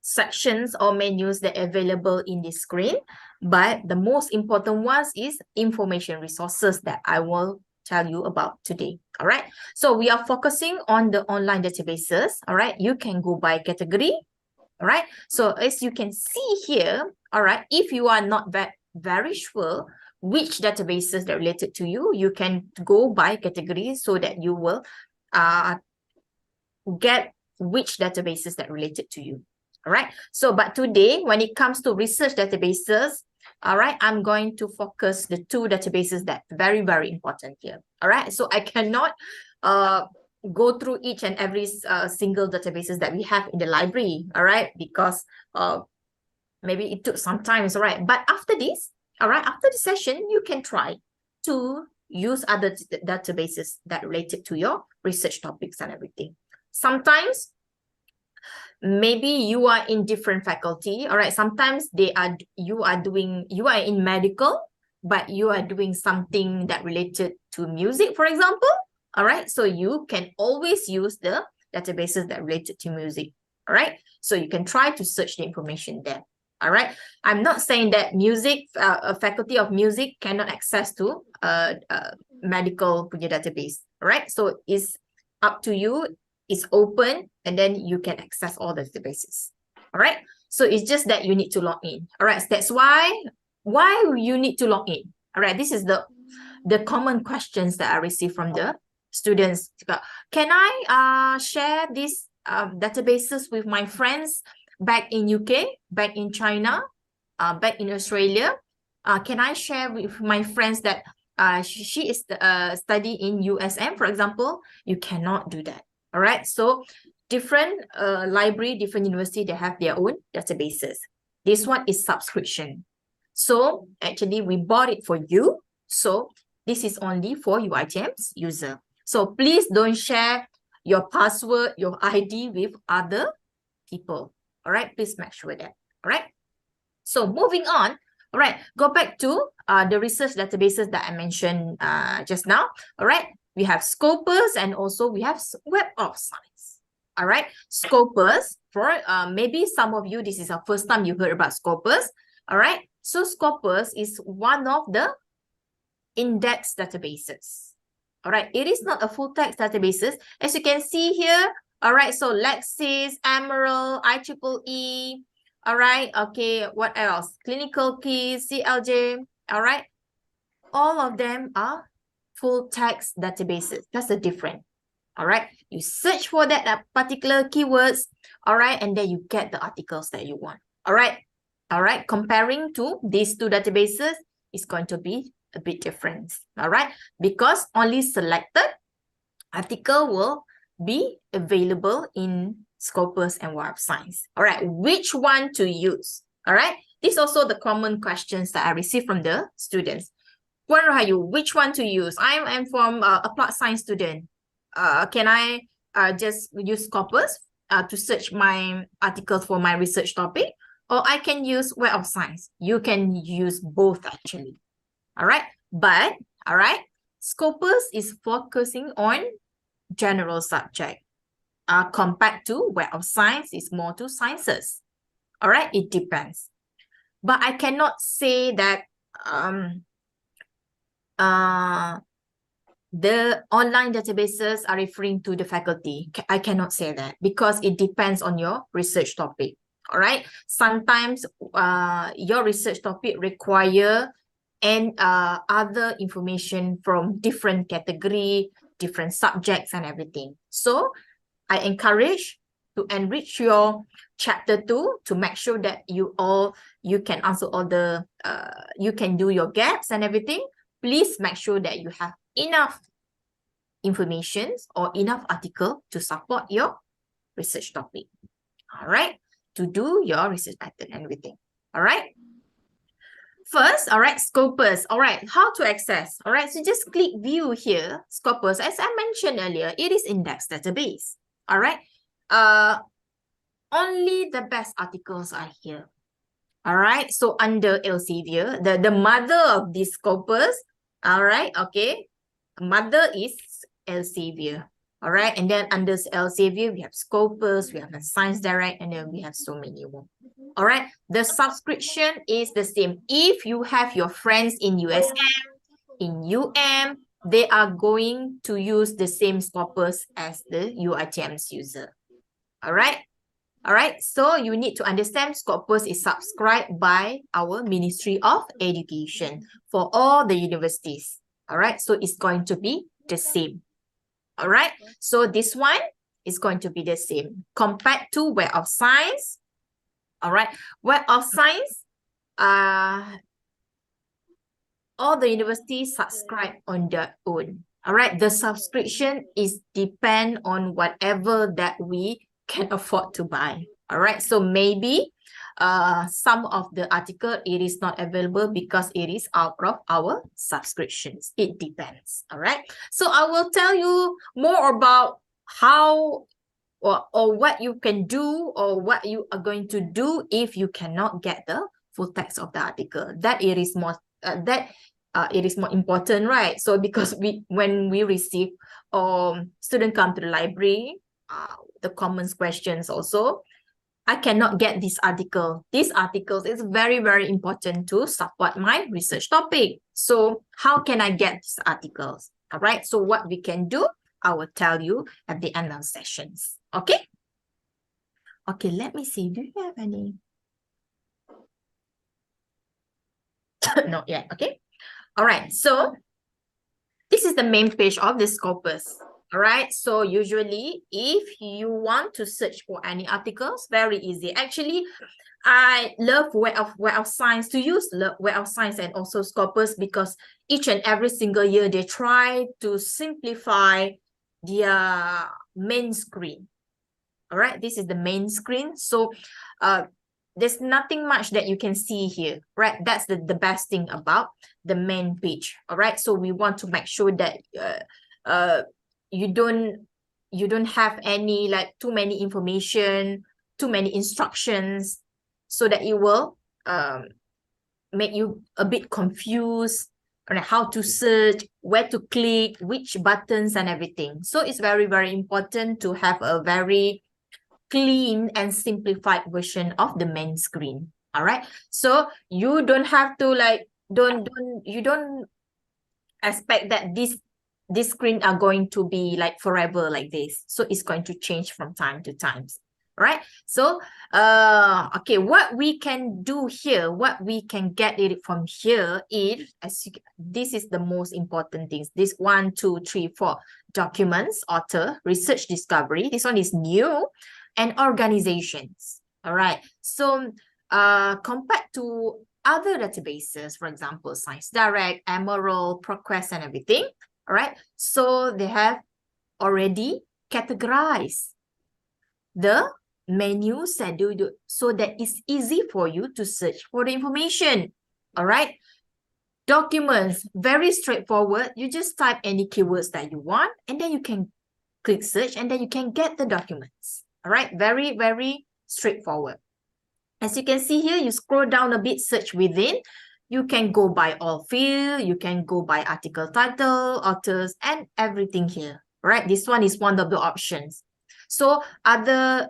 sections or menus that are available in this screen, but the most important ones is information resources that I will tell you about today. All right. So we are focusing on the online databases. All right. You can go by category. All right. So as you can see here, all right, if you are not very sure which databases that are related to you, you can go by category so that you will get which databases that are related to you. All right. So, but today, when it comes to research databases, all right, I'm going to focus the two databases that are very, very important here. All right. So I cannot go through each and every single databases that we have in the library. All right. Because maybe it took some time. All right. But after this, all right, after the session, you can try to use other databases that are related to your research topics and everything. Sometimes maybe you are in different faculty. All right. Sometimes you are in medical, but you are doing something that related to music, for example. All right. So you can always use the databases that are related to music. All right. So you can try to search the information there. All right. I'm not saying that music, a faculty of music cannot access to medical punya database. All right. So it's up to you. It's open, and then you can access all the databases. All right. So it's just that you need to log in. All right. That's why you need to log in. All right. This is the common questions that I receive from the students. Can I share these databases with my friends back in UK, back in China, back in Australia? Can I share with my friends that she is study in USM, for example? You cannot do that. All right. So different library, different university, they have their own databases. This one is subscription. So actually we bought it for you. So this is only for UiTM's user. So please don't share your password, your ID with other people. All right. Please make sure that. All right. So moving on. All right. Go back to the research databases that I mentioned just now. All right. We have Scopus, and also we have Web of Science. All right. Scopus, for maybe some of you, this is the first time you heard about Scopus. All right. So Scopus is one of the index databases. All right. It is not a full text databases. As you can see here. All right. So Lexis, Emerald, IEEE. All right. Okay. What else? Clinical Keys, CLJ. All right. All of them are full text databases. That's the difference. All right. You search for that particular keywords. All right. And then you get the articles that you want. All right. All right. Comparing to these two databases is going to be a bit different. All right. Because only selected article will be available in Scopus and Web of Science. All right. Which one to use? All right. These are also the common questions that I receive from the students. Puan Rahayu, which one to use? I am from applied science student. Can I just use Scopus to search my articles for my research topic? Or I can use Web of Science. You can use both actually. All right. But, all right, Scopus is focusing on general subject. Compared to Web of Science is more to sciences. All right. It depends. But I cannot say that the online databases are referring to the faculty. I cannot say that because it depends on your research topic. All right. Sometimes your research topic require and other information from different category, different subjects and everything. So I encourage to enrich your chapter 2 to make sure that you can answer all the you can do your gaps and everything. Please make sure that you have enough information or enough article to support your research topic. All right. To do your research pattern and everything. All right. First, all right, Scopus. All right, how to access? All right, so just click view here. Scopus, as I mentioned earlier, it is index database. All right. Only the best articles are here. All right. So under Elsevier, the mother of this corpus. All right. Okay. Mother is Elsevier. All right. And then under Elsevier, we have Scopus, we have the Science Direct, and then we have so many more. All right. The subscription is the same. If you have your friends in USM, in UM, they are going to use the same Scopus as the UITM's user. All right. All right, so you need to understand Scopus is subscribed by our Ministry of Education for all the universities. All right, so it's going to be the same. All right, so this one is going to be the same compared to Web of Science. All right, Web of Science, all the universities subscribe on their own. All right, the subscription is depend on whatever that we can afford to buy. All right, so maybe some of the article it is not available because it is out of our subscriptions. It depends. All right, so I will tell you more about how or what you can do or what you are going to do if you cannot get the full text of the article. That it is more it is more important, right? So because when we receive student come to the library, the common questions also, I cannot get this article. These articles is very, very important to support my research topic. So how can I get these articles? All right. So what we can do, I will tell you at the end of sessions. Okay. Okay. Let me see. Do you have any? Not yet. Okay. All right. So this is the main page of the Scopus. All right, so usually if you want to search for any articles, very easy. Actually, I love Web of Science to use Web of Science and also Scopus because each and every single year they try to simplify their main screen. All right, this is the main screen. So there's nothing much that you can see here, right? That's the best thing about the main page. All right, so we want to make sure that you don't have any like too many information, too many instructions, so that it will make you a bit confused on how to search, where to click, which buttons and everything. So it's very, very important to have a very clean and simplified version of the main screen. All right, so you don't have to like you don't expect that this screen are going to be like forever like this. So it's going to change from time to time. Right? So okay, what we can do here, what we can get it from here is, this is the most important things. This 1, 2, 3, 4 documents, author, research discovery. This one is new, and organizations. All right. So compared to other databases, for example, Science Direct, Emerald, ProQuest, and everything. All right. So they have already categorized the menu schedule so that it's easy for you to search for the information. All right. Documents, very straightforward. You just type any keywords that you want, and then you can click search, and then you can get the documents. All right. Very, very straightforward. As you can see here, you scroll down a bit, search within. You can go by all field, you can go by article title, authors, and everything here. Right? This one is one of the options. So either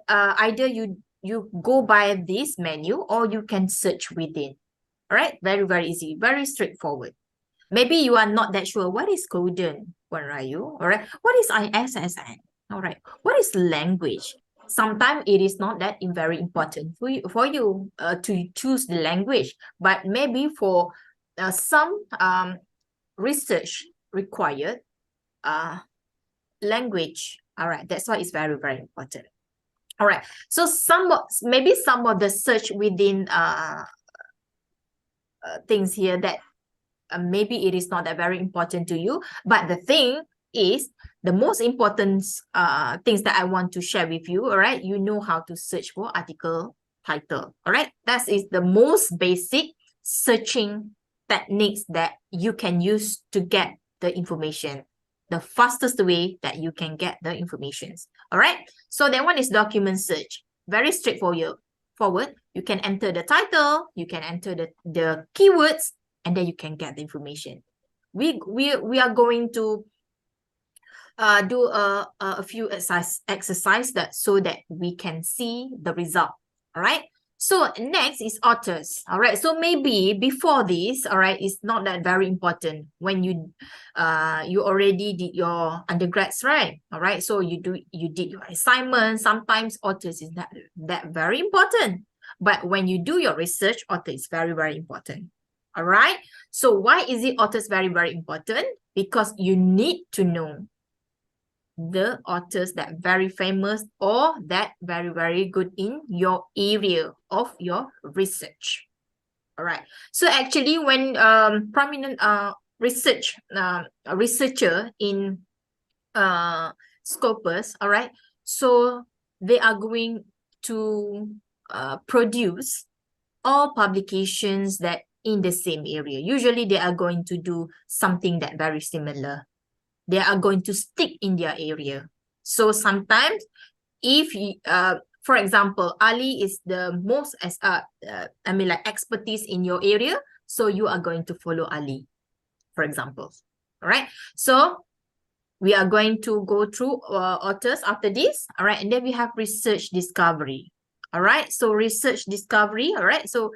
you go by this menu or you can search within. All right? Very, very easy, very straightforward. Maybe you are not that sure. What is Coden? What are you? All right. What is IPSis? All right. What is language? Sometimes it is not that very important for you to choose the language, but maybe for some research required language. All right, that's why it's very, very important. All right, so maybe some of the search within things here that maybe it is not that very important to you, but the thing is, the most important things that I want to share with you, all right? You know how to search for article title, all right? That is the most basic searching techniques that you can use to get the information, the fastest way that you can get the information, all right? So that one is document search, very straightforward. You can enter the title, you can enter the keywords, and then you can get the information. We are going to do a few exercise that so that we can see the result. All right. So next is authors. All right. So maybe before this, all right, it's not that very important when you already did your undergrads, right? All right. So you did your assignment. Sometimes authors is not that very important, but when you do your research, author is very, very important. All right. So why is it authors very, very important? Because you need to know the authors that very famous or that very, very good in your area of your research. All right. So actually when prominent researcher in Scopus, all right, so they are going to produce all publications that in the same area. Usually they are going to do something that very similar. They are going to stick in their area. So sometimes if you, for example, Ali is the most expertise in your area, so you are going to follow Ali, for example. All right. So we are going to go through authors after this. All right. And then we have research discovery. All right. So research discovery. All right. So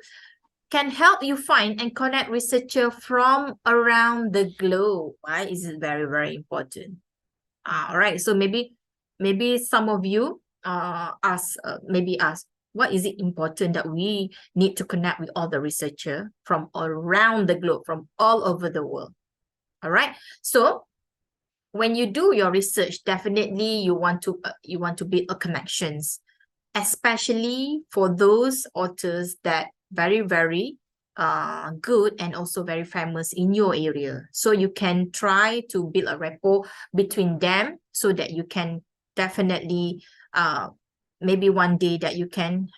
can help you find and connect researchers from around the globe. Why is it very, very important? All right. So maybe some of you ask, what is it important that we need to connect with all the researchers from around the globe, from all over the world? All right. So when you do your research, definitely you want to build connections, especially for those authors that very, very good and also very famous in your area. So you can try to build a rapport between them so that you can definitely maybe one day that you can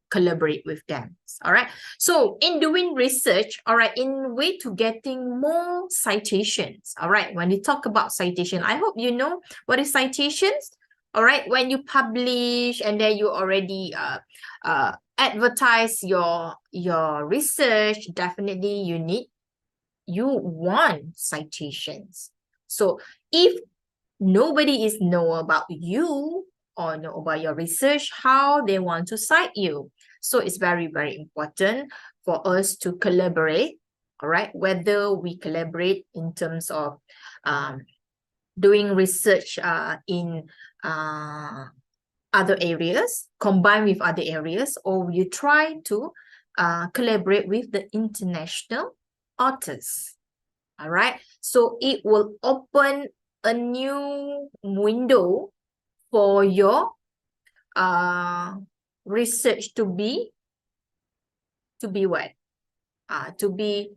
collaborate with them. All right. So in doing research, all right, in way to getting more citations. All right. When you talk about citation, I hope you know what is citations. All right, when you publish and then you already advertise your research, definitely you want citations. So if nobody is know about you or know about your research, how they want to cite you. So it's very, very important for us to collaborate. All right, whether we collaborate in terms of doing research in other areas, combine with other areas, or you try to collaborate with the international authors. All right. So it will open a new window for your research to be what? To be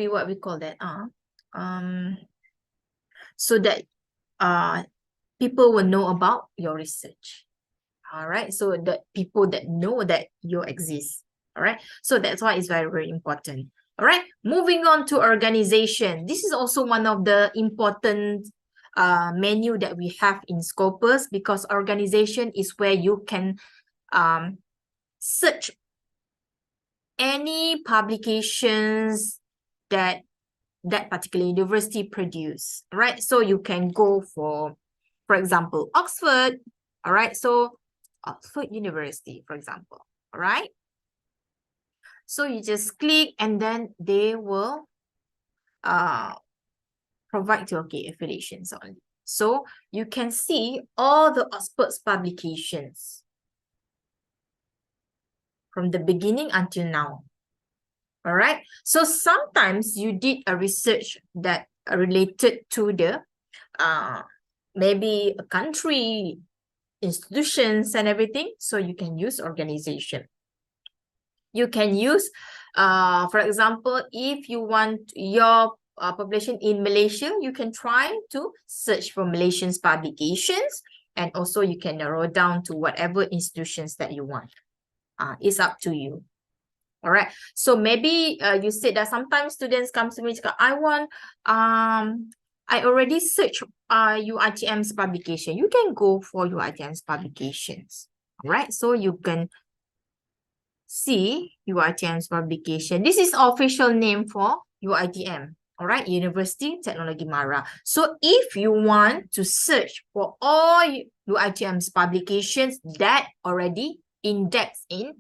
what we call that? So that people will know about your research. All right. So the people that know that you exist. All right. So that's why it's very, very important. All right. Moving on to organization. This is also one of the important menu that we have in Scopus, because organization is where you can search any publications that particular university produce. All right. So you can go for example, Oxford. All right. So Oxford University, for example. All right. So you just click and then they will provide your affiliations only. So you can see all the Oxford's publications from the beginning until now. All right. So sometimes you did a research that related to the maybe a country, institutions and everything. So you can use organization. You can use, for example, if you want your population in Malaysia, you can try to search for Malaysians publications, and also you can narrow down to whatever institutions that you want. It's up to you. All right. So maybe you said that sometimes students come to me, I already searched UiTM's publication. You can go for UiTM's publications. right? So you can see UiTM's publication. This is official name for UiTM. All right, University Teknologi Mara. So if you want to search for all UiTM's publications that already indexed in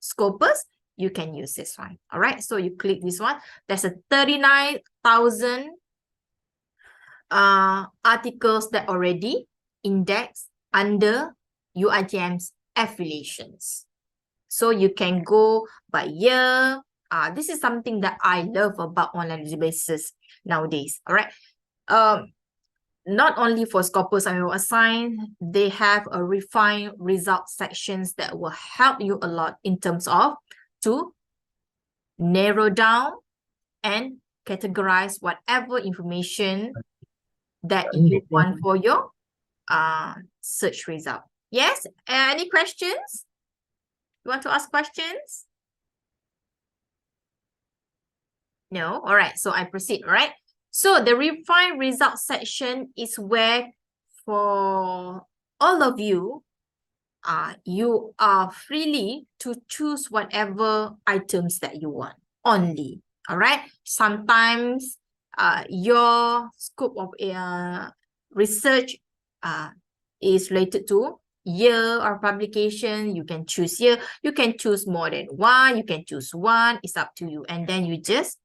Scopus, you can use this one. All right, so you click this one. There's a 39,000 articles that already indexed under UiTM's affiliations. So you can go by year. This is something that I love about online databases nowadays. All right. Not only for Scopus and Assign, they have a refined result sections that will help you a lot in terms of to narrow down and categorize whatever information that you want for your search result. Yes, any questions? You want to ask questions? No? All right, so I proceed, all right? So the refined result section is where for all of you, you are freely to choose whatever items that you want only, all right? Sometimes your scope of research is related to year or publication. You can choose year. You can choose more than one. You can choose one. It's up to you. And then you just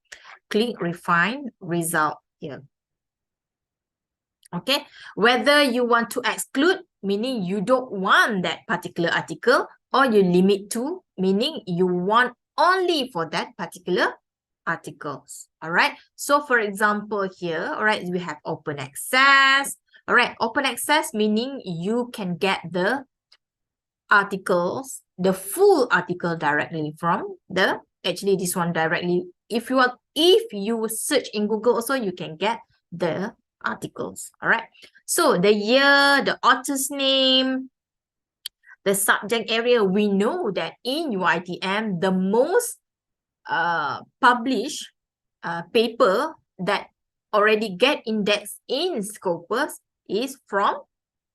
click refine result here. Okay. Whether you want to exclude, meaning you don't want that particular article, or you limit to, meaning you want only for that particular articles. All right. So for example here, all right, we have open access. All right, open access meaning you can get the articles, the full article directly from the, actually this one directly. If you search in Google also, you can get the articles. All right. So the year, the author's name, the subject area, we know that in UiTM, the most published paper that already get indexed in Scopus is from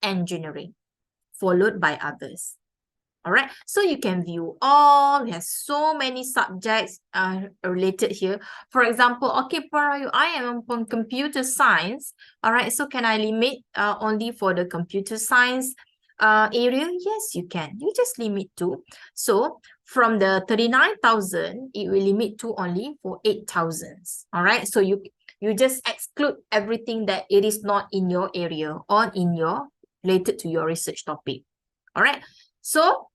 engineering, followed by others. All right, so you can view all. We have so many subjects related here. For example, okay, Parayu, I am on computer science. All right, so can I limit only for the computer science area? Yes, you can. You just limit to. So from the 39,000, it will limit to only for 8,000. All right, so you just exclude everything that it is not in your area or in your related to your research topic. All right, so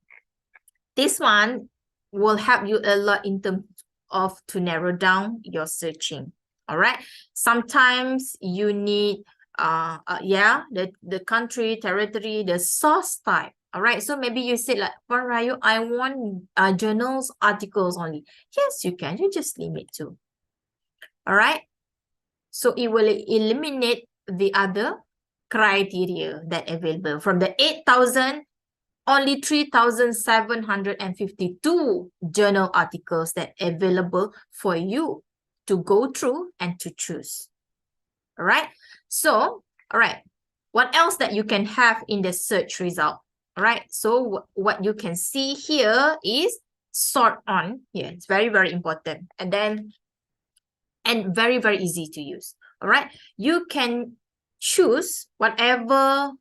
this one will help you a lot in terms of to narrow down your searching. All right, sometimes you need the country, territory, the source type. All right, so maybe you said like, Parayu, I want journals, articles only. Yes, you can. You just limit to. All right, so it will eliminate the other criteria that available. From the 8,000, only 3,752 journal articles that available for you to go through and to choose. All right. So, all right. What else that you can have in the search result? All right. So what you can see here is sort on here. It's very, very important. And then, and very, very easy to use. All right. You can choose whatever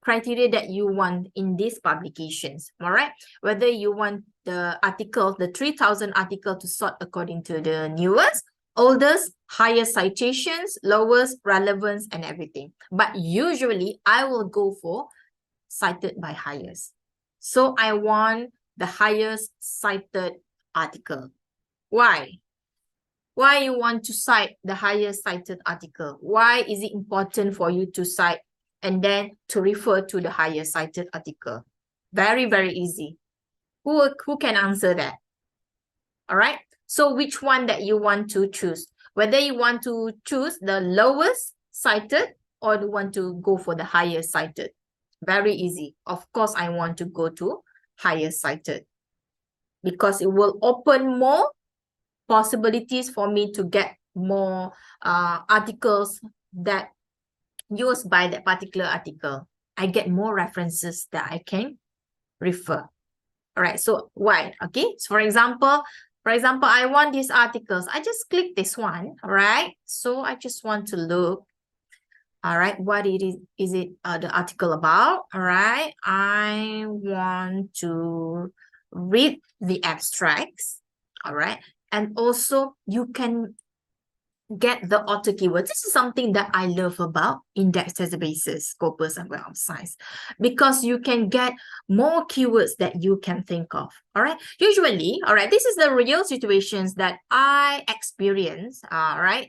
criteria that you want in these publications. All right. Whether you want the article, the 3,000 article to sort according to the newest, oldest, highest citations, lowest, relevance, and everything. But usually I will go for cited by highest. So I want the highest cited article. Why? Why you want to cite the highest cited article? Why is it important for you to cite and then to refer to the highest cited article? Very, very easy. Who can answer that? All right. So which one that you want to choose? Whether you want to choose the lowest cited or you want to go for the highest cited? Very easy. Of course, I want to go to highest cited because it will open more possibilities for me to get more articles that used by that particular article. I get more references that I can refer. All right, so why? Okay, so for example, I want these articles. I just click this one, all right? So I just want to look, all right, what it is it the article about, all right? I want to read the abstracts, all right? And also you can get the author keywords. This is something that I love about index databases, Scopus and Web of Science, because you can get more keywords that you can think of. All right. Usually, all right, this is the real situations that I experience,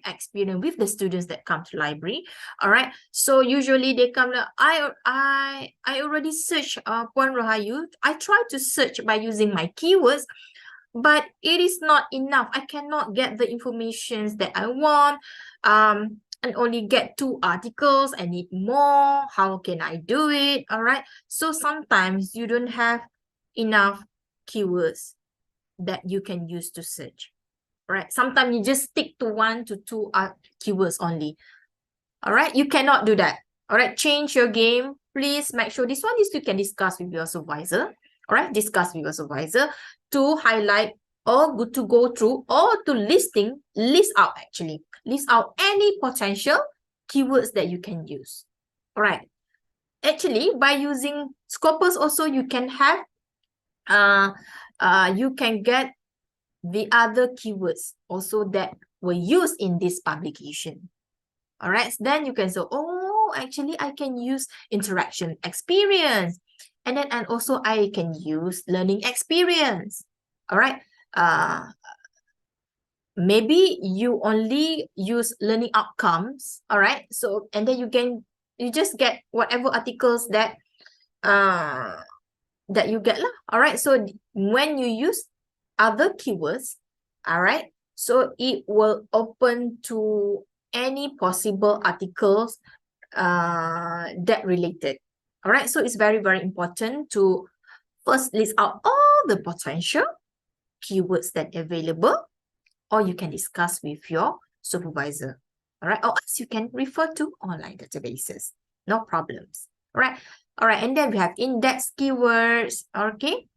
experience with the students that come to library. All right. So usually they come to, I already search Puan Rahayu. I try to search by using my keywords, but it is not enough. I cannot get the information that I want, and only get 2 articles. I need more. How can I do it? All right. So sometimes you don't have enough keywords that you can use to search. All right. Sometimes you just stick to 1 to 2 keywords only. All right. You cannot do that. All right. Change your game. Please make sure this one is you can discuss with your supervisor. All right. Discuss with your supervisor to highlight or to go through or to list out any potential keywords that you can use. All right. Actually, by using Scopus also you can have you can get the other keywords also that were used in this publication. All right, then you can say, oh, actually I can use interaction experience, and also I can use learning experience. All right, maybe you only use learning outcomes. All right, so and then you just get whatever articles that you get lah. All right, so when you use other keywords, all right, so it will open to any possible articles that related. All right, so it's very, very important to first list out all the potential keywords that are available, or you can discuss with your supervisor. All right, or else you can refer to online databases. No problems. All right, and then we have index keywords. Okay,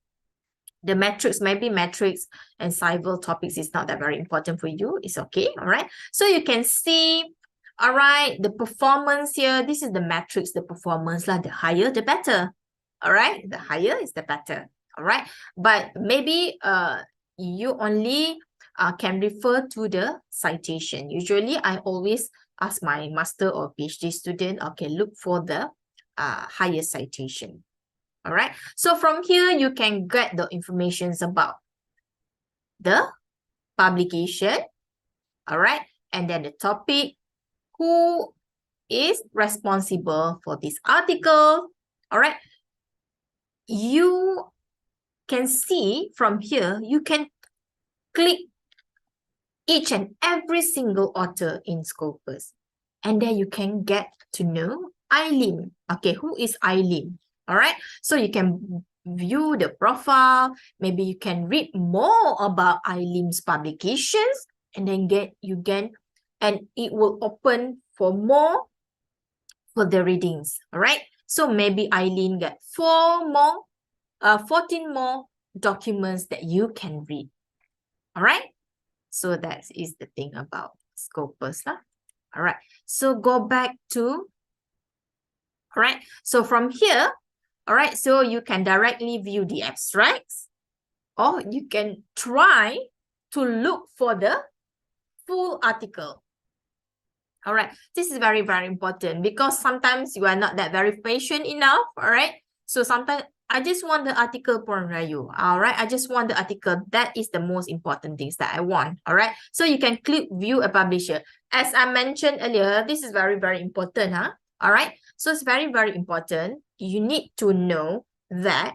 the metrics, maybe metrics and civil topics is not that very important for you. It's okay. All right, so you can see, all right, the performance here. This is the metrics, the performance, like the higher the better. All right, the higher is the better. All right, but maybe you only can refer to the citation. Usually I always ask my master or PhD student, okay, look for the higher citation. All right, so from here you can get the informations about the publication, all right, and then the topic, who is responsible for this article. All right, you can see from here, you can click each and every single author in Scopus, and then you can get to know Eileen. Okay, who is Eileen? All right, so you can view the profile. Maybe you can read more about Eileen's publications, and then and it will open for more for the readings. All right, so maybe Eileen get 14 more documents that you can read. All right, so that is the thing about Scopus. All right, so go back to, all right, so from here, all right, so you can directly view the abstracts, or you can try to look for the full article. All right, this is very, very important because sometimes you are not that very patient enough. All right, so sometimes I just want the article Puan Rahayu. All right, I just want the article. That is the most important things that I want. All right, so you can click view a publisher. As I mentioned earlier, this is very, very important. All right, so it's very, very important. You need to know that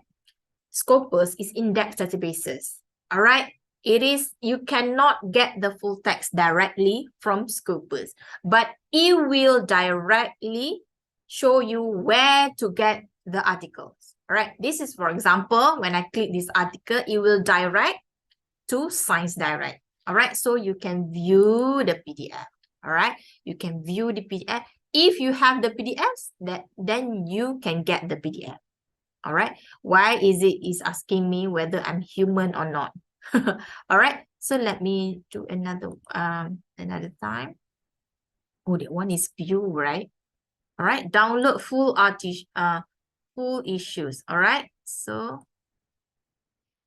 Scopus is index databases. All right, it is, you cannot get the full text directly from Scopus, but it will directly show you where to get the articles. All right, this is, for example, when I click this article, it will direct to Science Direct. All right, so you can view the PDF. All right, you can view the PDF. If you have the PDFs, then you can get the PDF. All right. Why is it is asking me whether I'm human or not? All right. So let me do another time. Oh, that one is view, right? All right. Download full issues. All right. So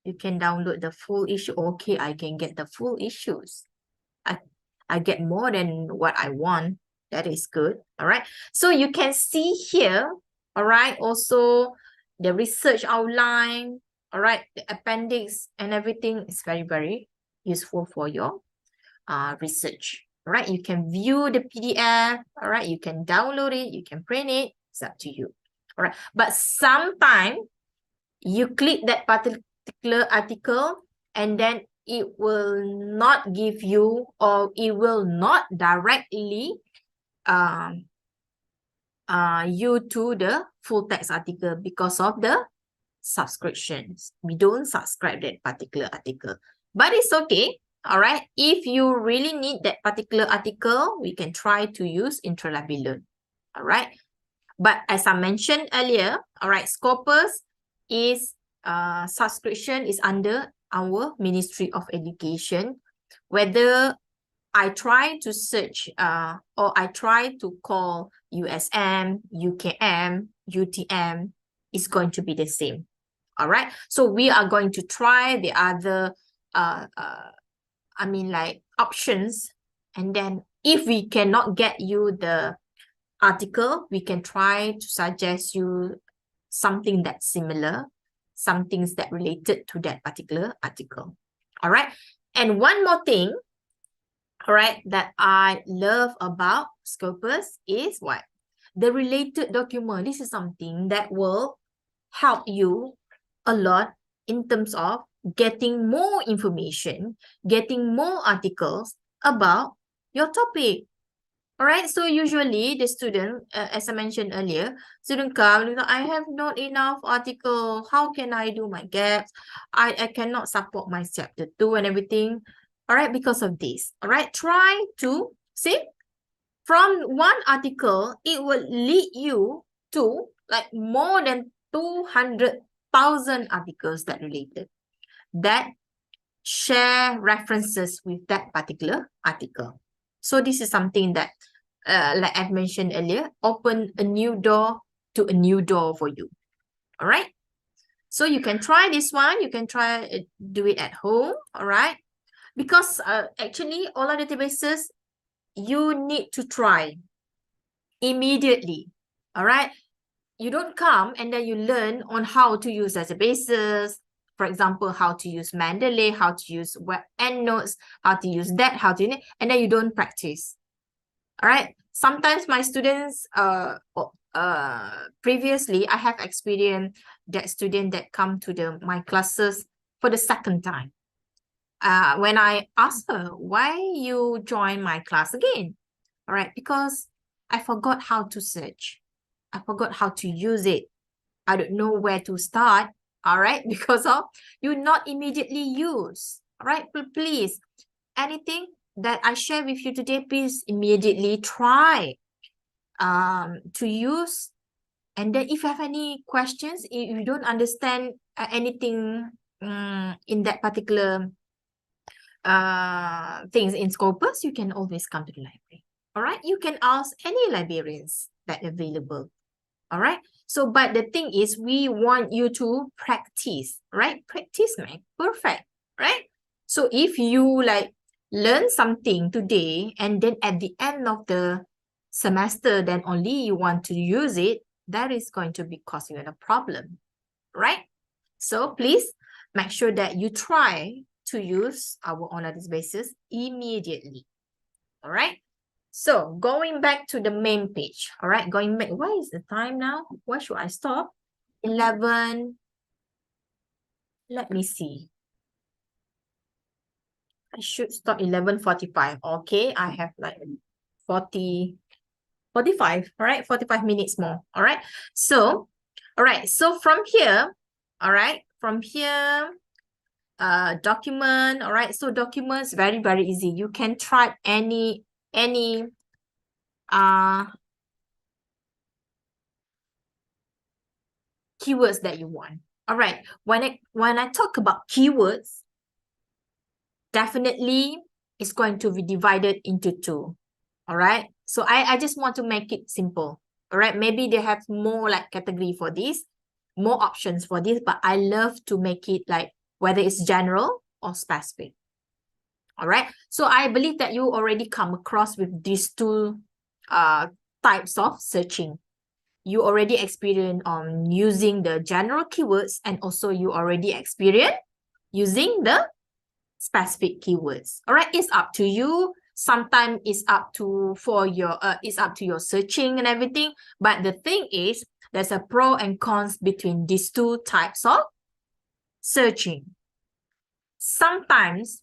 you can download the full issue. Okay, I can get the full issues. I get more than what I want. That is good. All right. So you can see here, all right, also the research outline, all right, the appendix and everything is very, very useful for your research. All right. You can view the PDF. All right. You can download it. You can print it. It's up to you. All right. But sometimes you click that particular article and then it will not give you, or it will not directly you to the full text article because of the subscriptions. We don't subscribe that particular article, but it's okay. All right. If you really need that particular article, we can try to use Intralabellearn. All right. But as I mentioned earlier, all right, Scopus is subscription is under our Ministry of Education. Whether I try to search or I try to call USM, UKM, UTM, it's going to be the same. All right. So we are going to try the other options, and then if we cannot get you the article, we can try to suggest you something that's similar, some things that related to that particular article. All right. And one more thing, all right, that I love about Scopus is what? The related document. This is something that will help you a lot in terms of getting more information, getting more articles about your topic. All right, so usually the student, as I mentioned earlier, student come, I have not enough article. How can I do my gaps? I cannot support my chapter 2 and everything. All right, because of this. All right, try to see from one article, it will lead you to like more than 200,000 articles that related, that share references with that particular article. So this is something that, like I've mentioned earlier, open a new door to a new door for you. All right. So you can try this one. You can try do it at home. All right. Because actually, all our databases, you need to try immediately. All right. You don't come and then you learn on how to use databases. For example, how to use Mendeley, how to use web EndNotes, how to use that, how to, and then you don't practice. All right. Sometimes my students, previously, I have experienced that student that come to my classes for the second time. When I ask her, why you join my class again? All right, because I forgot how to search. I forgot how to use it. I don't know where to start. All right, because of you not immediately use. All right, but please, anything that I share with you today, please immediately try to use. And then if you have any questions, if you don't understand anything in that particular things in Scopus, you can always come to the library. All right, you can ask any librarians that are available. All right. So, but the thing is, we want you to practice, right? Practice, man. Perfect, right? So if you like learn something today and then at the end of the semester, then only you want to use it, that is going to be causing you a problem, right? So please make sure that you try to use our online databases immediately, all right? So going back to the main page, all right, going back, what is the time now? Where should I stop? 11, let me see. I should stop 11:45. Okay, I have like 45, all right, 45 minutes more, all right? So, all right, so from here, all right, from here, document, all right, so documents, very, very easy. You can try any keywords that you want. All right. When I talk about keywords, definitely it's going to be divided into two. All right. So I just want to make it simple. All right. Maybe they have more like category for this, more options for this, but I love to make it like whether it's general or specific. All right. So I believe that you already come across with these two types of searching. You already experience on using the general keywords, and also you already experience using the specific keywords. All right, it's up to you. Sometimes it's up to your searching and everything. But the thing is, there's a pro and cons between these two types of searching. Sometimes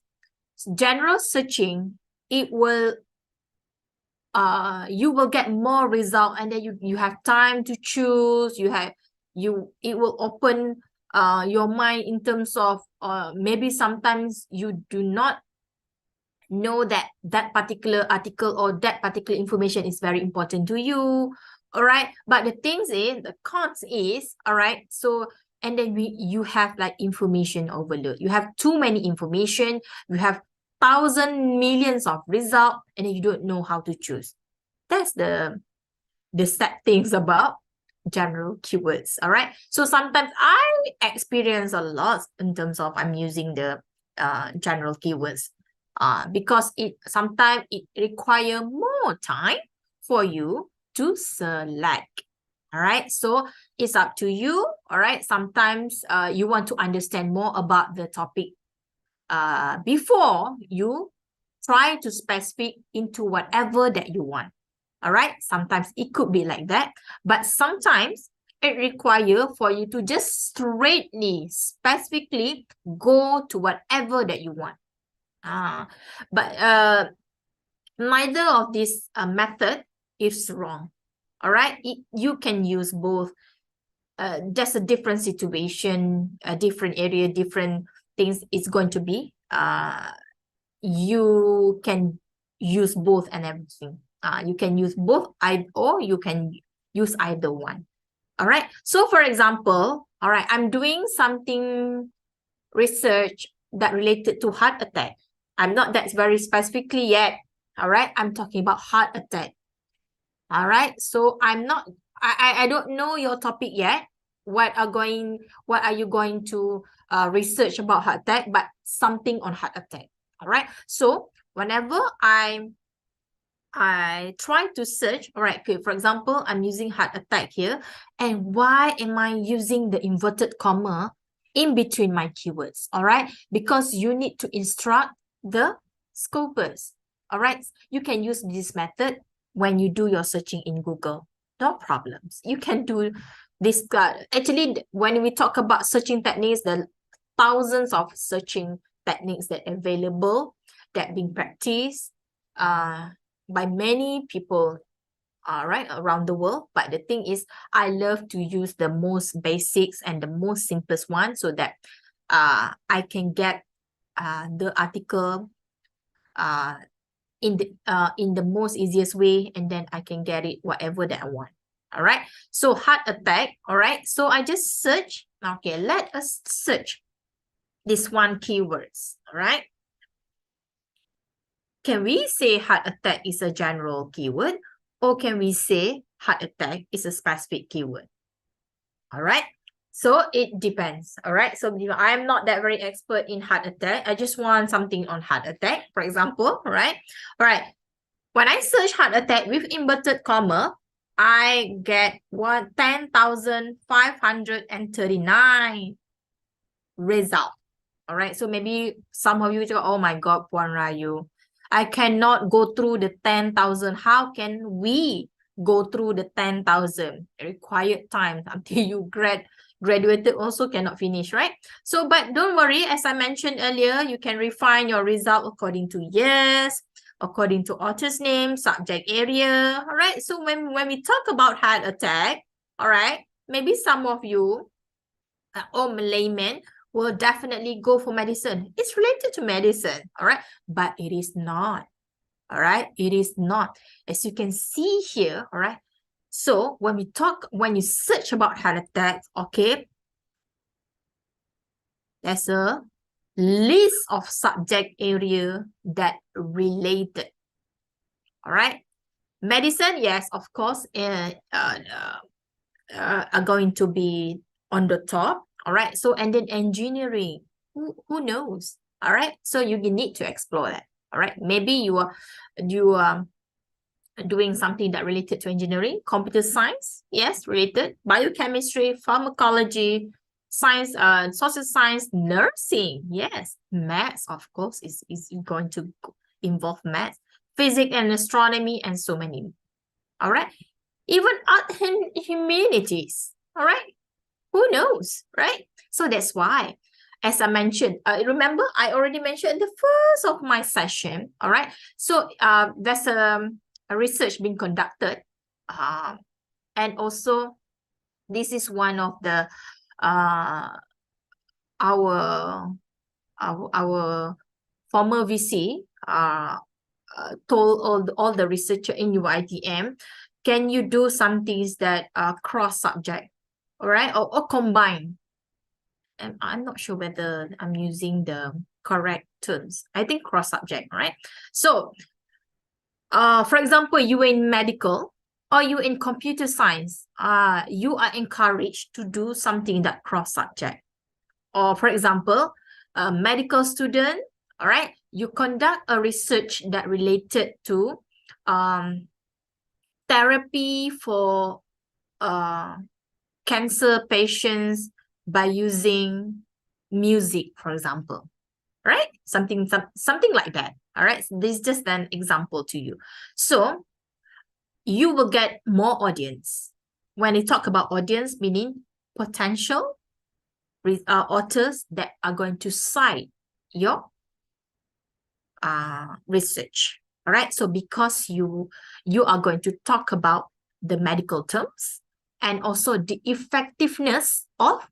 general searching, it will you will get more result, and then you have time to choose. It will open your mind in terms of maybe sometimes you do not know that particular article or that particular information is very important to you. All right, but the things is, the cons is, all right, so and then you have like information overload. You have too many information, you have millions of results, and then you don't know how to choose. That's the sad things about general keywords. All right, so sometimes I experience a lot in terms of I'm using the general keywords because sometimes it require more time for you to select. All right, so it's up to you. All right, sometimes you want to understand more about the topic before you try to specific into whatever that you want. All right, sometimes it could be like that, but sometimes it requires for you to just straightly, specifically go to whatever that you want. But neither of this method is wrong. All right, you can use both. Just a different situation, a different area, different things it's going to be. You can use both and everything. You can use both, or you can use either one. All right. So for example, all right, I'm doing something research that related to heart attack. I'm not that very specifically yet. All right. I'm talking about heart attack. All right. So I don't know your topic yet. What are you going to research about heart attack, but something on heart attack. All right. So whenever I try to search, all right, okay, for example, I'm using heart attack here. And why am I using the inverted comma in between my keywords? All right, because you need to instruct the scopers. All right, you can use this method when you do your searching in Google. No problems. You can do this. Actually, when we talk about searching techniques, there are thousands of searching techniques that are available, that being practiced by many people, right, around the world. But the thing is, I love to use the most basics and the most simplest one, so that I can get the article in the most easiest way, and then I can get it whatever that I want. All right, so heart attack. All right, so I just search. Okay, let us search this one keywords. All right, can we say heart attack is a general keyword, or can we say heart attack is a specific keyword? All right, so it depends. All right, so I'm not that very expert in heart attack. I just want something on heart attack, for example. All right, when I search heart attack with inverted comma, I get 10,539 result. All right, so maybe some of you go, oh my God, Puan Rayu, I cannot go through the 10,000. How can we go through the 10,000? Required time until you graduated also cannot finish, right? So, but don't worry, as I mentioned earlier, you can refine your result according to years, according to author's name, subject area. All right, so when we talk about heart attack, all right, maybe some of you or laymen will definitely go for medicine. It's related to medicine, all right? But it is not, all right? It is not. As you can see here, all right? So when you search about header text, okay, there's a list of subject area that related. All right. Medicine, yes, of course, are going to be on the top. All right. So, and then engineering, who knows? All right. So you need to explore that. All right. Maybe you are doing something that related to engineering, computer science, yes, related, biochemistry, pharmacology, science, social science, nursing, yes, maths, of course, is going to involve maths, physics and astronomy, and so many. All right. Even art and humanities. All right. Who knows, right? So that's why, as I mentioned, remember I already mentioned in the first of my session. All right. So there's a research being conducted, and also this is one of the our former VC told all the researcher in UiTM, can you do some things that are cross subject, all right, or combine? And I'm not sure whether I'm using the correct terms. I think cross subject, right? So for example, you in medical or you in computer science, you are encouraged to do something that cross subject. Or for example, a medical student, all right, you conduct a research that related to therapy for cancer patients by using music, for example, right? Something like that. All right. So this is just an example to you. So you will get more audience. When you talk about audience, meaning potential authors that are going to cite your research. All right. So because you are going to talk about the medical terms and also the effectiveness of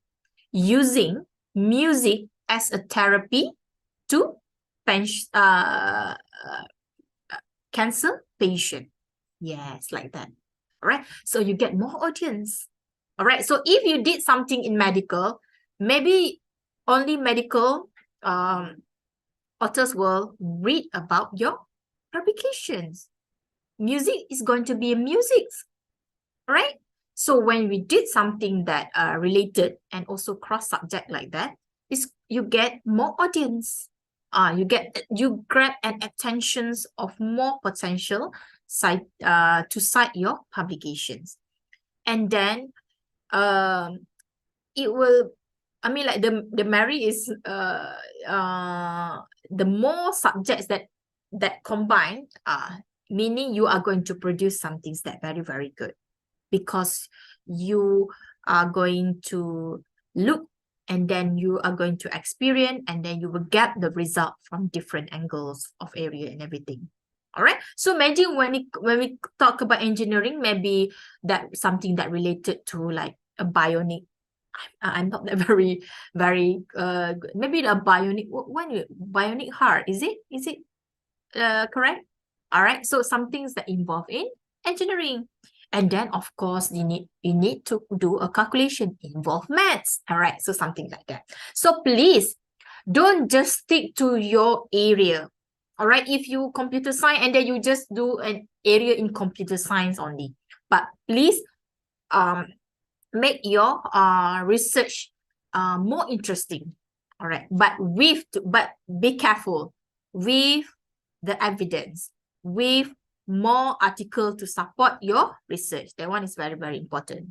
using music as a therapy to cancer patient. Yes, like that. All right. So you get more audience. All right. So if you did something in medical, maybe only medical authors will read about your publications. Music is going to be music, right? So when we did something that related and also cross subject like that, is you get more audience. You grab an attentions of more potential to cite your publications, and then it will. I mean, like the Mary is the more subjects that combine, meaning you are going to produce something that very, very good, because you are going to look and then you are going to experience and then you will get the result from different angles of area and everything. All right. So imagine when we talk about engineering, maybe that something that related to like a bionic. I'm not that very maybe a bionic bionic heart, is it correct? All right. So some things that involve in engineering. And then, of course, you need to do a calculation, involve maths. All right, so something like that. So please, don't just stick to your area. All right, if you computer science and then you just do an area in computer science only. But please, make your research more interesting. All right, but be careful with the evidence, with more article to support your research. That one is very, very important.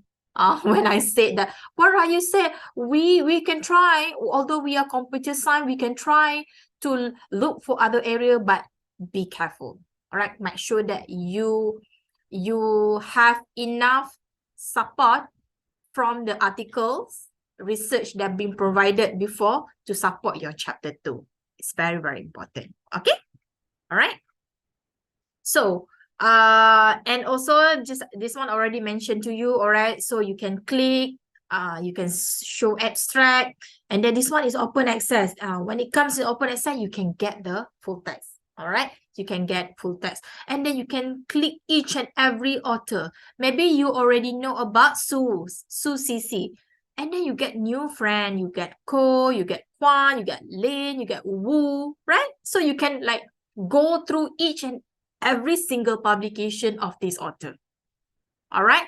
When I said that, what are you say? We can try, although we are computer science, we can try to look for other area, but be careful. All right, make sure that you have enough support from the articles, research that have been provided before to support your chapter 2. It's very, very important. Okay. All right. So, and also just this one already mentioned to you. All right. So you can click, you can show abstract, and then this one is open access. When it comes to open access, you can get the full text. All right, you can get full text, and then you can click each and every author. Maybe you already know about Su CC, and then you get new friend, you get Ko, you get Kwan, you get Lin, you get Wu, right? So you can like go through each and every single publication of this author. All right.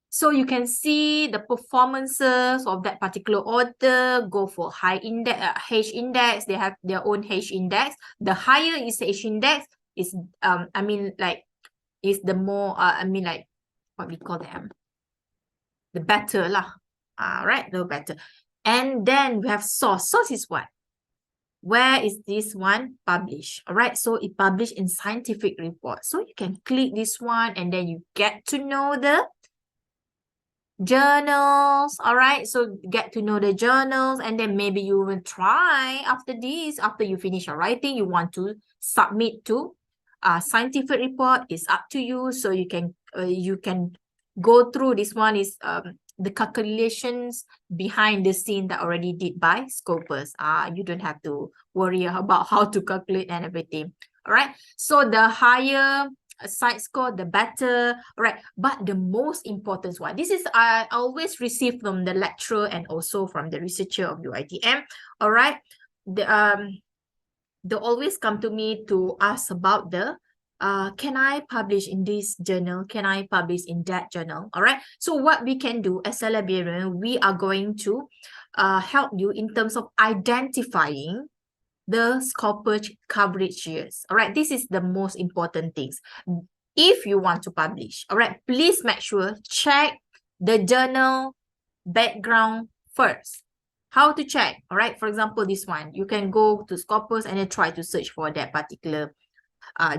So you can see the performances of that particular author, go for high index, H index, they have their own H index. The higher is H index, is I mean like is the more I mean like what we call them, the better lah. Right, the better. And then we have source. Source is what? Where is this one published? All right, so it published in scientific report. So you can click this one and then you get to know the journals. All right, so get to know the journals, and then maybe you will try after this, after you finish your writing, you want to submit to a scientific report. It's up to you. So you can go through. This one is the calculations behind the scene that already did by Scopus. You don't have to worry about how to calculate and everything. All right, so the higher site score, the better. All right, but the most important one, this is I always receive from the lecturer and also from the researcher of UiTM. All right, they always come to me to ask about the can I publish in this journal? Can I publish in that journal? All right, so what we can do as a librarian, we are going to help you in terms of identifying the Scopus coverage years. All right, this is the most important things. If you want to publish, all right, please make sure check the journal background first. How to check? All right, for example, this one, you can go to Scopus and then try to search for that particular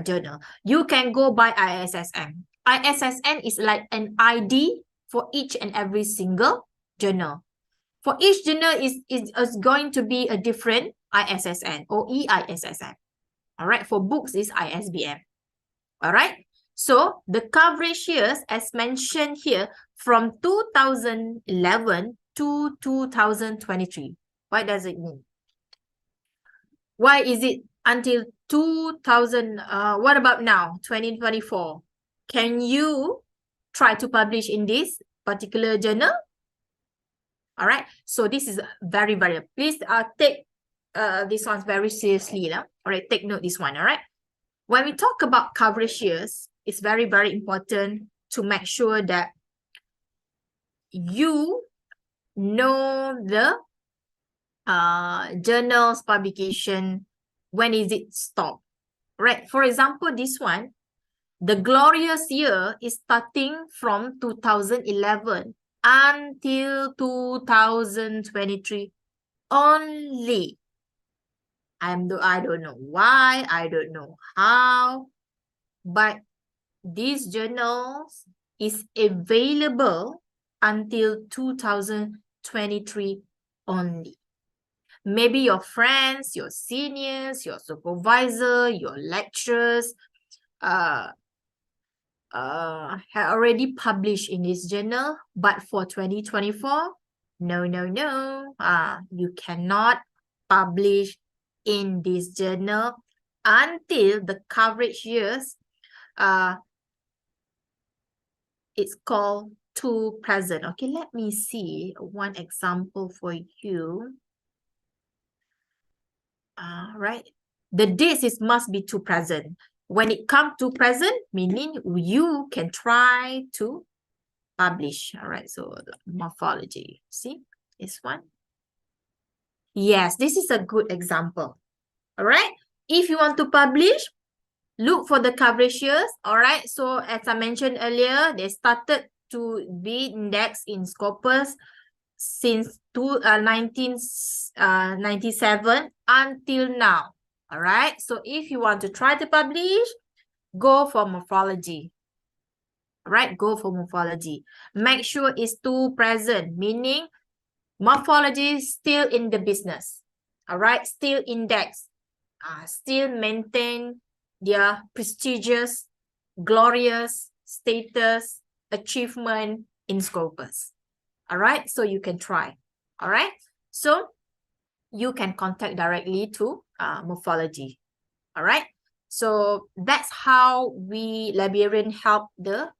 journal. You can go by ISSN. ISSN is like an ID for each and every single journal. For each journal is going to be a different ISSN or EISSN. All right, for books is ISBN. All right, so the coverage years as mentioned here from 2011 to 2023. What does it mean? Why is it until 2000? What about now, 2024? Can you try to publish in this particular journal? All right, so this is very, very, please take this one very seriously. All right, take note this one. All right, when we talk about coverage years, it's very, very important to make sure that you know the journals publication, when is it stopped, right? For example, this one, the glorious year is starting from 2011 until 2023 only. I don't know why, I don't know how, but these journals is available until 2023 only. Maybe your friends, your seniors, your supervisor, your lecturers have already published in this journal, but for 2024, no, you cannot publish in this journal until the coverage years it's called to present. Okay, let me see one example for you. Right, the dates must be to present. When it comes to present, meaning you can try to publish. All right, so morphology, see this one. Yes, this is a good example. All right, if you want to publish, look for the coverage years. All right, so as I mentioned earlier, they started to be indexed in Scopus since 1997 until now. All right, so if you want to try to publish, go for morphology. All right, go for morphology. Make sure it's to present, meaning morphology is still in the business. All right, still index, still maintain their prestigious, glorious status, achievement in Scopus. All right, so you can try. All right, so you can contact directly to morphology. All right, So that's how we librarian help the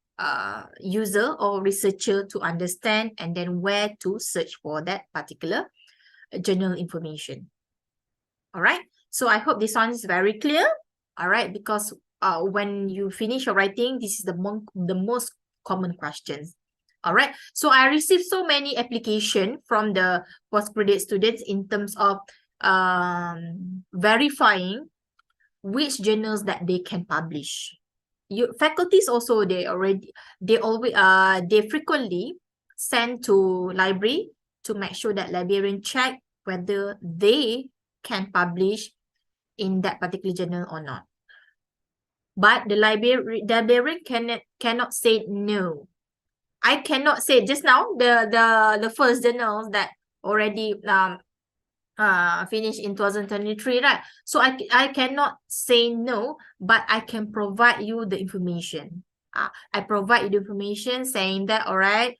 user or researcher to understand and then where to search for that particular journal information. All right. So I hope this one is very clear. All right, because when you finish your writing, this is the most common questions. All right. So I received so many application from the postgraduate students in terms of verifying which journals that they can publish. Faculties also they frequently send to library to make sure that librarian check whether they can publish in that particular journal or not. But the librarian cannot say no. I cannot say just now the first journals that already finished in 2023, right? So I cannot say no, but I can provide you the information. I provide you the information saying that, all right,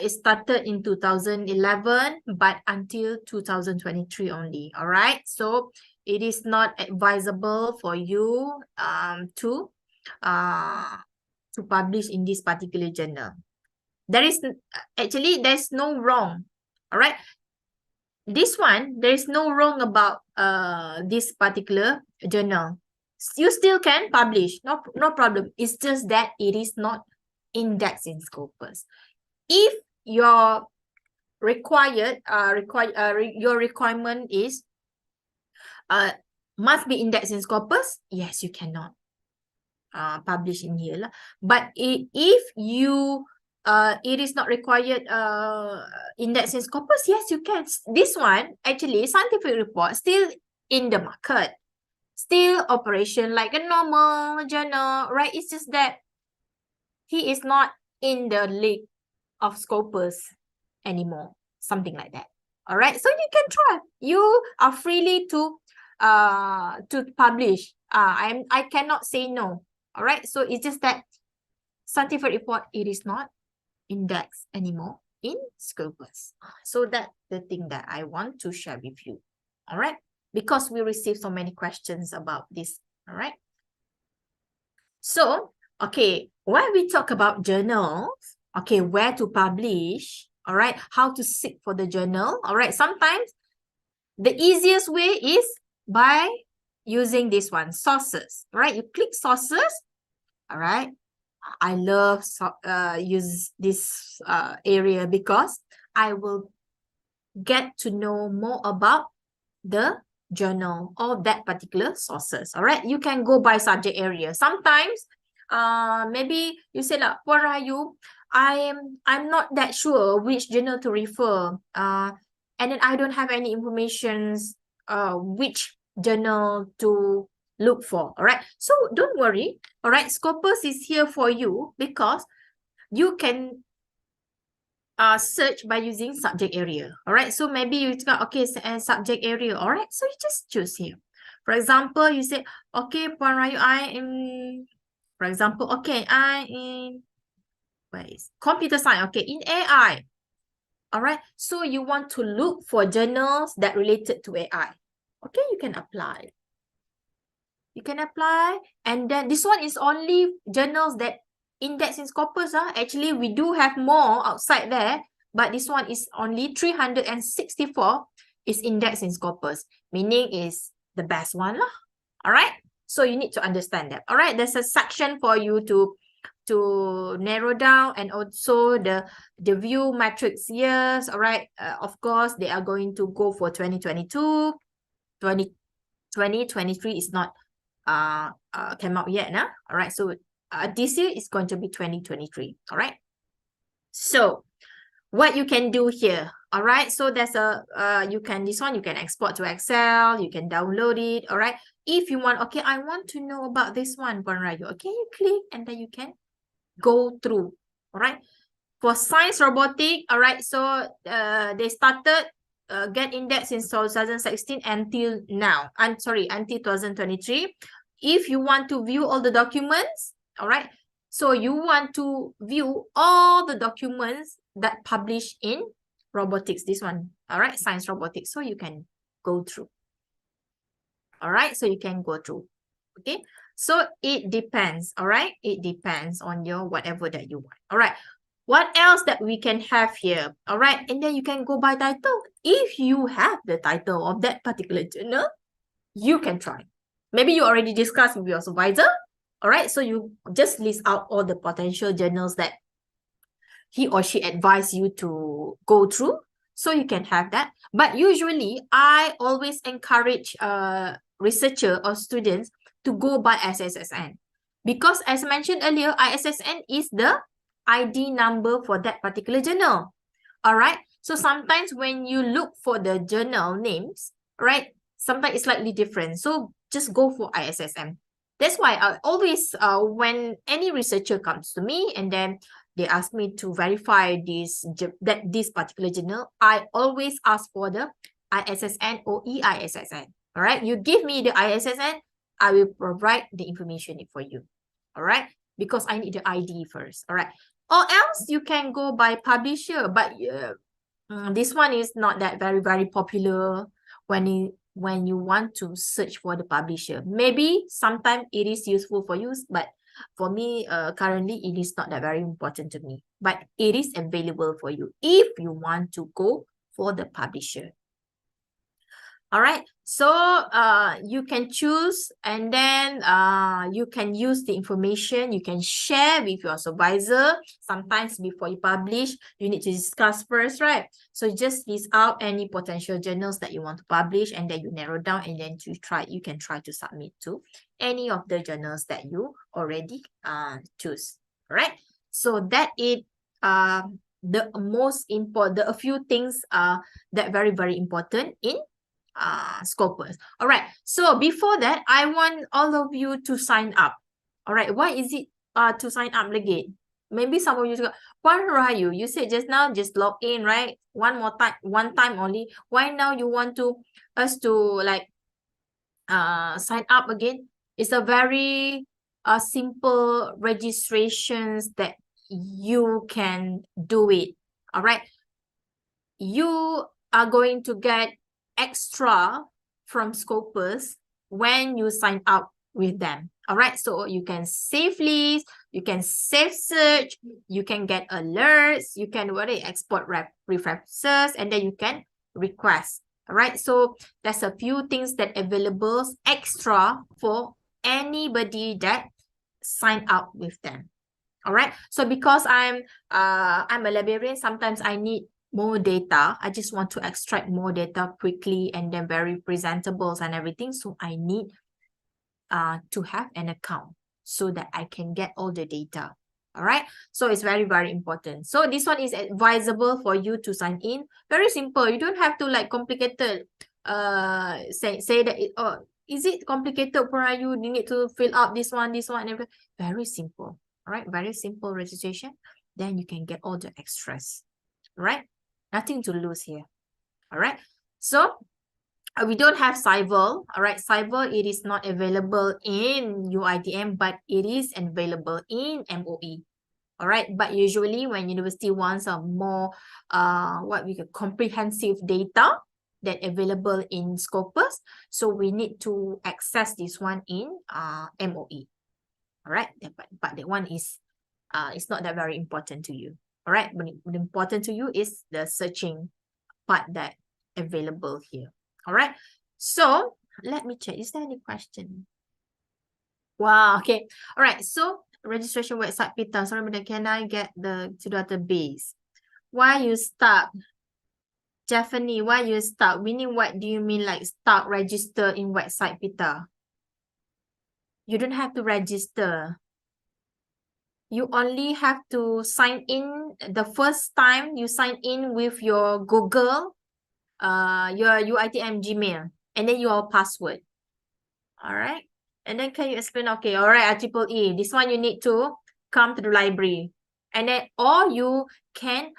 it started in 2011, but until 2023 only, all right? So it is not advisable for you to publish in this particular journal. There's no wrong, all right? This one, there is no wrong about this particular journal. You still can publish, no problem. It's just that it is not indexed in Scopus. If your your requirement is must be indexed in Scopus, yes, you cannot publish in here lah. But if you it is not required index in Scopus, yes, you can. This one, actually, scientific report still in the market, still operation like a normal journal, right? It's just that he is not in the league of Scopus anymore, something like that. All right, so you can try. You are freely to publish. I cannot say no. All right, so it's just that scientific report, it is not indexed anymore in Scopus. So that's the thing that I want to share with you. All right, because we received so many questions about this. All right. So, okay, when we talk about journals, okay, where to publish, all right, how to seek for the journal, all right, sometimes the easiest way is by using this one, sources, right? You click sources, all right. I love use this area because I will get to know more about the journal or that particular sources. All right, you can go by subject area. Sometimes maybe you say like, Puan Rahayu, I'm not that sure which journal to refer, and then I don't have any informations which journal to look for. All right, so don't worry. All right, Scopus is here for you because you can search by using subject area. All right, so maybe you got, okay, subject area. All right, so you just choose here. For example, you say, okay, Puan Rahayu, I am, for example, okay, I am, where is computer science? Okay, in AI. All right, so you want to look for journals that related to AI. Okay, you can apply. You can apply, and then this one is only journals that index in Scopus. Actually, we do have more outside there, but this one is only 364 is indexed in Scopus, meaning is the best one lah. All right, so you need to understand that. All right, there's a section for you to narrow down, and also the view matrix years. All right, of course they are going to go for 2022. 2023 is not came out yet now. All right, so this year is going to be 2023. All right, so what you can do here, all right, so there's a this one you can export to Excel, you can download it. All right, if you want, okay, I want to know about this one, Puan Rahayu, okay, you click and then you can go through. All right, for science robotic, all right, so they started get index in 2016 until now, until 2023. If you want to view all the documents, all right, so you want to view all the documents that published in robotics, this one, all right, science robotics, so you can go through. All right, so you can go through. Okay, So it depends, all right? It depends on your whatever that you want. All right. What else that we can have here? All right. And then you can go by title. If you have the title of that particular journal, you can try. Maybe you already discussed with your supervisor. All right. So you just list out all the potential journals that he or she advised you to go through. So you can have that. But usually, I always encourage researcher or students to go by ISSN. Because as mentioned earlier, ISSN is the ID number for that particular journal. All right. So sometimes when you look for the journal names, right, sometimes it's slightly different. So just go for ISSN. That's why I always, when any researcher comes to me and then they ask me to verify this particular journal, I always ask for the ISSN or EISSN. All right. You give me the ISSN, I will provide the information for you. All right. Because I need the ID first. All right. Or else you can go by publisher, but this one is not that very popular when you want to search for the publisher. Maybe sometimes it is useful for you, but for me, currently it is not that very important to me. But it is available for you if you want to go for the publisher. All right, so you can choose, and then you can use the information, you can share with your supervisor. Sometimes before you publish, you need to discuss first, right? So just list out any potential journals that you want to publish, and then you narrow down, and then you can try to submit to any of the journals that you already choose. All right, so that is the most important, a few things that very important in Scopus. All right. So before that, I want all of you to sign up. All right. Why is it to sign up again? Maybe some of you go, why are you said just now, just log in, right? One time only. Why now you want us to like sign up again? It's a very simple registrations that you can do it. All right. You are going to get extra from Scopus when you sign up with them. All right, so you can save lists, you can save search, you can get alerts, you can export references, and then you can request. All right, so there's a few things that available extra for anybody that sign up with them. All right, so because I'm a librarian, sometimes I need more data. I just want to extract more data quickly and then very presentables and everything. So I need to have an account so that I can get all the data. All right, so it's very important. So this one is advisable for you to sign in. Very simple. You don't have to like complicated say that is it complicated for you? You need to fill up this one and everything. Very simple. All right, very simple registration. Then you can get all the extras. All right, nothing to lose here. All right, so we don't have Cyber. All right, Cyber, it is not available in UITM, but it is available in MOE. All right, but usually when university wants a more what we call comprehensive data that available in Scopus, so we need to access this one in MOE. All right, but that one is it's not that very important to you. All right, but important to you is the searching part that available here. All right, so let me check. Is there any question? Wow, okay. All right, so registration website Peter. Sorry, but can I get the database? Why you start? Stephanie, why you start? Meaning, what do you mean like start register in website Peter? You don't have to register. You only have to sign in the first time you sign in with your Google, your UITM Gmail, and then your password. All right. And then can you explain? Okay. All right. IEEE. This one you need to come to the library, and then or you can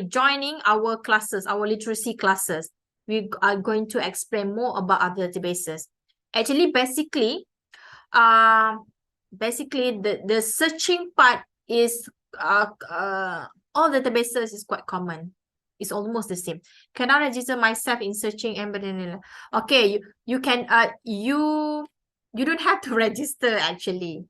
joining our classes, our literacy classes. We are going to explain more about other databases. Actually, basically the searching part is all databases is quite common. It's almost the same. Can I register myself in searching and okay, you can you don't have to register actually.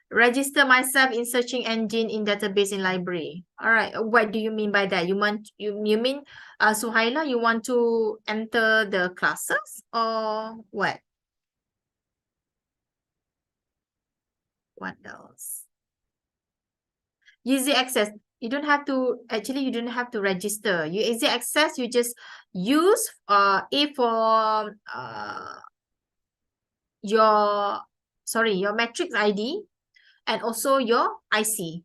Register myself in searching engine in database in library. All right, what do you mean by that? You mean Suhaila, you want to enter the classes or what? What else? Easy access. You don't have to, actually you don't have to register. You easy access, you just use if for your matrix ID and also your IC.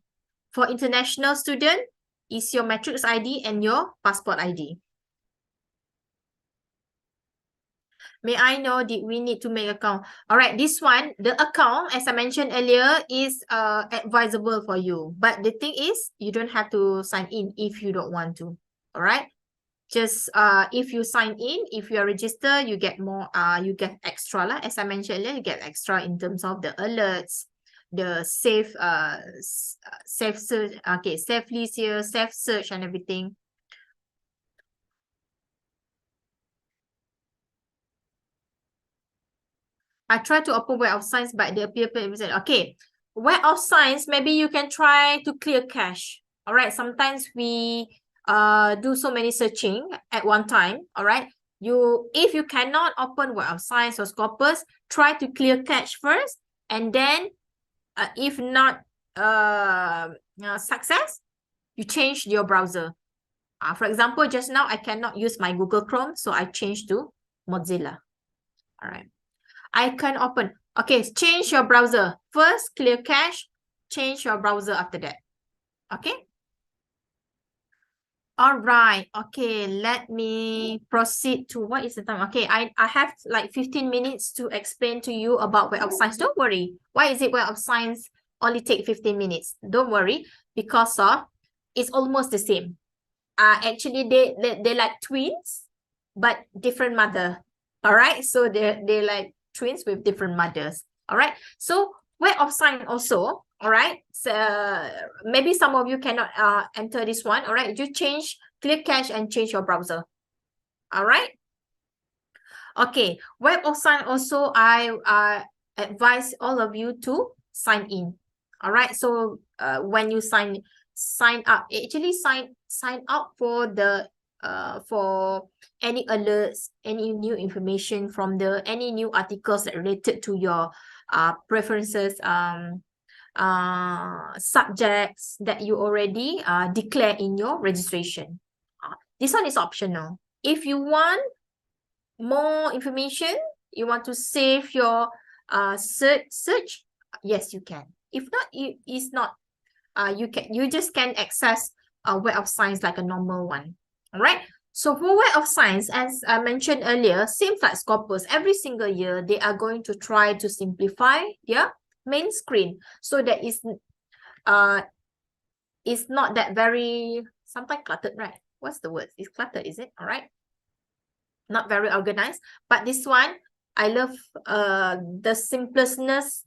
For international student, is your matrix ID and your passport ID. May I know, did we need to make account? All right, this one, the account, as I mentioned earlier, is advisable for you. But the thing is, you don't have to sign in if you don't want to. All right. Just if you sign in, if you are registered, you get more, you get extra lah. As I mentioned earlier, you get extra in terms of the alerts, the safe search, okay, safely here, safe search and everything. I try to open Web of Science, but they appear okay. Web of Science, maybe you can try to clear cache. All right. Sometimes we do so many searching at one time. All right. If you cannot open Web of Science or Scopus, try to clear cache first, and then if not success, you change your browser. For example, just now I cannot use my Google Chrome, so I changed to Mozilla. All right. I can open. Okay, change your browser. First, clear cache, change your browser after that. Okay. All right. Okay, let me proceed to what is the time? Okay, I have like 15 minutes to explain to you about Web of Science. Don't worry. Why is it Web of Science only take 15 minutes? Don't worry, because it's almost the same. Actually, they're like twins, but different mother. All right, so they're like twins with different mothers. All right, so Web of Science also. All right, so maybe some of you cannot enter this one. All right, you change, clear cache and change your browser. All right. Okay, Web of Science also, I advise all of you to sign in. All right, so when you sign up, actually sign up for the for any alerts, any new information from any new articles that related to your preferences, subjects that you already declare in your registration. This one is optional. If you want more information, you want to save your search, yes, you can. If not, it's not. You just can access a Web of Science like a normal one. All right. So for Web of Science, as I mentioned earlier, same like Scopus, every single year they are going to try to simplify their main screen so that it's not that very sometimes cluttered, right? What's the word? It's cluttered, is it? All right. Not very organized, but this one I love the simplestness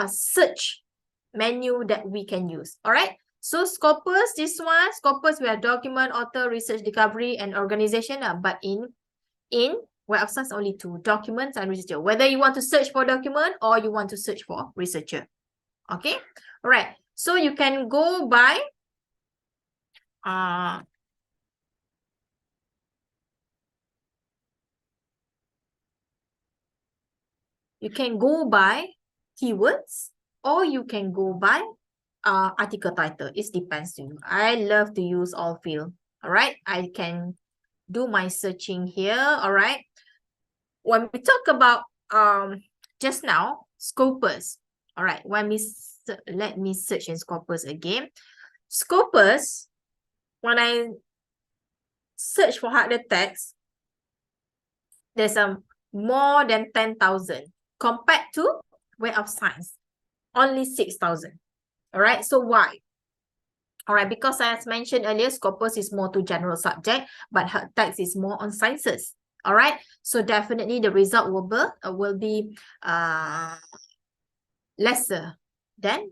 search menu that we can use. All right, so Scopus, this one, Scopus, we have document, author, research, discovery, and organization, but in Web of Science only two, documents and researcher, whether you want to search for document or you want to search for researcher. Okay, all right, so you can go by you can go by keywords or you can go by article title. It depends to you. I love to use all field. All right, I can do my searching here. All right, when we talk about just now Scopus. All right, let me search in Scopus again. Scopus, when I search for hard text, there's more than 10,000 compared to Web of Science, only 6,000. All right, so why? All right, because as mentioned earlier, Scopus is more to general subject, but hard text is more on sciences. All right, so definitely the result will be lesser than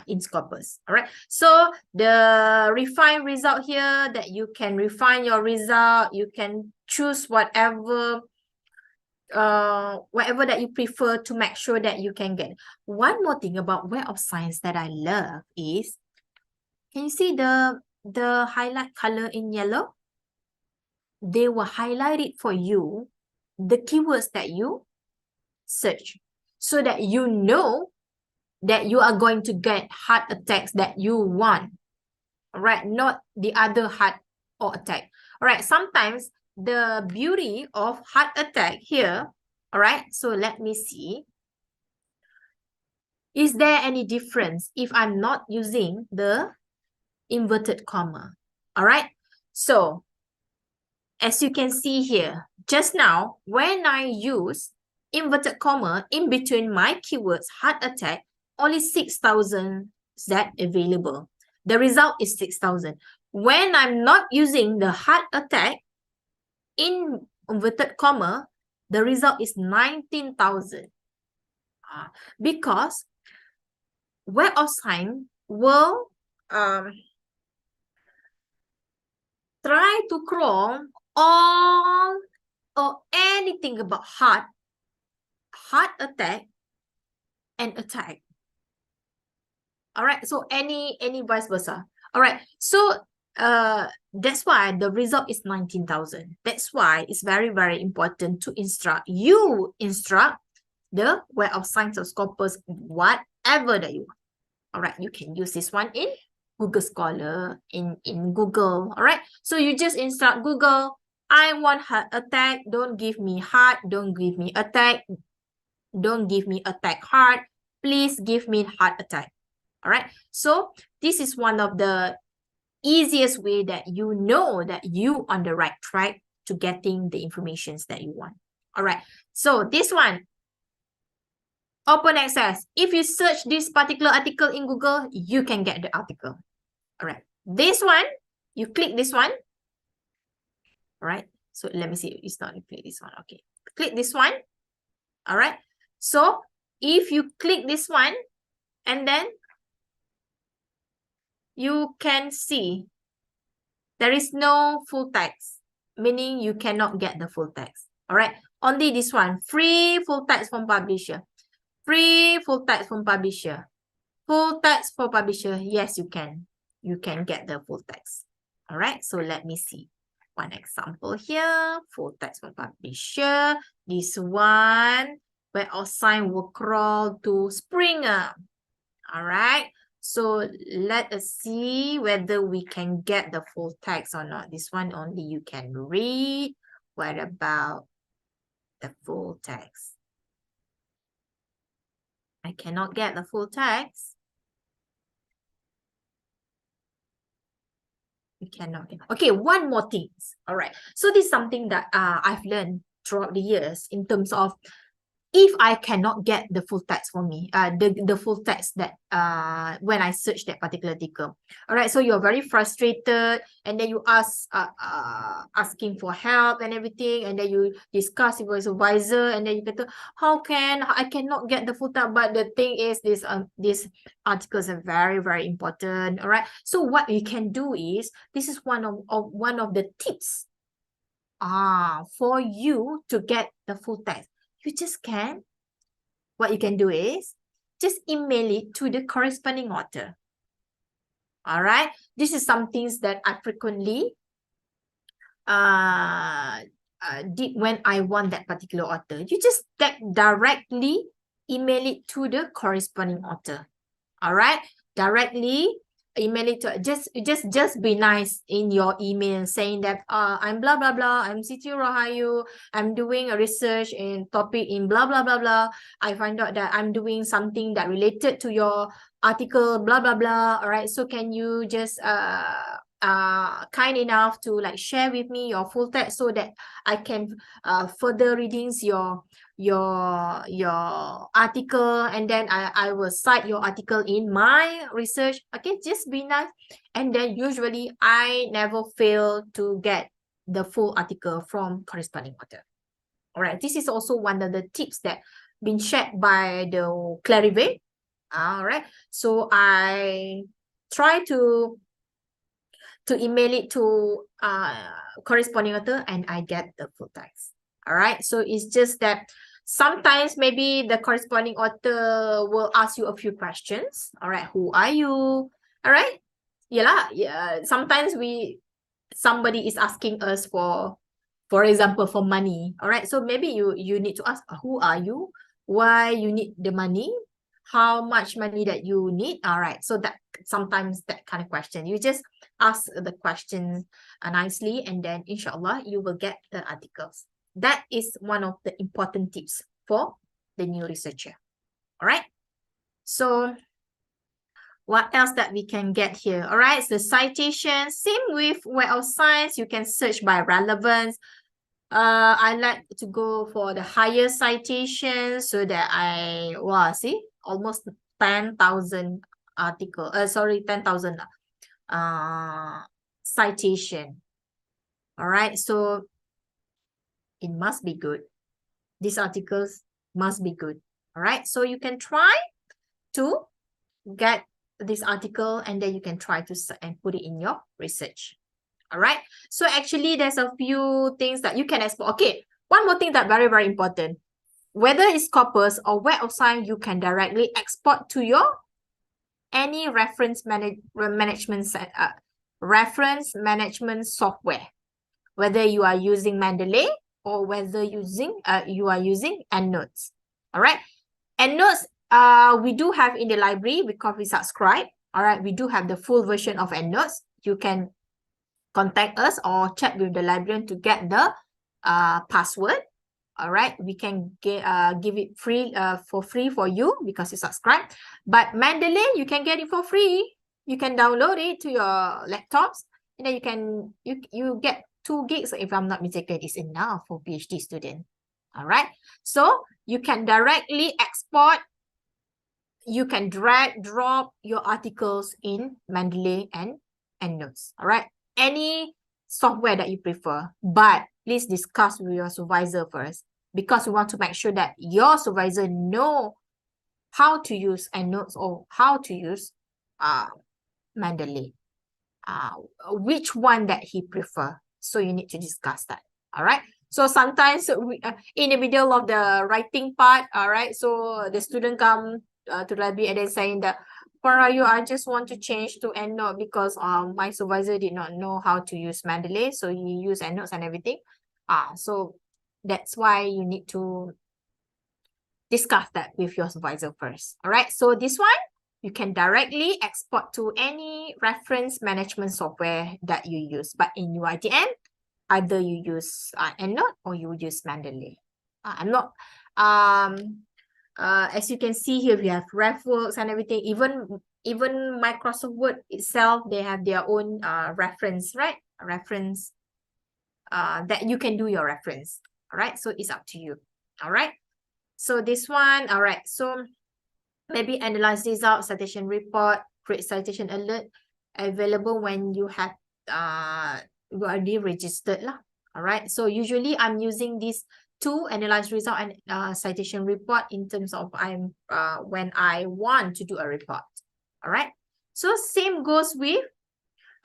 in Scopus. All right. So the refine result here, that you can refine your result, you can choose whatever that you prefer to make sure that you can get. One more thing about Web of Science that I love is, can you see the highlight color in yellow? They will highlight it for you, the keywords that you search, so that you know that you are going to get heart attacks that you want. All right, not the other heart or attack. All right, sometimes the beauty of heart attack here, all right, so let me see. Is there any difference if I'm not using the inverted comma? All right, so as you can see here, just now, when I use inverted comma in between my keywords heart attack, only 6,000 is that available. The result is 6,000. When I'm not using the heart attack in inverted comma, the result is 19,000. Because Web of Science will try to crawl all or anything about heart attack, and attack. All right, so any vice versa. All right, so that's why the result is 19,000. That's why it's very, very important to instruct the Web of Science or Scopus, whatever that you want. All right, you can use this one in Google Scholar, in Google. All right, so you just instruct Google, I want heart attack, don't give me heart, don't give me attack, don't give me attack heart, please give me heart attack. All right, so this is one of the easiest way that you know that you on the right track to getting the informations that you want. All right, so this one, open access. If you search this particular article in Google, you can get the article. All right, this one, you click this one. All right, so let me see, it's not, you click this one. Okay, click this one. All right, so if you click this one, and then you can see there is no full text, meaning you cannot get the full text. All right, only this one, free full text from publisher. Free full text from publisher. Full text for publisher, yes, you can. You can get the full text. All right, so let me see. One example here, full text for publisher. This one, Web of Science will crawl to Springer. All right, so let us see whether we can get the full text or not. This one only you can read. What about the full text? I cannot get the full text. We cannot get. Okay, one more thing. All right, so this is something that I've learned throughout the years in terms of, if I cannot get the full text for me, the full text that when I search that particular article. All right, so you're very frustrated, and then you ask asking for help and everything, and then you discuss with your supervisor, and then you get to, I cannot get the full text, but the thing is, these articles are very, very important. All right, so what you can do is, this is one of the tips for you to get the full text. You just can, what you can do is, just email it to the corresponding author. All right, this is some things that I frequently did when I want that particular author. You just directly email it to the corresponding author. All right, directly email it to, just be nice in your email, saying that I'm blah blah blah, I'm Siti Rahayu, I'm doing a research in topic in blah blah blah blah. I find out that I'm doing something that related to your article blah blah blah. All right, so can you just kind enough to like share with me your full text, so that I can further readings your article, and then I will cite your article in my research. Okay, just be nice. And then usually I never fail to get the full article from corresponding author. All right, this is also one of the tips that been shared by the Clarivate All right. So I try to email it to corresponding author and I get the full text. All right. So it's just that sometimes maybe the corresponding author will ask you a few questions. All right. Who are you? All right. Yeah. Sometimes somebody is asking us for example, for money. All right. So maybe you need to ask, who are you? Why you need the money? How much money that you need? All right. So that sometimes that kind of question, you just ask the question nicely, and then inshallah you will get the articles. That is one of the important tips for the new researcher. All right. So what else that we can get here? All right, so citation, same with Web of Science, you can search by relevance. I like to go for the higher citations so that see, almost 10,000 article, 10,000 citation. All right, so it must be good. These articles must be good. All right, so you can try to get this article and then you can try to and put it in your research. All right, so actually there's a few things that you can export. Okay, one more thing that very, very important. Whether it's Scopus or Web of Science, you can directly export to your any reference management software, whether you are using Mendeley or whether you are using EndNotes. All right, EndNotes we do have in the library because we subscribe. All right, we do have the full version of EndNotes. You can contact us or chat with the librarian to get the password. All right, we can give it free for free for you because you subscribe. But Mendeley, you can get it for free. You can download it to your laptops, and then you get 2 gigs. If I'm not mistaken, is enough for PhD student. All right, so you can directly export. You can drag, drop your articles in Mendeley and EndNotes. All right, any software that you prefer, but please discuss with your supervisor first, because we want to make sure that your supervisor know how to use EndNotes or how to use Mendeley, which one that he prefer. So you need to discuss that. All right. So sometimes in the middle of the writing part, all right, so the student come to the library and then saying that, Parayu, I just want to change to EndNote because my supervisor did not know how to use Mendeley, so he used EndNotes and everything. So that's why you need to discuss that with your supervisor first. All right, so this one, you can directly export to any reference management software that you use. But in UiTM, either you use EndNote or you use Mendeley. I'm not, as you can see here, we have RefWorks and everything. Even Microsoft Word itself, they have their own reference, right? Reference that you can do your reference. All right, so it's up to you. All right, so this one, all right, so maybe analyze results, citation report, create citation alert, available when you have you already registered lah. All right, so usually I'm using these two, analyze result and citation report, in terms of when I want to do a report. All right, so same goes with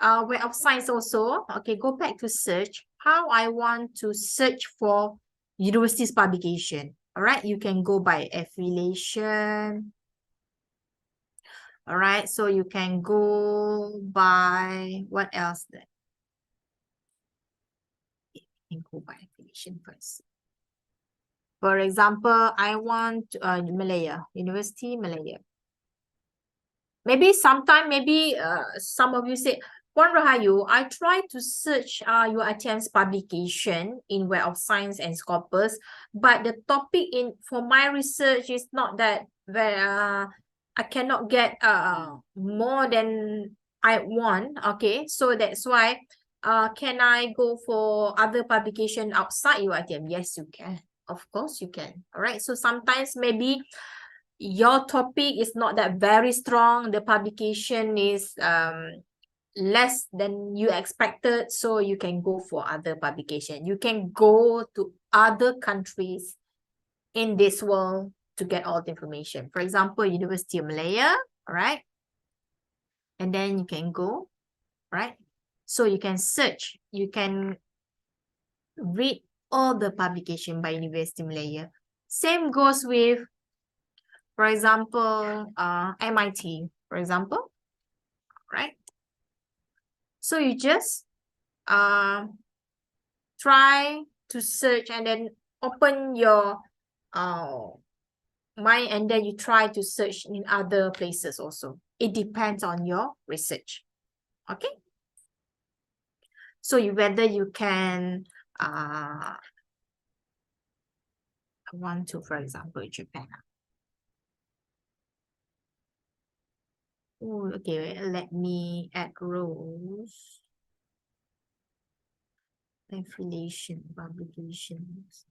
Web of Science also. Okay, go back to search. How I want to search for university's publication. All right, you can go by affiliation. All right, so you can go by what else then? You can go by affiliation first. For example, I want Malaya, University Malaya. Maybe sometime, maybe some of you say, Puan Rahayu, I try to search UiTM's publication in Web of Science and Scopus, but the topic for my research is not that I cannot get more than I want. Okay, so that's why can I go for other publication outside UiTM? Yes, you can. Of course you can. All right, so sometimes maybe your topic is not that very strong, the publication is less than you expected, so you can go for other publication. You can go to other countries in this world to get all the information. For example, University of Malaya, all right? And then you can go, right? So you can search, you can read all the publication by University of Malaya. Same goes with, for example, MIT, for example, right? So you just try to search and then open your mind, and then you try to search in other places also. It depends on your research. Okay. So whether you can want to, for example, Japan. Oh, okay, let me add rows. Affiliation, publications.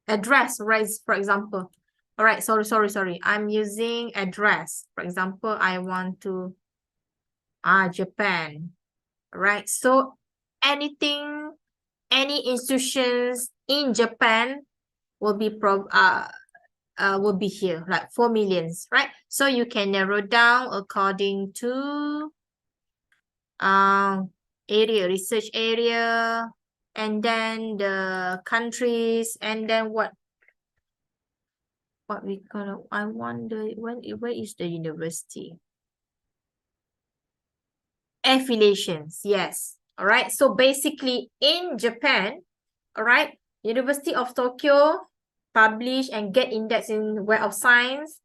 Address, right? For example. All right, sorry. I'm using address. For example, I want to Japan. Right. So anything, any institutions in Japan will be here, like 4 millions, right? So you can narrow down according to area, research area, and then the countries, and then what we call, I wonder where is the university? Affiliations, yes. All right. So basically in Japan, all right, University of Tokyo publish and get index in Web of Science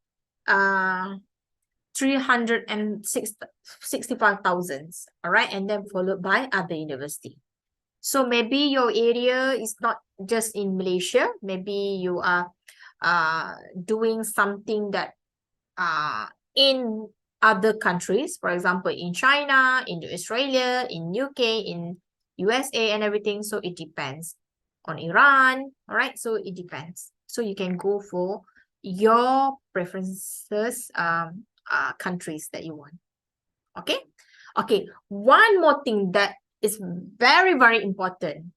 365,000, all right, and then followed by other university. So maybe your area is not just in Malaysia, maybe you are doing something that in other countries, for example, in China, in Australia, in UK, in USA and everything. So it depends on Iran, all right? So it depends. So you can go for your preferences, countries that you want. Okay. Okay. One more thing that is very, very important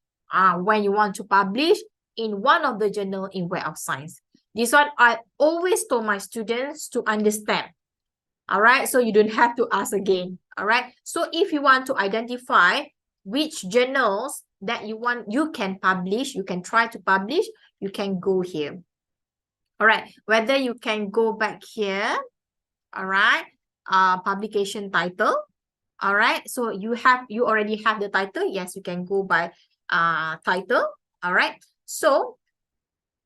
when you want to publish in one of the journal in Web of Science. This one I always told my students to understand. All right. So you don't have to ask again. All right. So if you want to identify which journals that you want, you can publish, you can try to publish, you can go here. All right. Whether you can go back here. All right. Publication title. All right. So you already have the title. Yes, you can go by title. All right. So,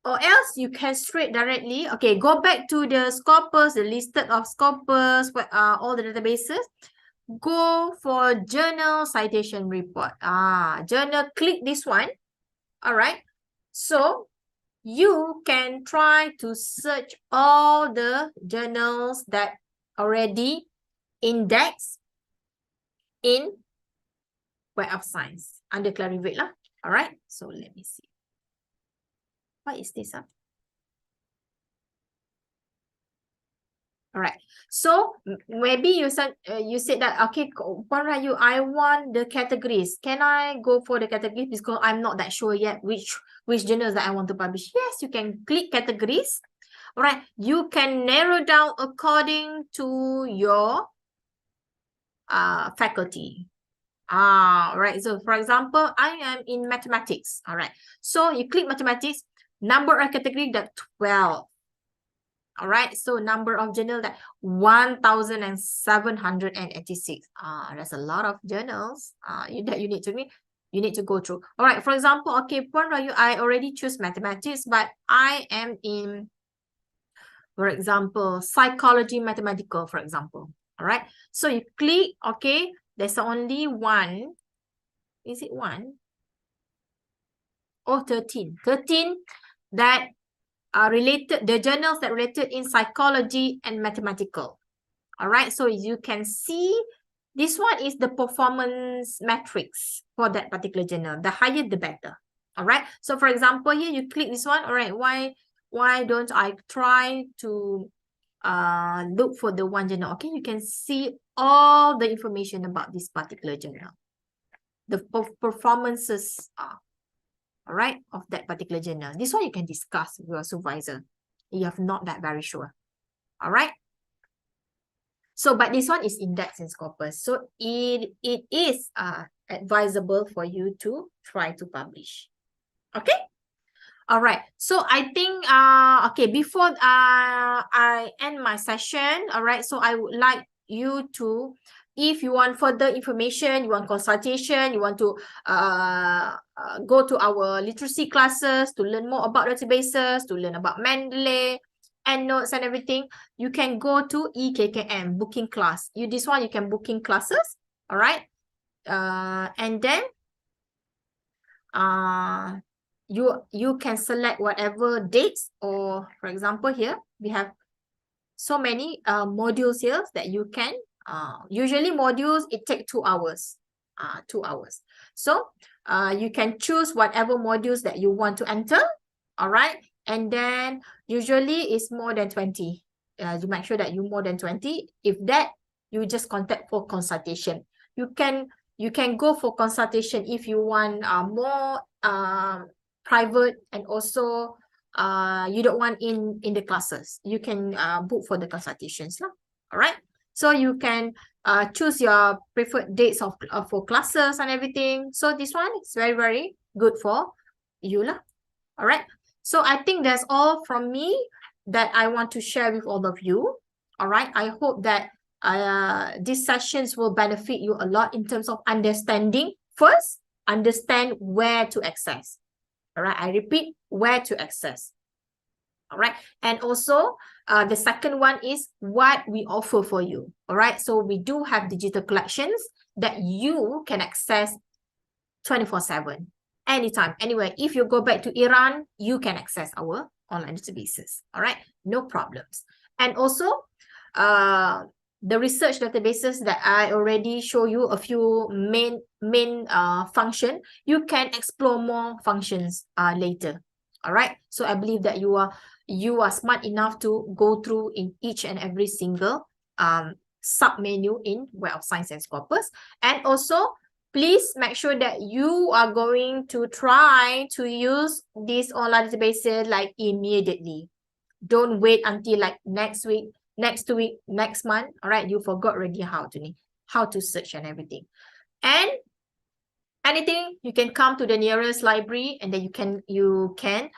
or else you can straight directly, okay, go back to the Scopus, the listed of Scopus, all the databases. Go for journal citation report. Journal, click this one. All right. So you can try to search all the journals that already indexed in Web of Science under Clarivate lah. All right. So let me see. What is this? All right. So maybe you said that, okay, Puan Rayu, I want the categories. Can I go for the categories because I'm not that sure yet which journals that I want to publish? Yes, you can click categories. All right. You can narrow down according to your faculty. All right. So for example, I am in mathematics. All right. So you click mathematics, number of category that 12. All right. So number of journal that 1,786. That's a lot of journals that you need to go through. All right. For example, okay, Puan Rayu, I already choose mathematics, but I am in, for example, psychology mathematical, for example. All right. So you click, okay, there's only one. Is it one? Oh, 13. 13 that are related, the journals that related in psychology and mathematical. All right. So you can see this one is the performance metrics for that particular journal. The higher, the better. All right. So for example, here you click this one. All right. Why don't I try to look for the one journal? Okay. You can see all the information about this particular journal. The performances are, all right, of that particular journal. This one you can discuss with your supervisor You have not that very sure. All right. So, but this one is index in Scopus. So it is advisable for you to try to publish. Okay. All right. So I think okay, before I end my session, all right. So I would like you to, if you want further information, you want consultation, you want to go to our literacy classes to learn more about databases, to learn about Mendeley, EndNotes and everything, you can go to EKKM booking class. This one you can booking classes, all right. And then you can select whatever dates, or for example here we have so many modules here that you can usually modules it take 2 hours, 2 hours. So you can choose whatever modules that you want to enter, all right. And then usually it's more than 20. You make sure that you more than 20. If that, you just contact for consultation. You can go for consultation if you want more private, and also you don't want in the classes. You can book for the consultations lah. All right. So you can choose your preferred dates of for classes and everything. So this one is very, very good for you lah. All right. So I think that's all from me that I want to share with all of you. All right. I hope that these sessions will benefit you a lot in terms of understanding. First, understand where to access. All right. I repeat, where to access. All right. And also, the second one is what we offer for you. All right. So we do have digital collections that you can access 24/7. Anytime, anywhere. If you go back to Iran, you can access our online databases. All right, no problems. And also, the research databases that I already show you a few main function. You can explore more functions later. All right. So I believe that you are smart enough to go through in each and every single sub-menu in Web of Science and Scopus. And also, please make sure that you are going to try to use these online databases like immediately. Don't wait until like next week, next week, next month. All right, you forgot already how to search and everything. And anything, you can come to the nearest library, and then you can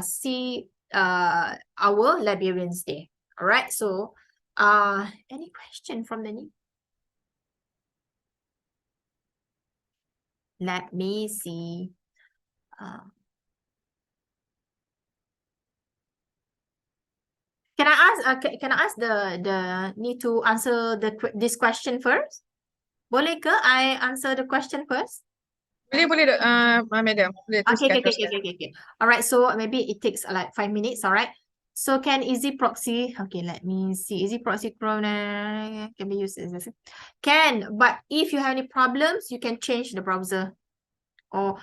see our librarians there. All right. So, any question from the new? Let me see. Can I ask the need to answer this question first? Boleh ke I answer the question first? Boleh, madam. Boleh Okay. teruskan. All right. So maybe it takes like 5 minutes. All right. So can easy proxy? Okay, let me see. Easy proxy Chrome can be used as can, but if you have any problems, you can change the browser. Or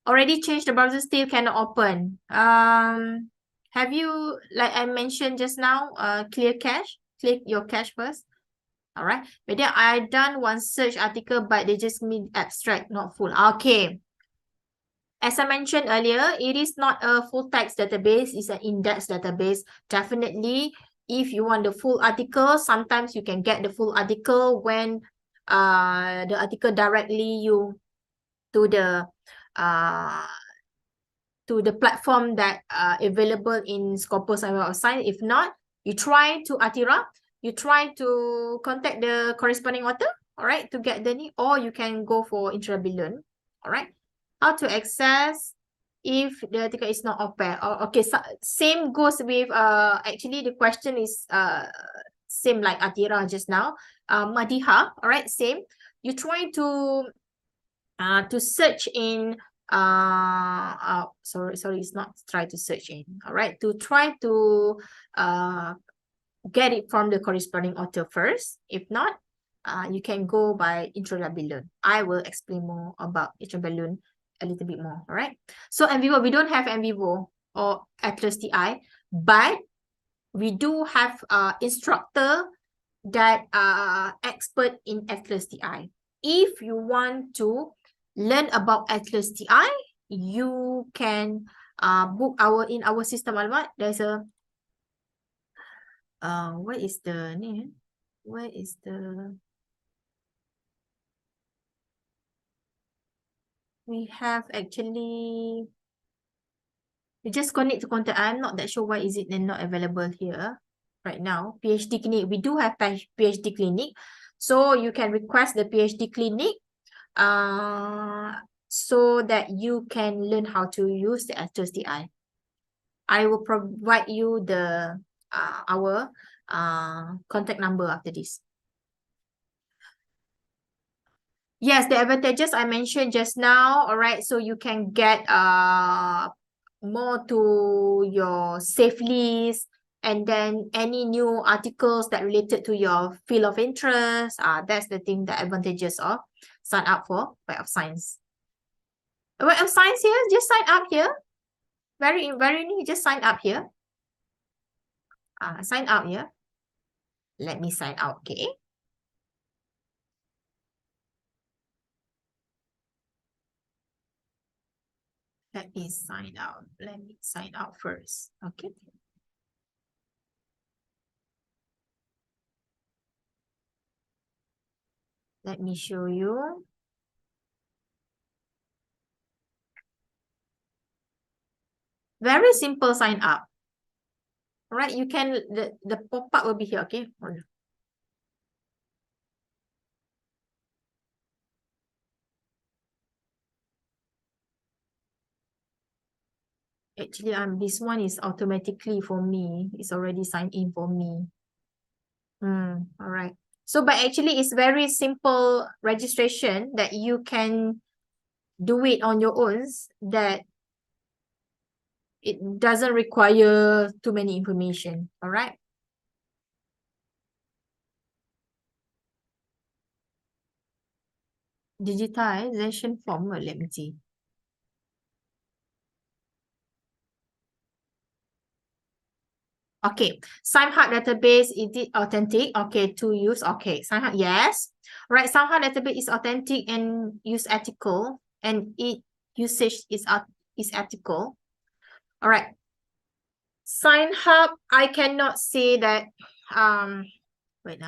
already changed the browser, still cannot open. Have you, like I mentioned just now, clear cache? Click your cache first. All right. But then I done one search article, but they just mean abstract, not full. Okay. As I mentioned earlier, it is not a full text database, it's an index database. Definitely, if you want the full article, sometimes you can get the full article when the article directly you to the platform that available in Scopus and Web of Science. If not, you try to Atira, you try to contact the corresponding author, all right, to get the need, or you can go for intrabillion, all right. How to access if the article is not open? Okay, so same goes with actually the question is same like Atira just now. Madiha, all right, same. You try to search in sorry, it's not try to search in, all right, to try to get it from the corresponding author first. If not, you can go by intrabillion. I will explain more about intrabillion a little bit more, all right. So NVivo, we don't have NVivo or Atlas TI, but we do have instructor that are expert in Atlas TI. If you want to learn about Atlas TI, you can book in our system alamat. There's a Where is the name? Where is the we have actually you just connect to contact. I'm not that sure why is it then not available here right now. PhD clinic. We do have PhD clinic. So you can request the PhD clinic so that you can learn how to use the IPSis. I will provide you the our contact number after this. Yes, the advantages I mentioned just now. All right, so you can get more to your save list, and then any new articles that related to your field of interest. That's the thing, the advantages of sign up for Web of Science. Web of Science here, just sign up here. Very new, just sign up here. Sign out here. Let me sign out, okay? Let me sign out. Let me sign out first. Okay. Let me show you. Very simple sign up. All right, you can, the pop-up will be here, okay? Hold on. Actually, this one is automatically for me. It's already signed in for me. All right. So, but actually, it's very simple registration that you can do it on your own, that it doesn't require too many information. All right. Digitization form, let me see. Okay, SciHub database, is it authentic? Okay, to use, okay, SciHub, yes. Right, SciHub database is authentic and use ethical, and it usage is ethical. All right. SciHub, I cannot say that, wait,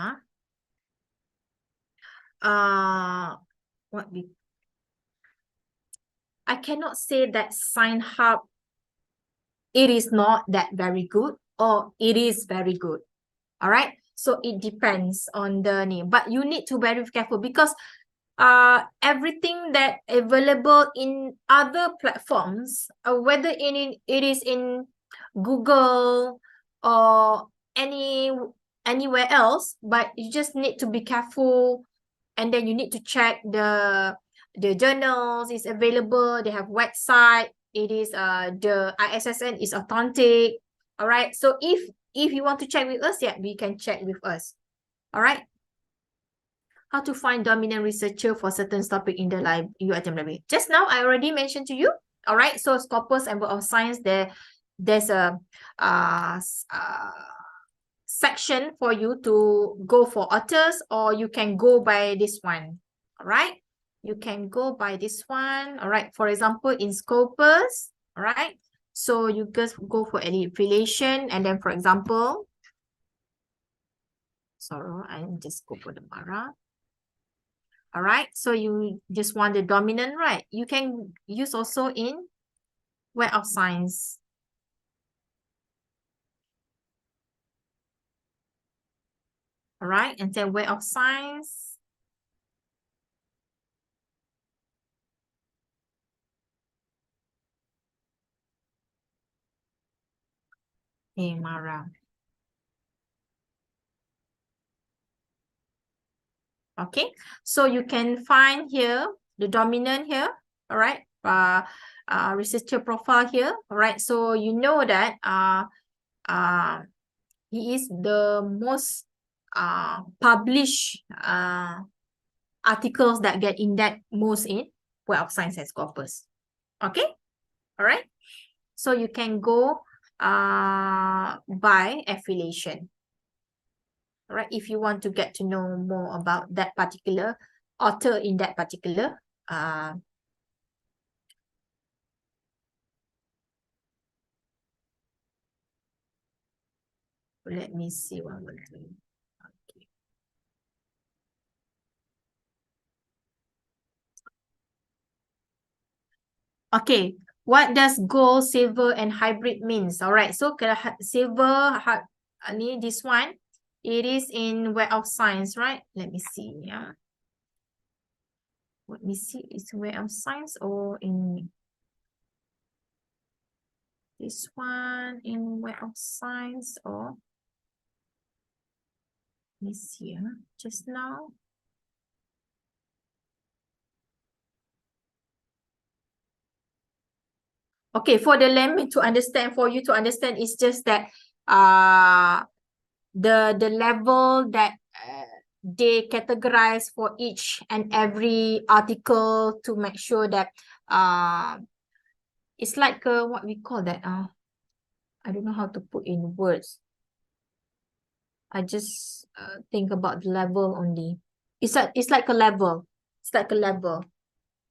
I cannot say that SciHub, it is not that very good, or it is very good. All right, so it depends on the name, but you need to be very careful, because everything that available in other platforms, whether it is in Google or anywhere else, but you just need to be careful, and then you need to check the journals is available, they have website, it is the ISSN is authentic. All right, so if you want to check with us, yeah, we can check with us. All right. How to find dominant researcher for certain topic in the UiTM library. Just now, I already mentioned to you. All right. So Scopus and Web of Science, there's a section for you to go for authors, or you can go by this one. All right. You can go by this one. All right. For example, in Scopus, all right. So you just go for any affiliation, and then, for example, sorry, I just go for the Mara. All right, so you just want the dominant, right? You can use also in Web of Science. All right, and then Web of Science. Hey, Mara. Okay, so you can find here the dominant here. All right, researcher profile here. All right, so you know that he is the most published articles that get indexed most in Web of Science and Scopus. Okay, all right. So you can go by affiliation. All right, if you want to get to know more about that particular author in that particular Let me see what we're doing. Okay. Okay, what does gold, silver, and hybrid means? All right, so silver, this one, it is in Web of Science, right? Let me see. Yeah. Let me see. It's Web of Science or in this one in Web of Science or let me see. Just now. Okay, for the layman to understand, for you to understand, it's just that the level that they categorize for each and every article to make sure that it's like what we call that I don't know how to put in words. I just think about the level only. It's like a level. It's like a level.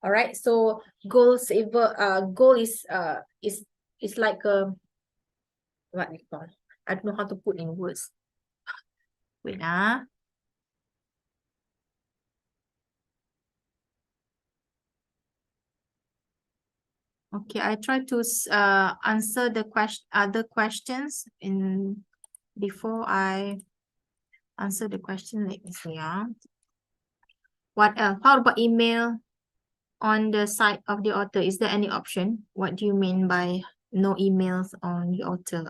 All right. So gold, silver, gold is like a what we call. I don't know how to put in words. Wait, Okay, I try to answer the other questions in before I answer the question. Let me see. What else? How about email on the side of the author? Is there any option? What do you mean by no emails on the author?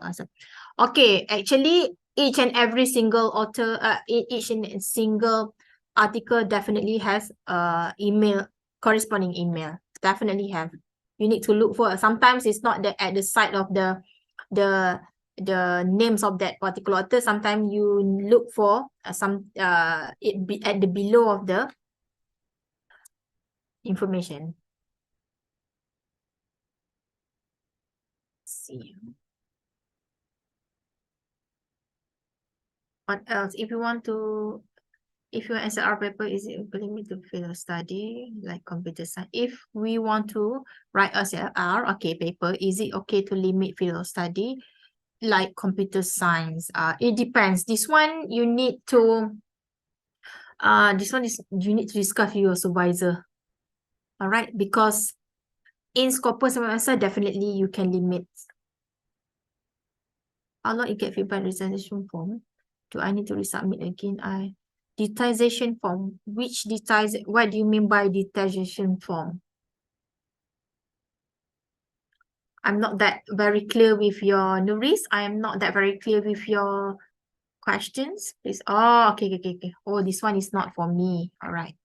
Okay, actually, each and every single author, each and single article definitely has email, corresponding email. Definitely have. You need to look for. Sometimes it's not at the side of the names of that particular author. Sometimes you look for it be at the below of the information. Let's see. What else? If you want SLR paper, is it limit to field of study like computer science? If we want to write SLR, okay, paper, is it okay to limit field of study like computer science? It depends. This one you need to you need to discuss with your supervisor. All right, because in Scopus semester definitely you can limit. How long it get feedback registration form? Do I need to resubmit again? Detization form. Which what do you mean by detization form? I'm not that very clear with your Nuris. I am not that very clear with your questions. Please. Oh, okay. Oh, this one is not for me. All right.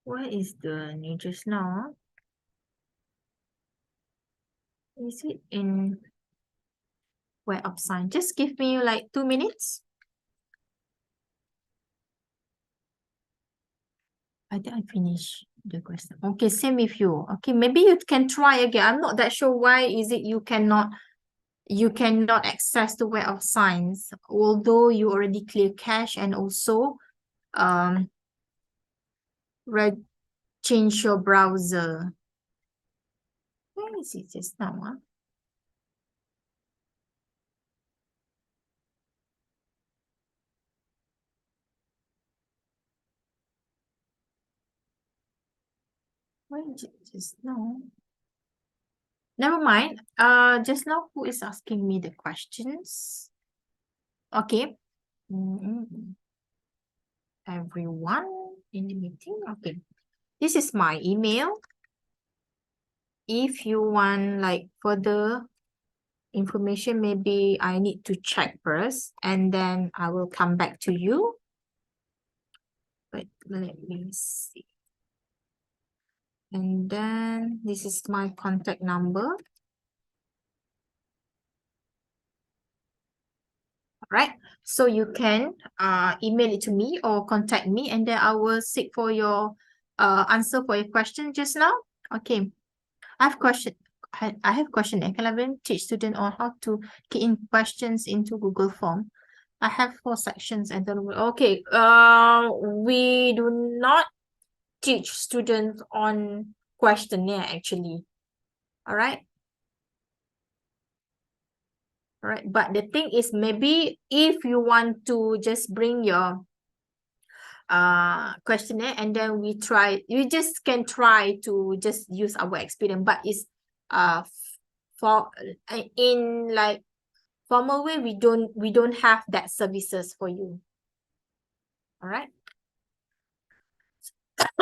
Where is the new just now? Is it in Web of Science? Just give me like 2 minutes. I think I finished the question. Okay, same with you. Okay, maybe you can try again. I'm not that sure why is it you cannot access the Web of Science, although you already clear cache and also change your browser. Where is it just now? Where is it just now? Never mind. Just now who is asking me the questions? Okay. Everyone in the meeting. Okay. This is my email. If you want like further information, maybe I need to check first and then I will come back to you. But let me see. And then this is my contact number. All right. So you can email it to me or contact me and then I will seek for your answer for your question just now. Okay. I I have a question. Can I teach student on how to key in questions into Google Form? I have 4 sections and then okay. We do not teach students on questionnaire actually. All right. All right. But the thing is, maybe if you want to just bring your questionnaire and then you just can try to just use our experience, but it's for in like formal way we don't have that services for you. All right.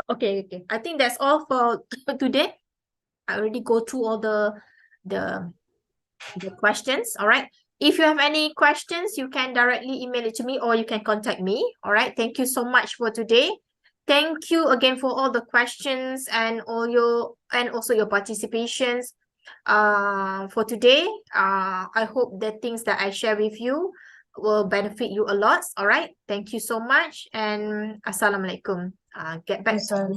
Okay, I think that's all for today. I already go through all the questions. All right. If you have any questions, you can directly email it to me or you can contact me. All right. Thank you so much for today. Thank you again for all the questions and also your participations. For today, I hope the things that I share with you will benefit you a lot. All right. Thank you so much and Assalamualaikum. Get back to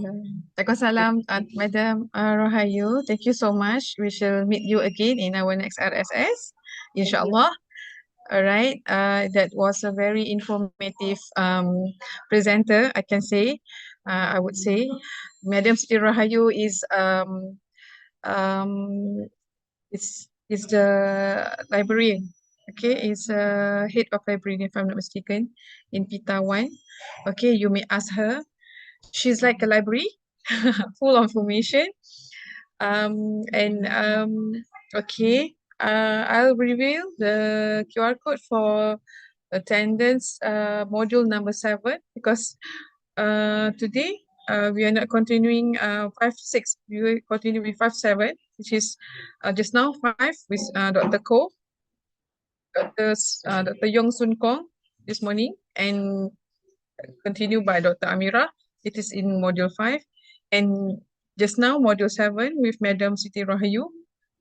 Waalaikumsalam, Madam Rahayu. Thank you so much. We shall meet you again in our next RSS, inshallah. All right. That was a very informative presenter, I can say. I would say, Madam Siti Rahayu um is the librarian. Okay, is head of library if I'm not mistaken in Pita 1. Okay, you may ask her. She's like a library, full of information. Okay, I'll reveal the QR code for attendance module number 7 because today we are not continuing 5, 6. We will continue with 5, 7, which is just now 5 with Dr. Ko, Dr. Yong Sun Kong this morning, and continued by Dr. Amira. It is in module 5. And just now, module 7 with Madam Siti Rahayu.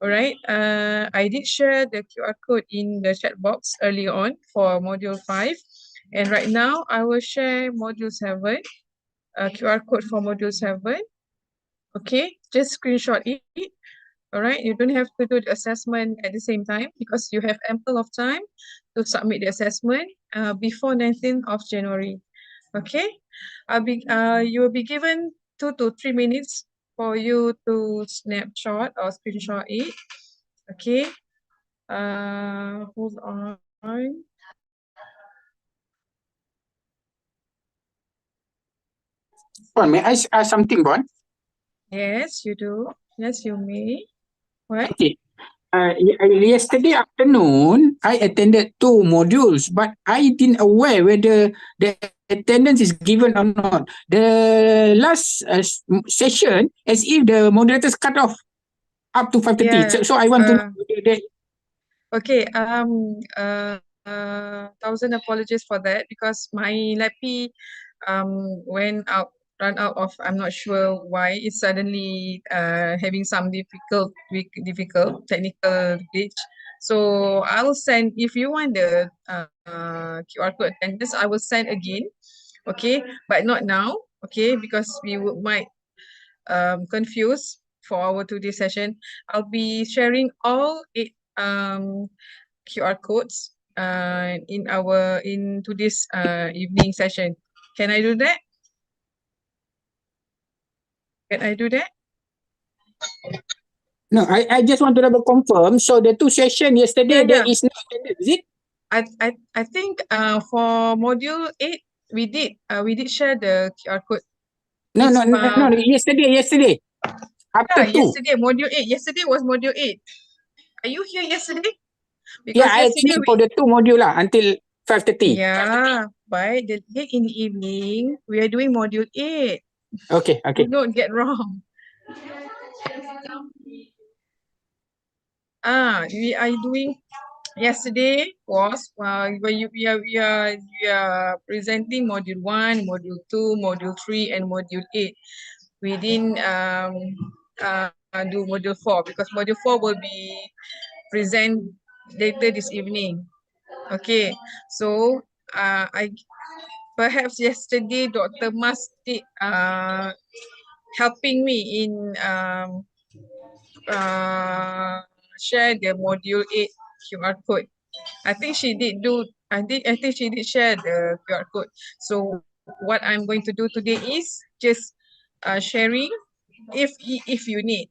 All right. I did share the QR code in the chat box earlier on for module 5. And right now, I will share module 7, QR code for module 7. Okay, just screenshot it. All right, you don't have to do the assessment at the same time because you have ample of time to submit the assessment before 19th of January. Okay, you will be given 2 to 3 minutes for you to snapshot or screenshot it. Okay, hold on. Bon, may I ask something, Bon? Yes, you do. Yes, you may. What? Okay. Yesterday afternoon, I attended 2 modules, but I didn't aware whether the attendance is given or not. The last session, as if the moderators cut off up to 5:30. Yeah, So I want to know whether they... Okay, thousand apologies for that because my lappy went out, run out of, I'm not sure why it's suddenly having some difficult technical glitch. So I'll send, if you want the QR code attendance, I will send again, okay, but not now, okay, because we might confuse for our today's session. I'll be sharing all 8 QR codes in today's evening session. Can I do that? Can I do that? No, I just want to double confirm. So the 2 sessions yesterday, there is no attendance, is it? I think for module 8 we did share the QR code. No, yesterday. After 2. Yesterday module 8. Yesterday was module 8. Are you here yesterday? Because I attended for the 2 module until 5:30. Yeah, but late in the evening we are doing module 8. Okay. Don't get wrong. We are doing. Yesterday was where we are presenting module 1, module 2, module 3, and module 8. We didn't do module 4 because module 4 will be present later this evening. Okay, so I perhaps yesterday Dr. Mas did helping me in share the module 8 QR code. I think she did she did share the QR code. So what I'm going to do today is just sharing if you need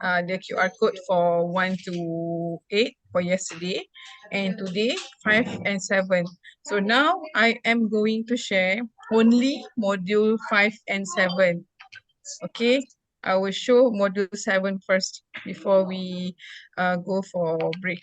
the QR code for 1 to 8 for yesterday, and today 5 and 7. So now I am going to share only module 5 and 7. Okay, I will show module 7 first before we go for break.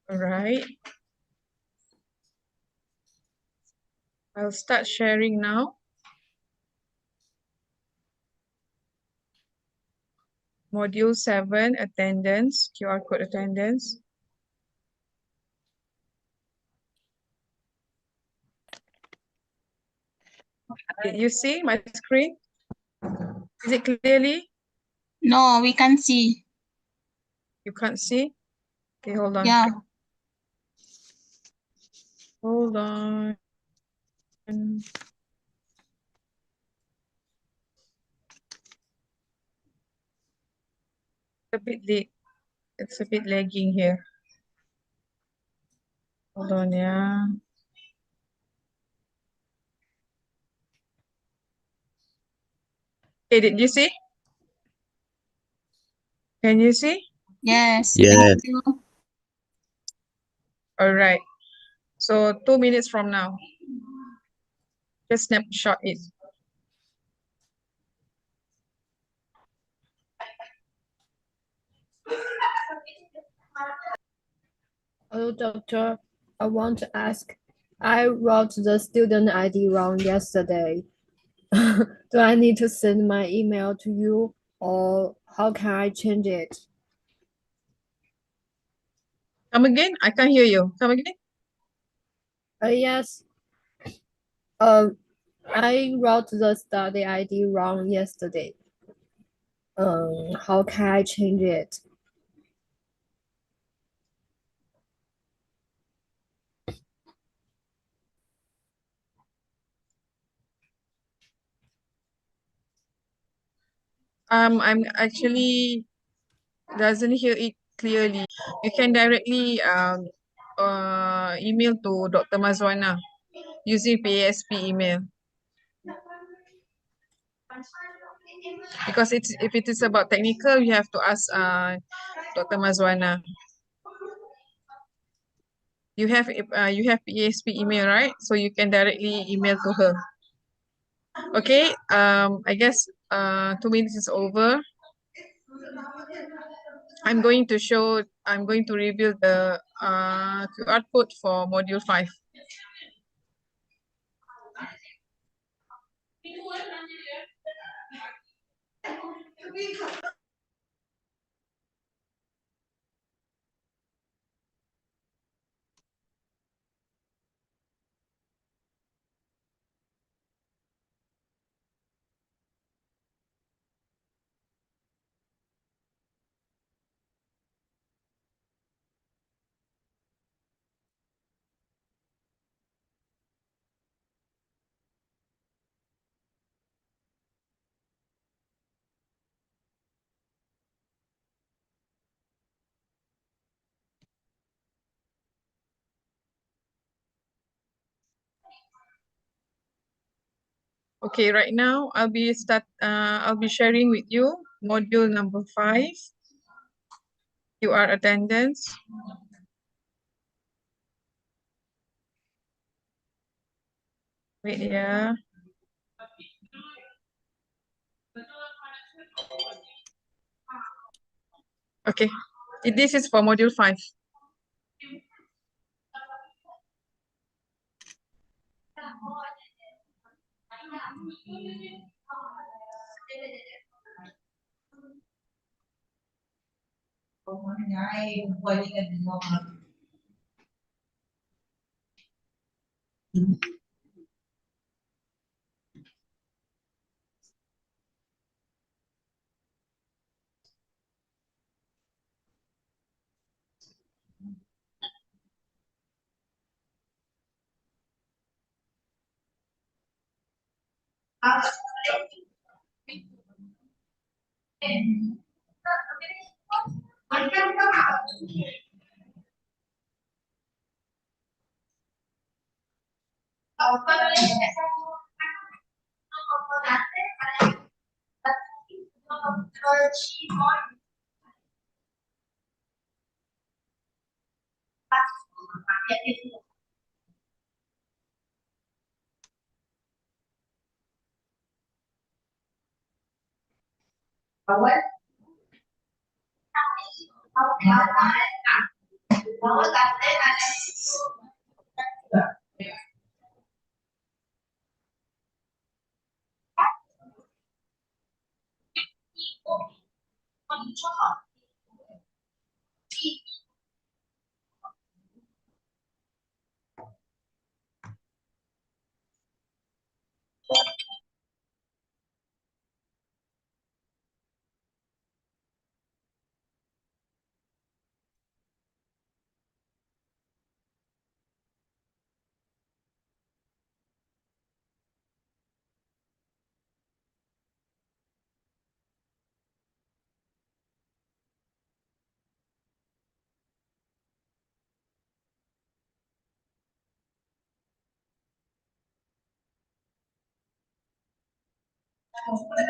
All right. I'll start sharing now. Module 7, attendance, QR code attendance. Did you see my screen? Is it clearly? No, we can't see. You can't see? Okay, hold on. Yeah. Hold on. A bit late. It's a bit lagging here. Hold on, yeah. Okay, did you see? Can you see? Yes. Yes. Thank you. All right. So 2 minutes from now, just snapshot it. Hello, doctor. I want to ask. I wrote the student ID wrong yesterday. Do I need to send my email to you, or how can I change it? Come again? I can't hear you. Come again? Yes. I wrote the study ID wrong yesterday. How can I change it? I'm actually doesn't hear it clearly. You can directly email to Dr. Mazwana using PASP email. Because if it is about technical, you have to ask Dr. Mazwana. You have PASP email, right? So you can directly email to her. Okay, I guess 2 minutes is over. I'm going to reveal the QR code for module 5. Okay, right now I'll be sharing with you module number 5. QR attendance. Wait, yeah. Okay, this is for module 5.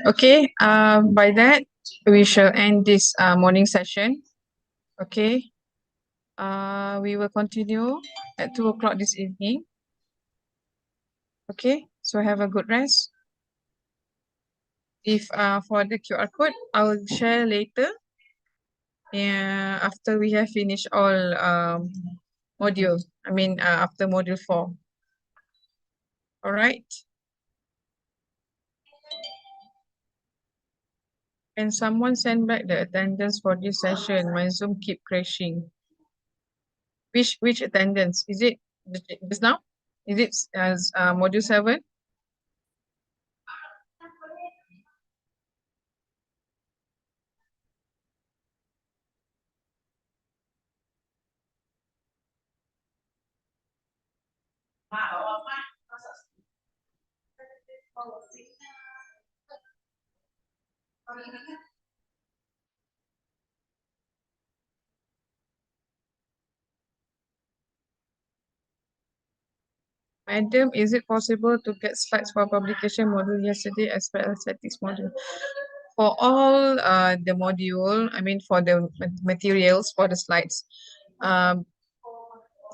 Okay, by that, we shall end this morning session. Okay, we will continue at 2 o'clock this evening. Okay, so have a good rest. If for the QR code, I will share later. Yeah, after we have finished all modules. I mean, after module 4. All right. Can someone send back the attendance for this session? My Zoom keep crashing. Which attendance? Is it just now? Is it as module 7? Madam, is it possible to get slides for publication module yesterday as well as statistics module? For all the module, I mean for the materials for the slides,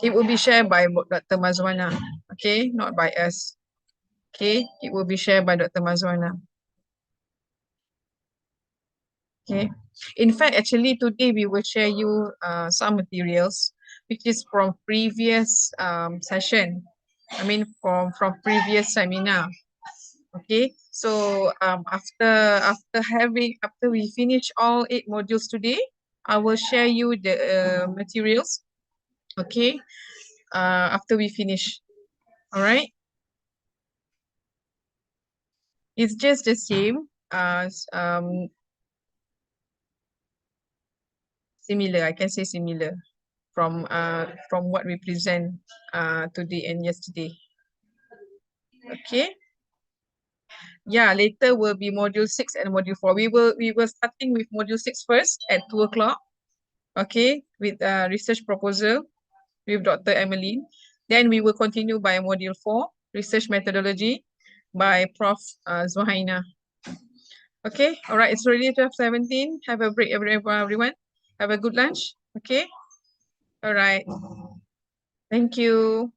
it will be shared by Dr. Mazwana, okay, not by us. Okay, it will be shared by Dr. Mazwana. Okay. In fact, actually today we will share you some materials which is from previous session. I mean from previous seminar. Okay. So after we finish all 8 modules today, I will share you the materials. Okay. After we finish. All right. It's just the same as similar. I can say similar from what we present today and yesterday. Okay. Yeah, later will be module 6 and module 4. We will starting with module 6 first at 2 o'clock. Okay, with research proposal with Dr. Emmeline. Then we will continue by module 4, research methodology by Prof. Zuhaina. Okay, all right, it's already 12:17. Have a break, everyone. Have a good lunch. Okay, all right. Thank you.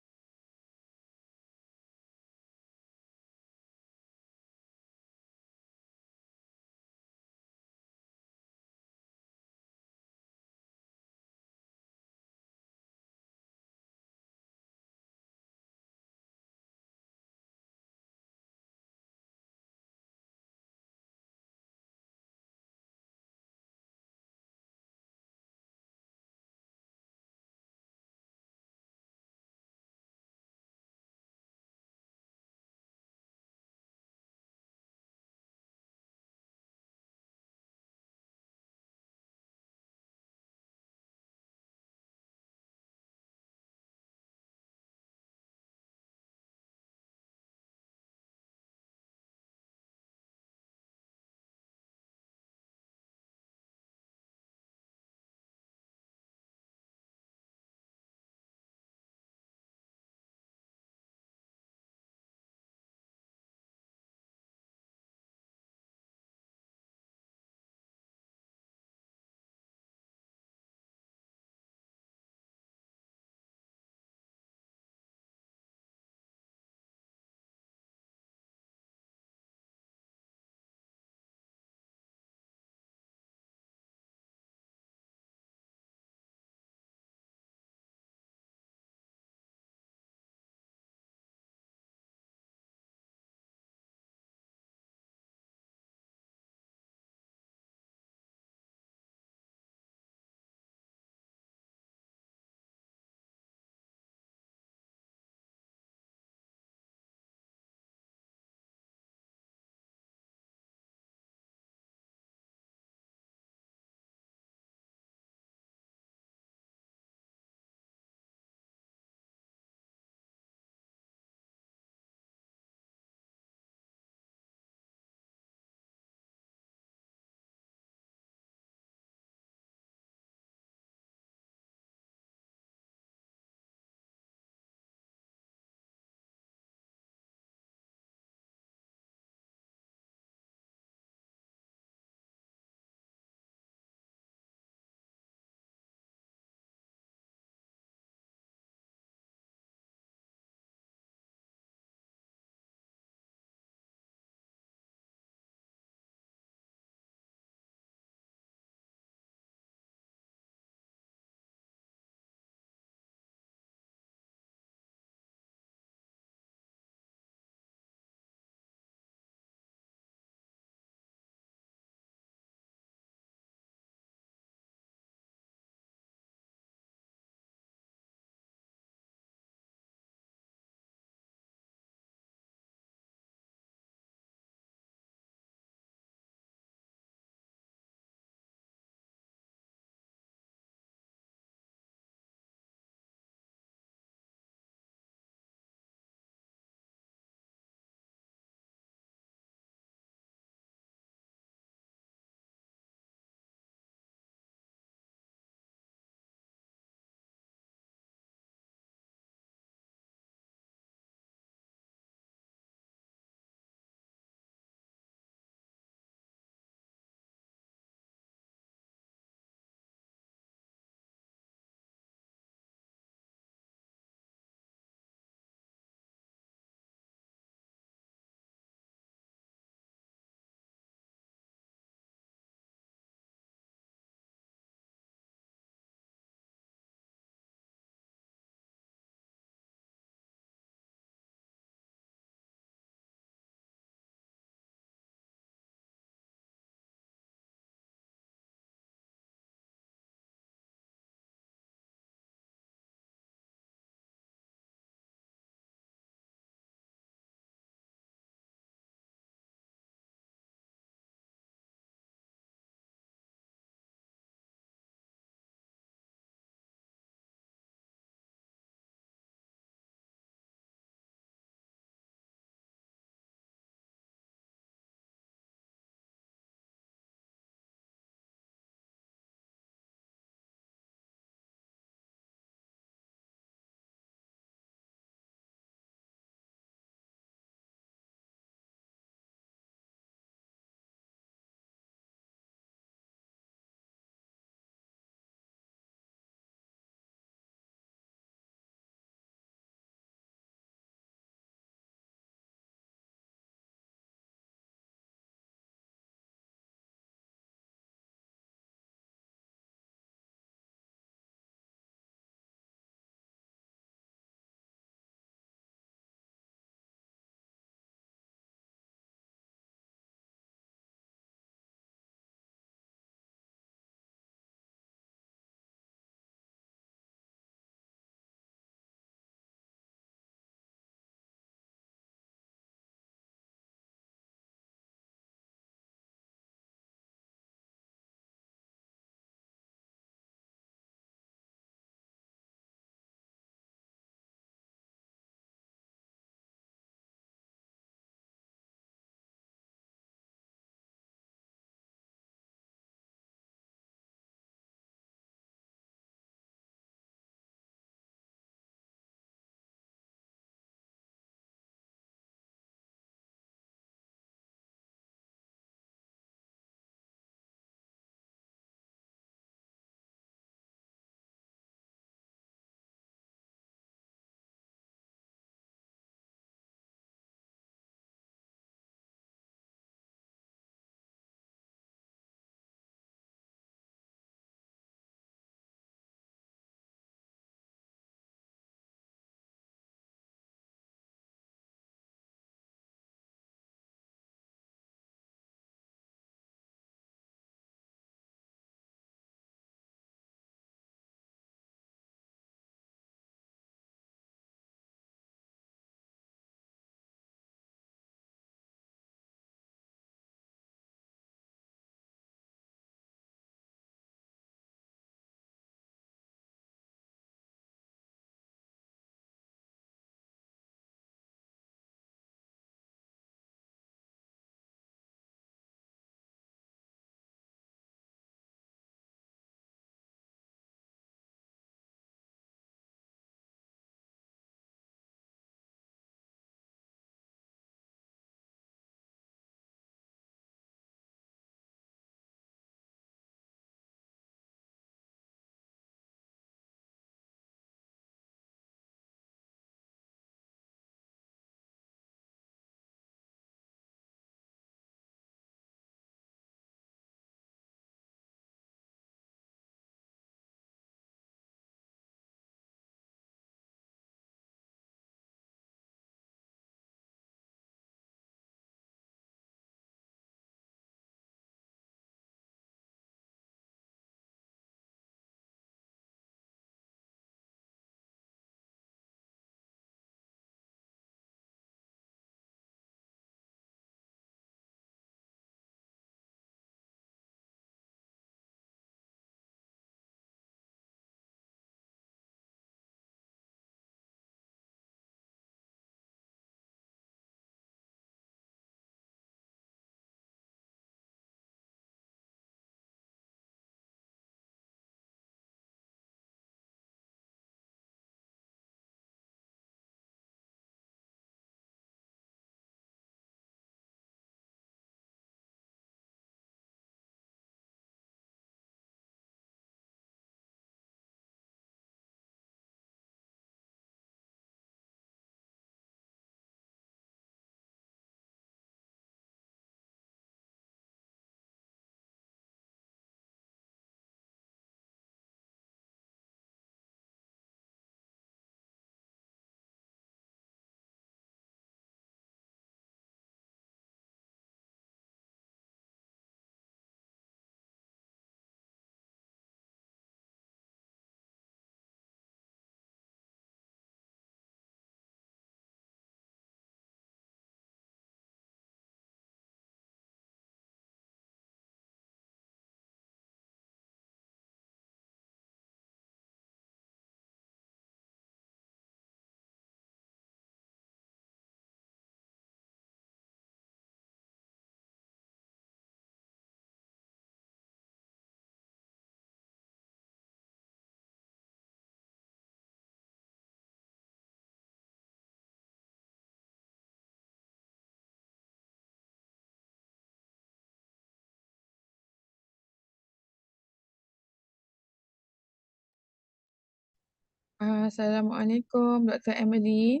Assalamualaikum, Dr. Emily.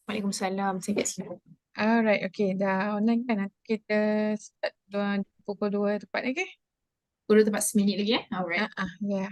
Waalaikumsalam. Saya kat sini. Alright, okay. Dah online kan? Kita start pukul 2 tepat, okay? Pukul 2 tepat 1 minit lagi, eh? Alright. Yeah.